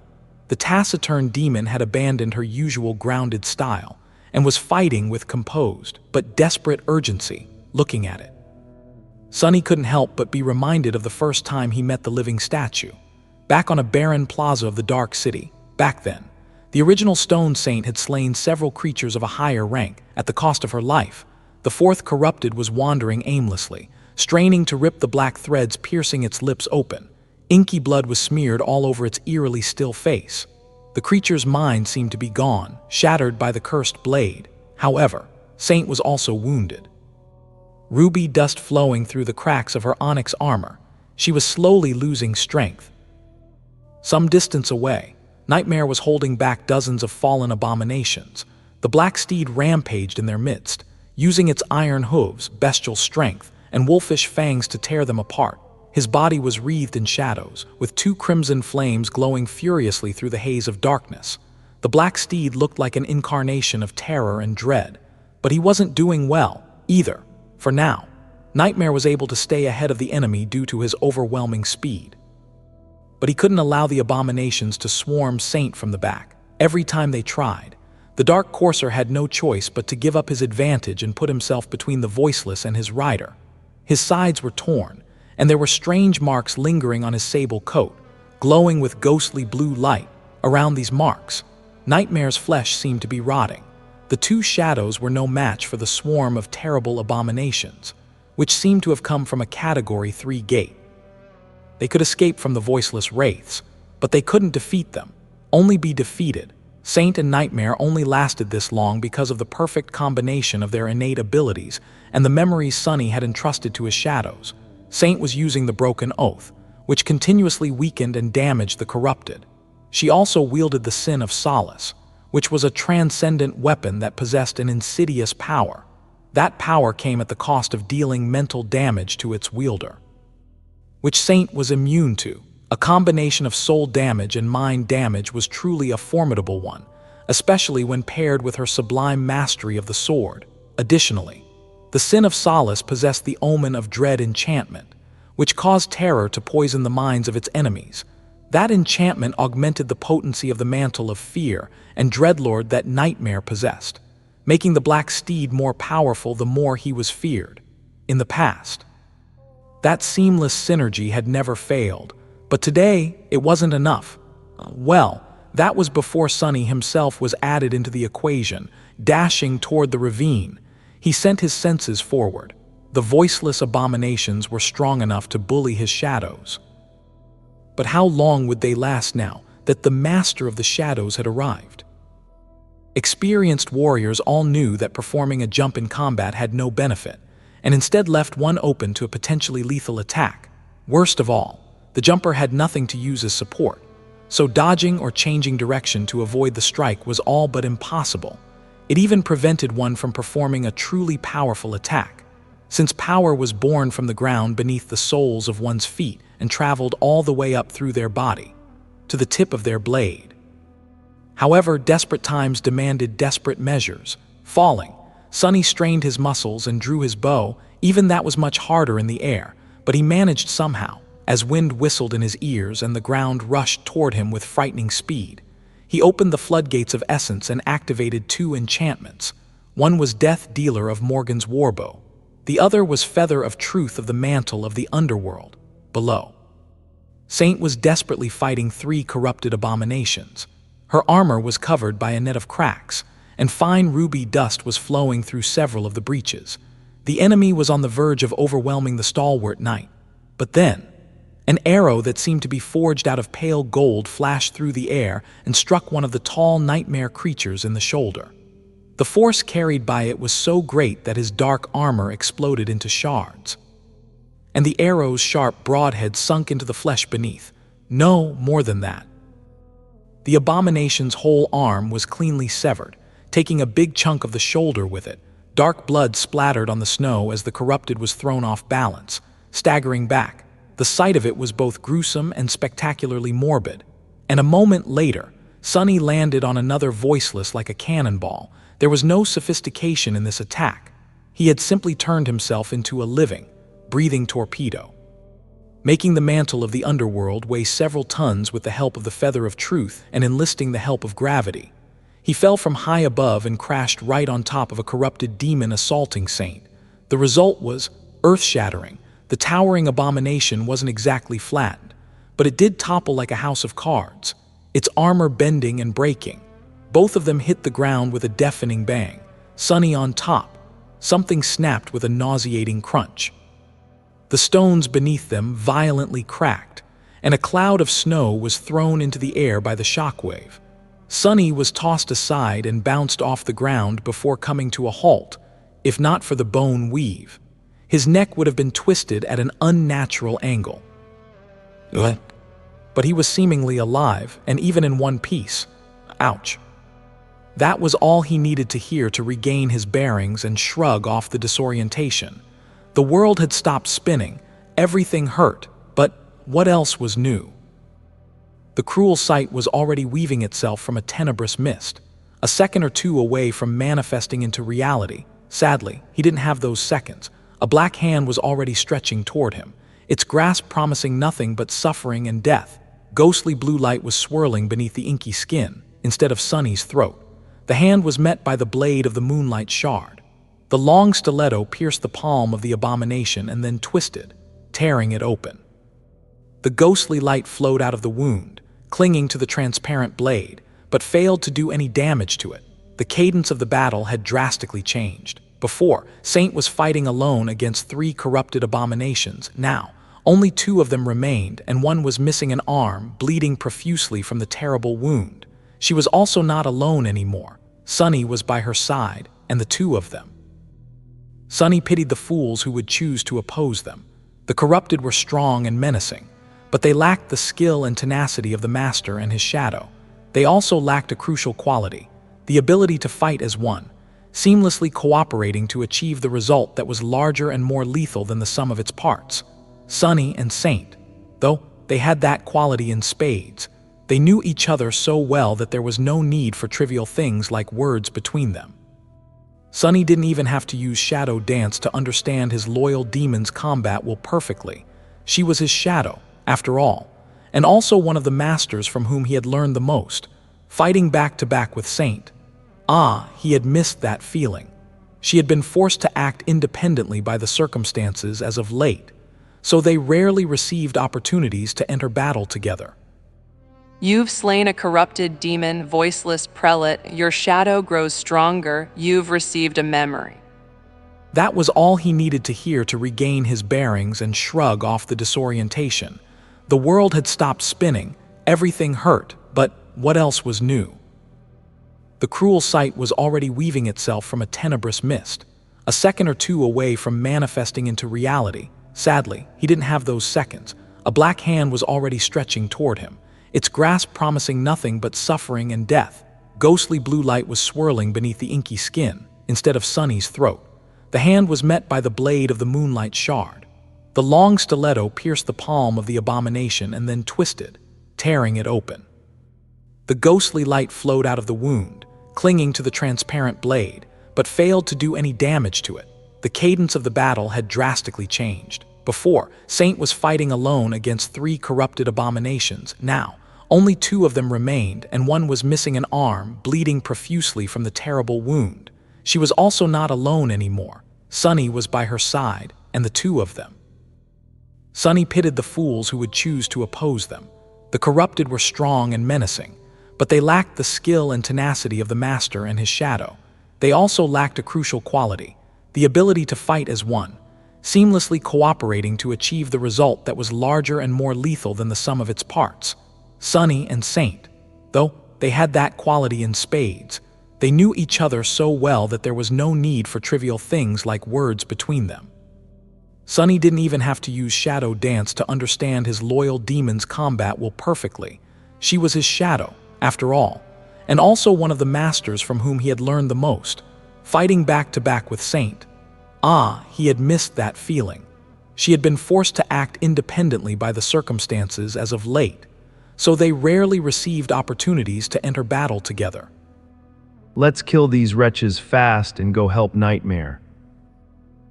The taciturn demon had abandoned her usual grounded style, and was fighting with composed but desperate urgency, looking at it. Sunny couldn't help but be reminded of the first time he met the living statue. Back on a barren plaza of the Dark City, back then, the original Stone Saint had slain several creatures of a higher rank at the cost of her life. The 4th corrupted was wandering aimlessly, straining to rip the black threads piercing its lips open. Inky blood was smeared all over its eerily still face. The creature's mind seemed to be gone, shattered by the cursed blade. However, Saint was also wounded. Ruby dust flowing through the cracks of her onyx armor. She was slowly losing strength. Some distance away, Nightmare was holding back dozens of fallen abominations. The black steed rampaged in their midst, using its iron hooves, bestial strength, and wolfish fangs to tear them apart. His body was wreathed in shadows, with 2 crimson flames glowing furiously through the haze of darkness. The black steed looked like an incarnation of terror and dread, but he wasn't doing well, either. For now, Nightmare was able to stay ahead of the enemy due to his overwhelming speed. But he couldn't allow the abominations to swarm Saint from the back. Every time they tried, the Dark Courser had no choice but to give up his advantage and put himself between the Voiceless and his rider. His sides were torn, and there were strange marks lingering on his sable coat, glowing with ghostly blue light. Around these marks, Nightmare's flesh seemed to be rotting. The 2 shadows were no match for the swarm of terrible abominations, which seemed to have come from a Category 3 gate. They could escape from the voiceless wraiths, but they couldn't defeat them, only be defeated. Saint and Nightmare only lasted this long because of the perfect combination of their innate abilities and the memories Sunny had entrusted to his shadows. Saint was using the Broken Oath, which continuously weakened and damaged the corrupted. She also wielded the Sin of Solace, which was a transcendent weapon that possessed an insidious power. That power came at the cost of dealing mental damage to its wielder, which Saint was immune to. A combination of soul damage and mind damage was truly a formidable one, especially when paired with her sublime mastery of the sword. Additionally, the Sin of Solace possessed the omen of dread enchantment, which caused terror to poison the minds of its enemies. That enchantment augmented the potency of the mantle of fear and dreadlord that Nightmare possessed, making the black steed more powerful the more he was feared. In the past, that seamless synergy had never failed, but today it wasn't enough. Well, that was before Sunny himself was added into the equation. Dashing toward the ravine, he sent his senses forward. The voiceless abominations were strong enough to bully his shadows. But how long would they last now that the master of the shadows had arrived? Experienced warriors all knew that performing a jump in combat had no benefit, and instead left one open to a potentially lethal attack. Worst of all, the jumper had nothing to use as support. so dodging or changing direction to avoid the strike was all but impossible. It even prevented one from performing a truly powerful attack, since power was born from the ground beneath the soles of one's feet and traveled all the way up through their body, to the tip of their blade. However, desperate times demanded desperate measures. Falling, Sonny strained his muscles and drew his bow. Even that was much harder in the air, but he managed somehow, as wind whistled in his ears and the ground rushed toward him with frightening speed. He opened the floodgates of essence and activated 2 enchantments. One was Death Dealer of Morgan's warbow. The other was Feather of Truth of the mantle of the underworld, below. Saint was desperately fighting 3 corrupted abominations. Her armor was covered by a net of cracks, and fine ruby dust was flowing through several of the breaches. The enemy was on the verge of overwhelming the stalwart knight. But then, an arrow that seemed to be forged out of pale gold flashed through the air and struck one of the tall nightmare creatures in the shoulder. The force carried by it was so great that his dark armor exploded into shards, and the arrow's sharp broadhead sunk into the flesh beneath. No more than that. The abomination's whole arm was cleanly severed, taking a big chunk of the shoulder with it. Dark blood splattered on the snow as the corrupted was thrown off balance, staggering back. The sight of it was both gruesome and spectacularly morbid. And a moment later, Sonny landed on another voiceless like a cannonball. There was no sophistication in this attack. He had simply turned himself into a living, breathing torpedo, making the mantle of the underworld weigh several tons with the help of the Feather of Truth and enlisting the help of gravity. He fell from high above and crashed right on top of a corrupted demon assaulting Saint. The result was earth-shattering. The towering abomination wasn't exactly flattened, but it did topple like a house of cards, its armor bending and breaking. Both of them hit the ground with a deafening bang. Sonny on top. Something snapped with a nauseating crunch. The stones beneath them violently cracked, and a cloud of snow was thrown into the air by the shockwave. Sonny was tossed aside and bounced off the ground before coming to a halt, if not for the bone weave. His neck would have been twisted at an unnatural angle. But he was seemingly alive, and even in one piece. Ouch. That was all he needed to hear to regain his bearings and shrug off the disorientation. The world had stopped spinning, everything hurt, but what else was new? The cruel sight was already weaving itself from a tenebrous mist, a second or two away from manifesting into reality. Sadly, he didn't have those seconds. A black hand was already stretching toward him, its grasp promising nothing but suffering and death. Ghostly blue light was swirling beneath the inky skin, instead of Sonny's throat. The hand was met by the blade of the moonlight shard. The long stiletto pierced the palm of the abomination and then twisted, tearing it open. The ghostly light flowed out of the wound, clinging to the transparent blade, but failed to do any damage to it. The cadence of the battle had drastically changed. Before, Saint was fighting alone against 3 corrupted abominations. Now, only 2 of them remained, and one was missing an arm, bleeding profusely from the terrible wound. She was also not alone anymore. Sonny was by her side, and the 2 of them. Sonny pitied the fools who would choose to oppose them. The corrupted were strong and menacing, but they lacked the skill and tenacity of the Master and his shadow. They also lacked a crucial quality, the ability to fight as one, seamlessly cooperating to achieve the result that was larger and more lethal than the sum of its parts. Sonny and Saint, though they had that quality in spades, they knew each other so well that there was no need for trivial things like words between them. Sonny didn't even have to use shadow dance to understand his loyal demon's combat will perfectly. She was his shadow, after all, and also one of the masters from whom he had learned the most, fighting back to back with Saint. He had missed that feeling. She had been forced to act independently by the circumstances as of late, so they rarely received opportunities to enter battle together. You've slain a corrupted demon, voiceless prelate. Your shadow grows stronger. You've received a memory. That was all he needed to hear to regain his bearings and shrug off the disorientation. The world had stopped spinning, everything hurt, but what else was new? The cruel sight was already weaving itself from a tenebrous mist, a second or 2 away from manifesting into reality. Sadly, he didn't have those seconds. A black hand was already stretching toward him, its grasp promising nothing but suffering and death. Ghostly blue light was swirling beneath the inky skin, instead of Sunny's throat. The hand was met by the blade of the moonlight shard. The long stiletto pierced the palm of the abomination and then twisted, tearing it open. The ghostly light flowed out of the wound, clinging to the transparent blade, but failed to do any damage to it. The cadence of the battle had drastically changed. Before, Saint was fighting alone against 3 corrupted abominations. Now, only 2 of them remained, and one was missing an arm, bleeding profusely from the terrible wound. She was also not alone anymore. Sunny was by her side, and the 2 of them. Sunny pitied the fools who would choose to oppose them. The corrupted were strong and menacing, but they lacked the skill and tenacity of the Master and his shadow. They also lacked a crucial quality, the ability to fight as one, seamlessly cooperating to achieve the result that was larger and more lethal than the sum of its parts. Sunny and Saint, though they had that quality in spades, they knew each other so well that there was no need for trivial things like words between them. Sunny didn't even have to use shadow dance to understand his loyal demon's combat will perfectly. She was his shadow, after all, and also one of the masters from whom he had learned the most, fighting back to back with Saint. He had missed that feeling. She had been forced to act independently by the circumstances as of late, so they rarely received opportunities to enter battle together. Let's kill these wretches fast and go help Nightmare.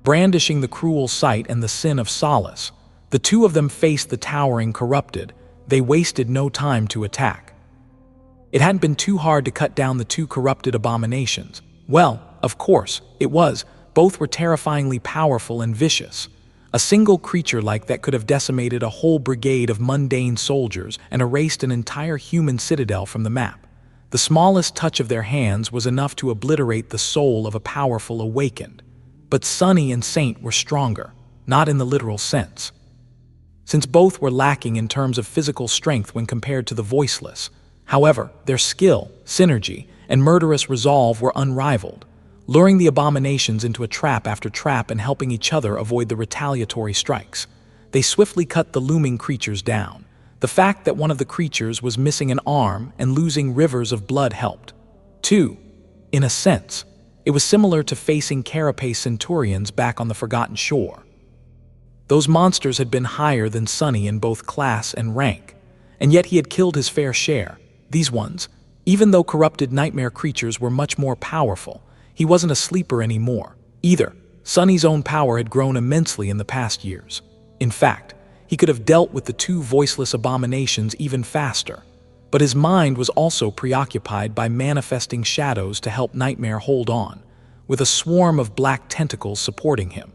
Brandishing the cruel sight and the sin of solace, the 2 of them faced the towering corrupted. They wasted no time to attack. It hadn't been too hard to cut down the 2 corrupted abominations. Well, of course, it was. Both were terrifyingly powerful and vicious. A single creature like that could have decimated a whole brigade of mundane soldiers and erased an entire human citadel from the map. The smallest touch of their hands was enough to obliterate the soul of a powerful awakened. But Sunny and Saint were stronger, not in the literal sense. Since both were lacking in terms of physical strength when compared to the voiceless, however, their skill, synergy, and murderous resolve were unrivaled, luring the abominations into a trap after trap and helping each other avoid the retaliatory strikes. They swiftly cut the looming creatures down. The fact that one of the creatures was missing an arm and losing rivers of blood helped. 2. In a sense, it was similar to facing carapace centurions back on the Forgotten Shore. Those monsters had been higher than Sunny in both class and rank, and yet he had killed his fair share. These ones, even though corrupted nightmare creatures were much more powerful, he wasn't a sleeper anymore, either. Sunny's own power had grown immensely in the past years. In fact, he could have dealt with the 2 voiceless abominations even faster. But his mind was also preoccupied by manifesting shadows to help Nightmare hold on, with a swarm of black tentacles supporting him.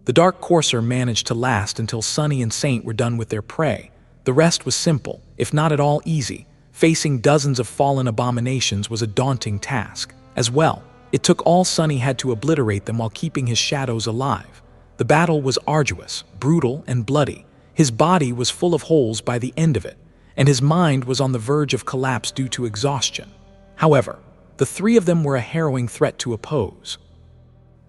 The Dark Courser managed to last until Sunny and Saint were done with their prey. The rest was simple, if not at all easy. Facing dozens of fallen abominations was a daunting task. As well, it took all Sunny had to obliterate them while keeping his shadows alive. The battle was arduous, brutal, and bloody. His body was full of holes by the end of it, and his mind was on the verge of collapse due to exhaustion. However, the 3 of them were a harrowing threat to oppose.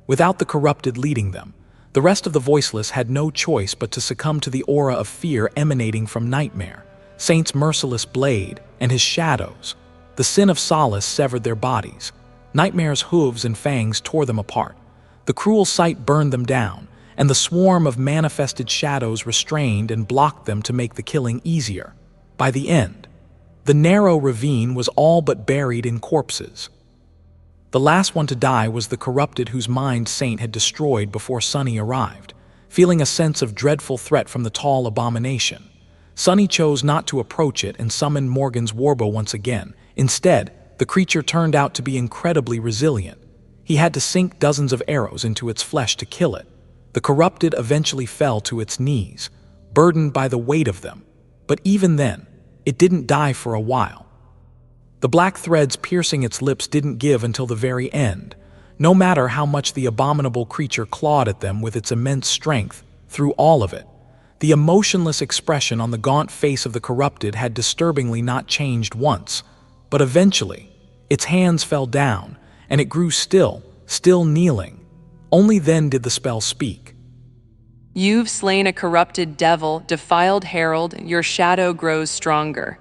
Without the corrupted leading them, the rest of the voiceless had no choice but to succumb to the aura of fear emanating from Nightmare, Saint's merciless blade, and his shadows. The sin of solace severed their bodies. Nightmare's hooves and fangs tore them apart. The cruel sight burned them down, and the swarm of manifested shadows restrained and blocked them to make the killing easier. By the end, the narrow ravine was all but buried in corpses. The last one to die was the corrupted whose mind Saint had destroyed before Sunny arrived, feeling a sense of dreadful threat from the tall abomination. Sunny chose not to approach it and summoned Morgan's warbow once again. Instead, the creature turned out to be incredibly resilient. He had to sink dozens of arrows into its flesh to kill it. The corrupted eventually fell to its knees, burdened by the weight of them. But even then, it didn't die for a while. The black threads piercing its lips didn't give until the very end, no matter how much the abominable creature clawed at them with its immense strength. Through all of it, the emotionless expression on the gaunt face of the corrupted had disturbingly not changed once, but eventually, its hands fell down, and it grew still kneeling. Only then did the spell speak. You've slain a corrupted devil, defiled herald, your shadow grows stronger.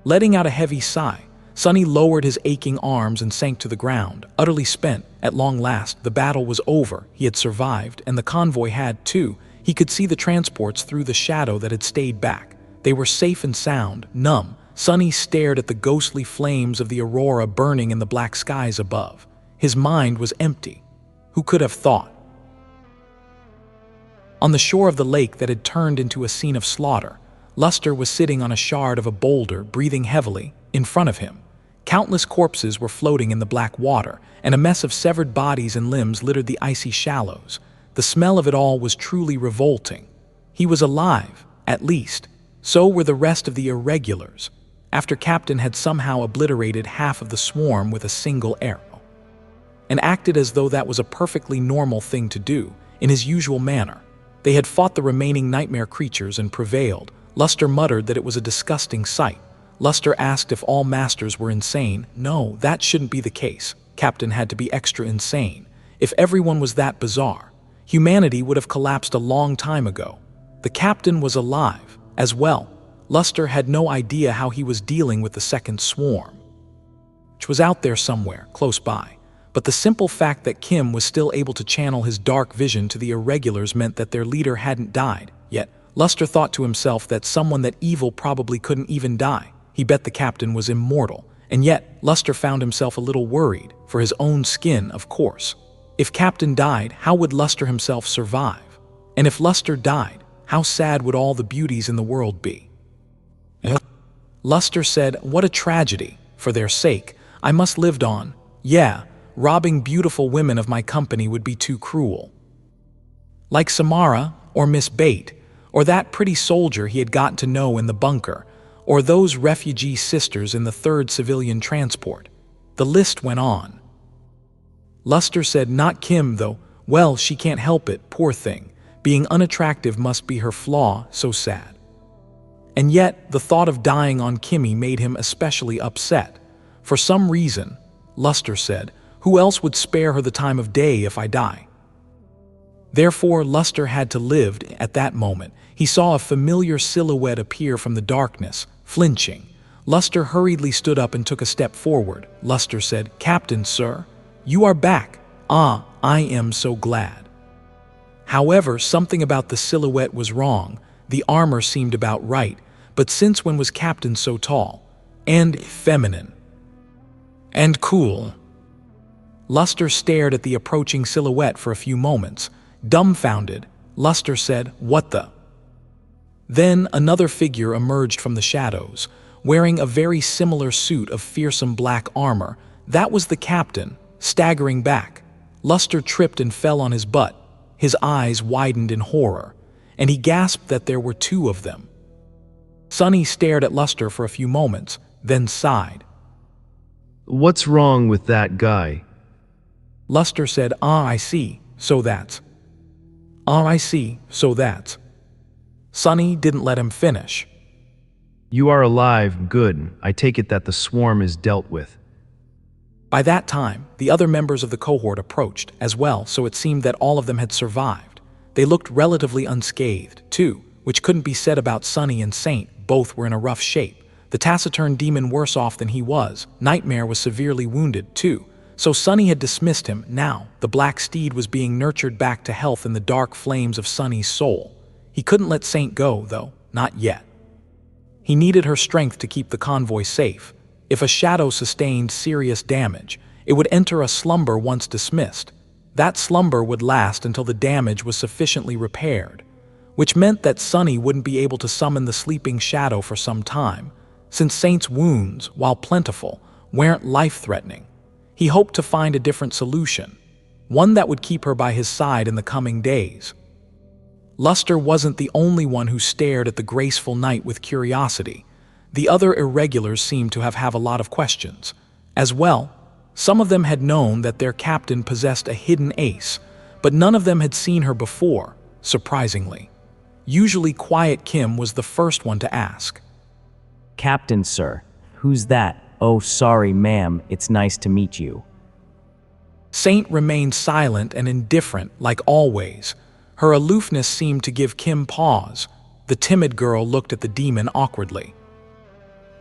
Letting out a heavy sigh, Sonny lowered his aching arms and sank to the ground, utterly spent. At long last, the battle was over, he had survived, and the convoy had too. He could see the transports through the shadow that had stayed back. They were safe and sound, numb. Sonny stared at the ghostly flames of the aurora burning in the black skies above. His mind was empty. Who could have thought? On the shore of the lake that had turned into a scene of slaughter, Luster was sitting on a shard of a boulder, breathing heavily. In front of him, countless corpses were floating in the black water, and a mess of severed bodies and limbs littered the icy shallows. The smell of it all was truly revolting. He was alive, at least. So were the rest of the Irregulars, after Captain had somehow obliterated half of the swarm with a single arrow, and acted as though that was a perfectly normal thing to do, in his usual manner. They had fought the remaining nightmare creatures and prevailed. Luster muttered that it was a disgusting sight. Luster asked if all masters were insane. No, that shouldn't be the case. Captain had to be extra insane. If everyone was that bizarre, humanity would have collapsed a long time ago. The captain was alive, as well. Luster had no idea how he was dealing with the second swarm, which was out there somewhere, close by. But the simple fact that Kim was still able to channel his dark vision to the Irregulars meant that their leader hadn't died. Yet, Luster thought to himself that someone that evil probably couldn't even die. He bet the captain was immortal, and yet Luster found himself a little worried, for his own skin, of course. If Captain died, how would Luster himself survive? And if Luster died, how sad would all the beauties in the world be? Luster said, "What a tragedy. For their sake, I must live on. Yeah, robbing beautiful women of my company would be too cruel. Like Samara, or Miss Bate, or that pretty soldier he had gotten to know in the bunker, or those refugee sisters in the 3rd Civilian Transport." The list went on. Luster said, "Not Kim, though. Well, she can't help it, poor thing. Being unattractive must be her flaw, so sad." And yet, the thought of dying on Kimmy made him especially upset. For some reason, Luster said, who else would spare her the time of day if I die? Therefore, Luster had to live. At that moment, he saw a familiar silhouette appear from the darkness, flinching. Luster hurriedly stood up and took a step forward. Luster said, "Captain, sir, you are back. Ah, I am so glad." However, something about the silhouette was wrong. The armor seemed about right, but since when was Captain so tall? And feminine. And cool. Luster stared at the approaching silhouette for a few moments. Dumbfounded, Luster said, "What the?" Then another figure emerged from the shadows, wearing a very similar suit of fearsome black armor. That was the captain, staggering back. Luster tripped and fell on his butt. His eyes widened in horror, and he gasped that there were two of them. Sonny stared at Luster for a few moments, then sighed. What's wrong with that guy? Luster said, "Ah, I see, so that's." "Ah, I see, so that's." Sonny didn't let him finish. You are alive, good. I take it that the swarm is dealt with. By that time, the other members of the cohort approached as well, so it seemed that all of them had survived. They looked relatively unscathed, too, which couldn't be said about Sonny and Saint. Both were in a rough shape. The taciturn demon worse off than he was. Nightmare was severely wounded, too. So Sonny had dismissed him. Now, the black steed was being nurtured back to health in the dark flames of Sonny's soul. He couldn't let Saint go, though, not yet. He needed her strength to keep the convoy safe. If a shadow sustained serious damage, it would enter a slumber once dismissed. That slumber would last until the damage was sufficiently repaired, which meant that Sonny wouldn't be able to summon the sleeping shadow for some time, since Saint's wounds, while plentiful, weren't life-threatening. He hoped to find a different solution, one that would keep her by his side in the coming days. Luster wasn't the only one who stared at the graceful knight with curiosity. The other Irregulars seemed to have a lot of questions. As well, some of them had known that their captain possessed a hidden ace, but none of them had seen her before, surprisingly. Usually quiet Kim was the first one to ask. "Captain, sir. Who's that?" "Oh, sorry, ma'am. It's nice to meet you." Saint remained silent and indifferent, like always. Her aloofness seemed to give Kim pause. The timid girl looked at the demon awkwardly.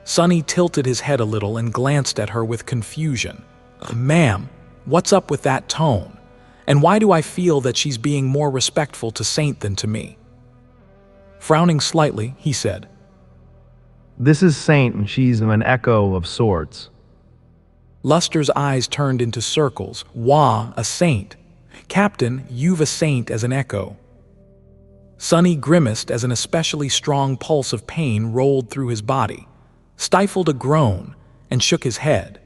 Sunny tilted his head a little and glanced at her with confusion. "Ma'am, what's up with that tone? And why do I feel that she's being more respectful to Saint than to me?" Frowning slightly, he said, This is Saint, and she's an echo of sorts. Luster's eyes turned into circles. "Wah, a saint. Captain, you've a saint as an echo." Sunny grimaced as an especially strong pulse of pain rolled through his body, stifled a groan, and shook his head.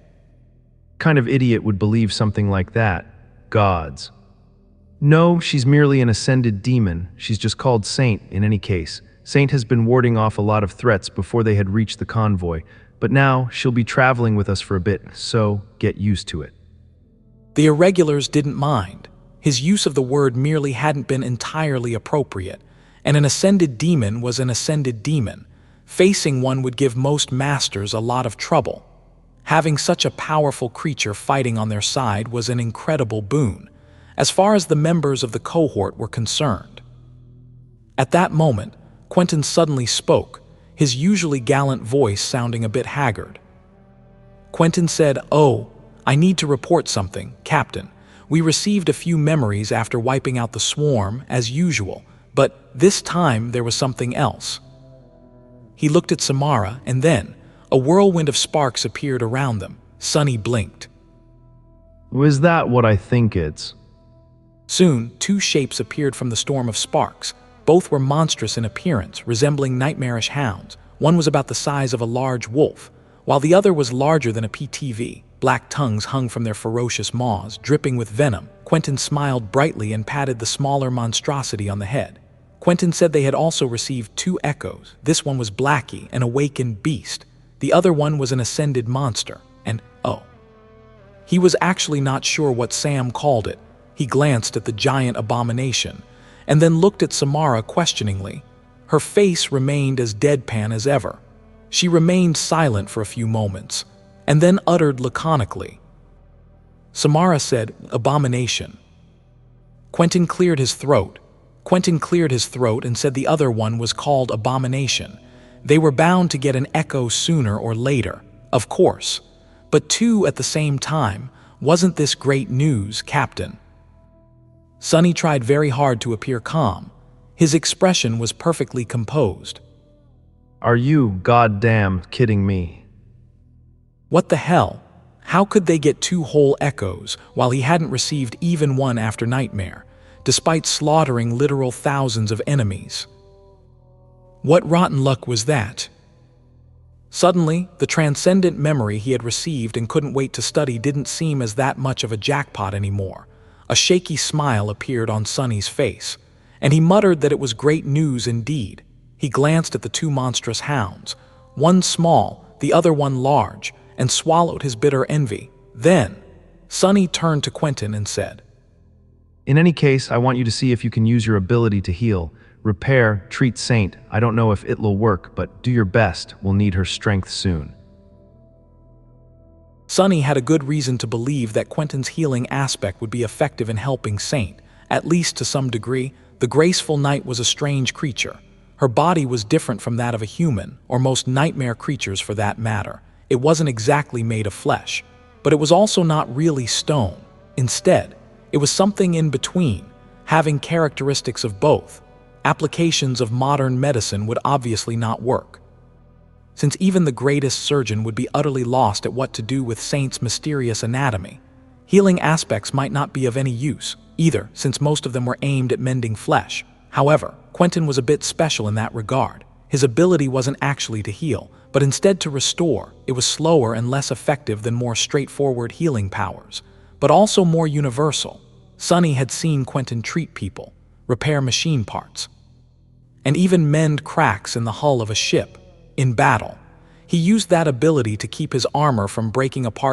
Kind of idiot would believe something like that? Gods. No, she's merely an ascended demon. She's just called Saint in any case. Saint has been warding off a lot of threats before they had reached the convoy, but now she'll be traveling with us for a bit, so get used to it. The Irregulars didn't mind. His use of the word merely hadn't been entirely appropriate, and an ascended demon was an ascended demon. Facing one would give most masters a lot of trouble. Having such a powerful creature fighting on their side was an incredible boon, as far as the members of the cohort were concerned. At that moment, Quentin suddenly spoke, his usually gallant voice sounding a bit haggard. Quentin said, "Oh, I need to report something, Captain. We received a few memories after wiping out the swarm, as usual, but this time there was something else." He looked at Samara, and then a whirlwind of sparks appeared around them. Sunny blinked. Is that what I think it's? Soon, two shapes appeared from the storm of sparks. Both were monstrous in appearance, resembling nightmarish hounds. One was about the size of a large wolf, while the other was larger than a PTV. Black tongues hung from their ferocious maws, dripping with venom. Quentin smiled brightly and patted the smaller monstrosity on the head. Quentin said they had also received two echoes. This one was Blackie, an awakened beast. The other one was an ascended monster, and he was actually not sure what Sam called it. He glanced at the giant abomination, and then looked at Samara questioningly. Her face remained as deadpan as ever. She remained silent for a few moments, and then uttered laconically. Samara said, "Abomination." Quentin cleared his throat and said the other one was called Abomination. They were bound to get an echo sooner or later, of course. But two at the same time, wasn't this great news, Captain? Sunny tried very hard to appear calm. His expression was perfectly composed. Are you goddamn kidding me? What the hell? How could they get two whole echoes while he hadn't received even one after Nightmare, despite slaughtering literal thousands of enemies? What rotten luck was that? Suddenly, the transcendent memory he had received and couldn't wait to study didn't seem as that much of a jackpot anymore. A shaky smile appeared on Sunny's face, and he muttered that it was great news indeed. He glanced at the two monstrous hounds, one small, the other one large, and swallowed his bitter envy. Then, Sunny turned to Quentin and said, In any case, I want you to see if you can use your ability to heal. Repair, treat Saint. I don't know if it'll work, but do your best. We'll need her strength soon. Sunny had a good reason to believe that Quentin's healing aspect would be effective in helping Saint, at least to some degree. The graceful knight was a strange creature. Her body was different from that of a human, or most nightmare creatures for that matter. It wasn't exactly made of flesh, but it was also not really stone. Instead, it was something in between, having characteristics of both. Applications of modern medicine would obviously not work, since even the greatest surgeon would be utterly lost at what to do with Saint's mysterious anatomy. Healing aspects might not be of any use, either, since most of them were aimed at mending flesh. However, Quentin was a bit special in that regard. His ability wasn't actually to heal, but instead to restore. It was slower and less effective than more straightforward healing powers, but also more universal. Sunny had seen Quentin treat people, repair machine parts, and even mend cracks in the hull of a ship. In battle, he used that ability to keep his armor from breaking apart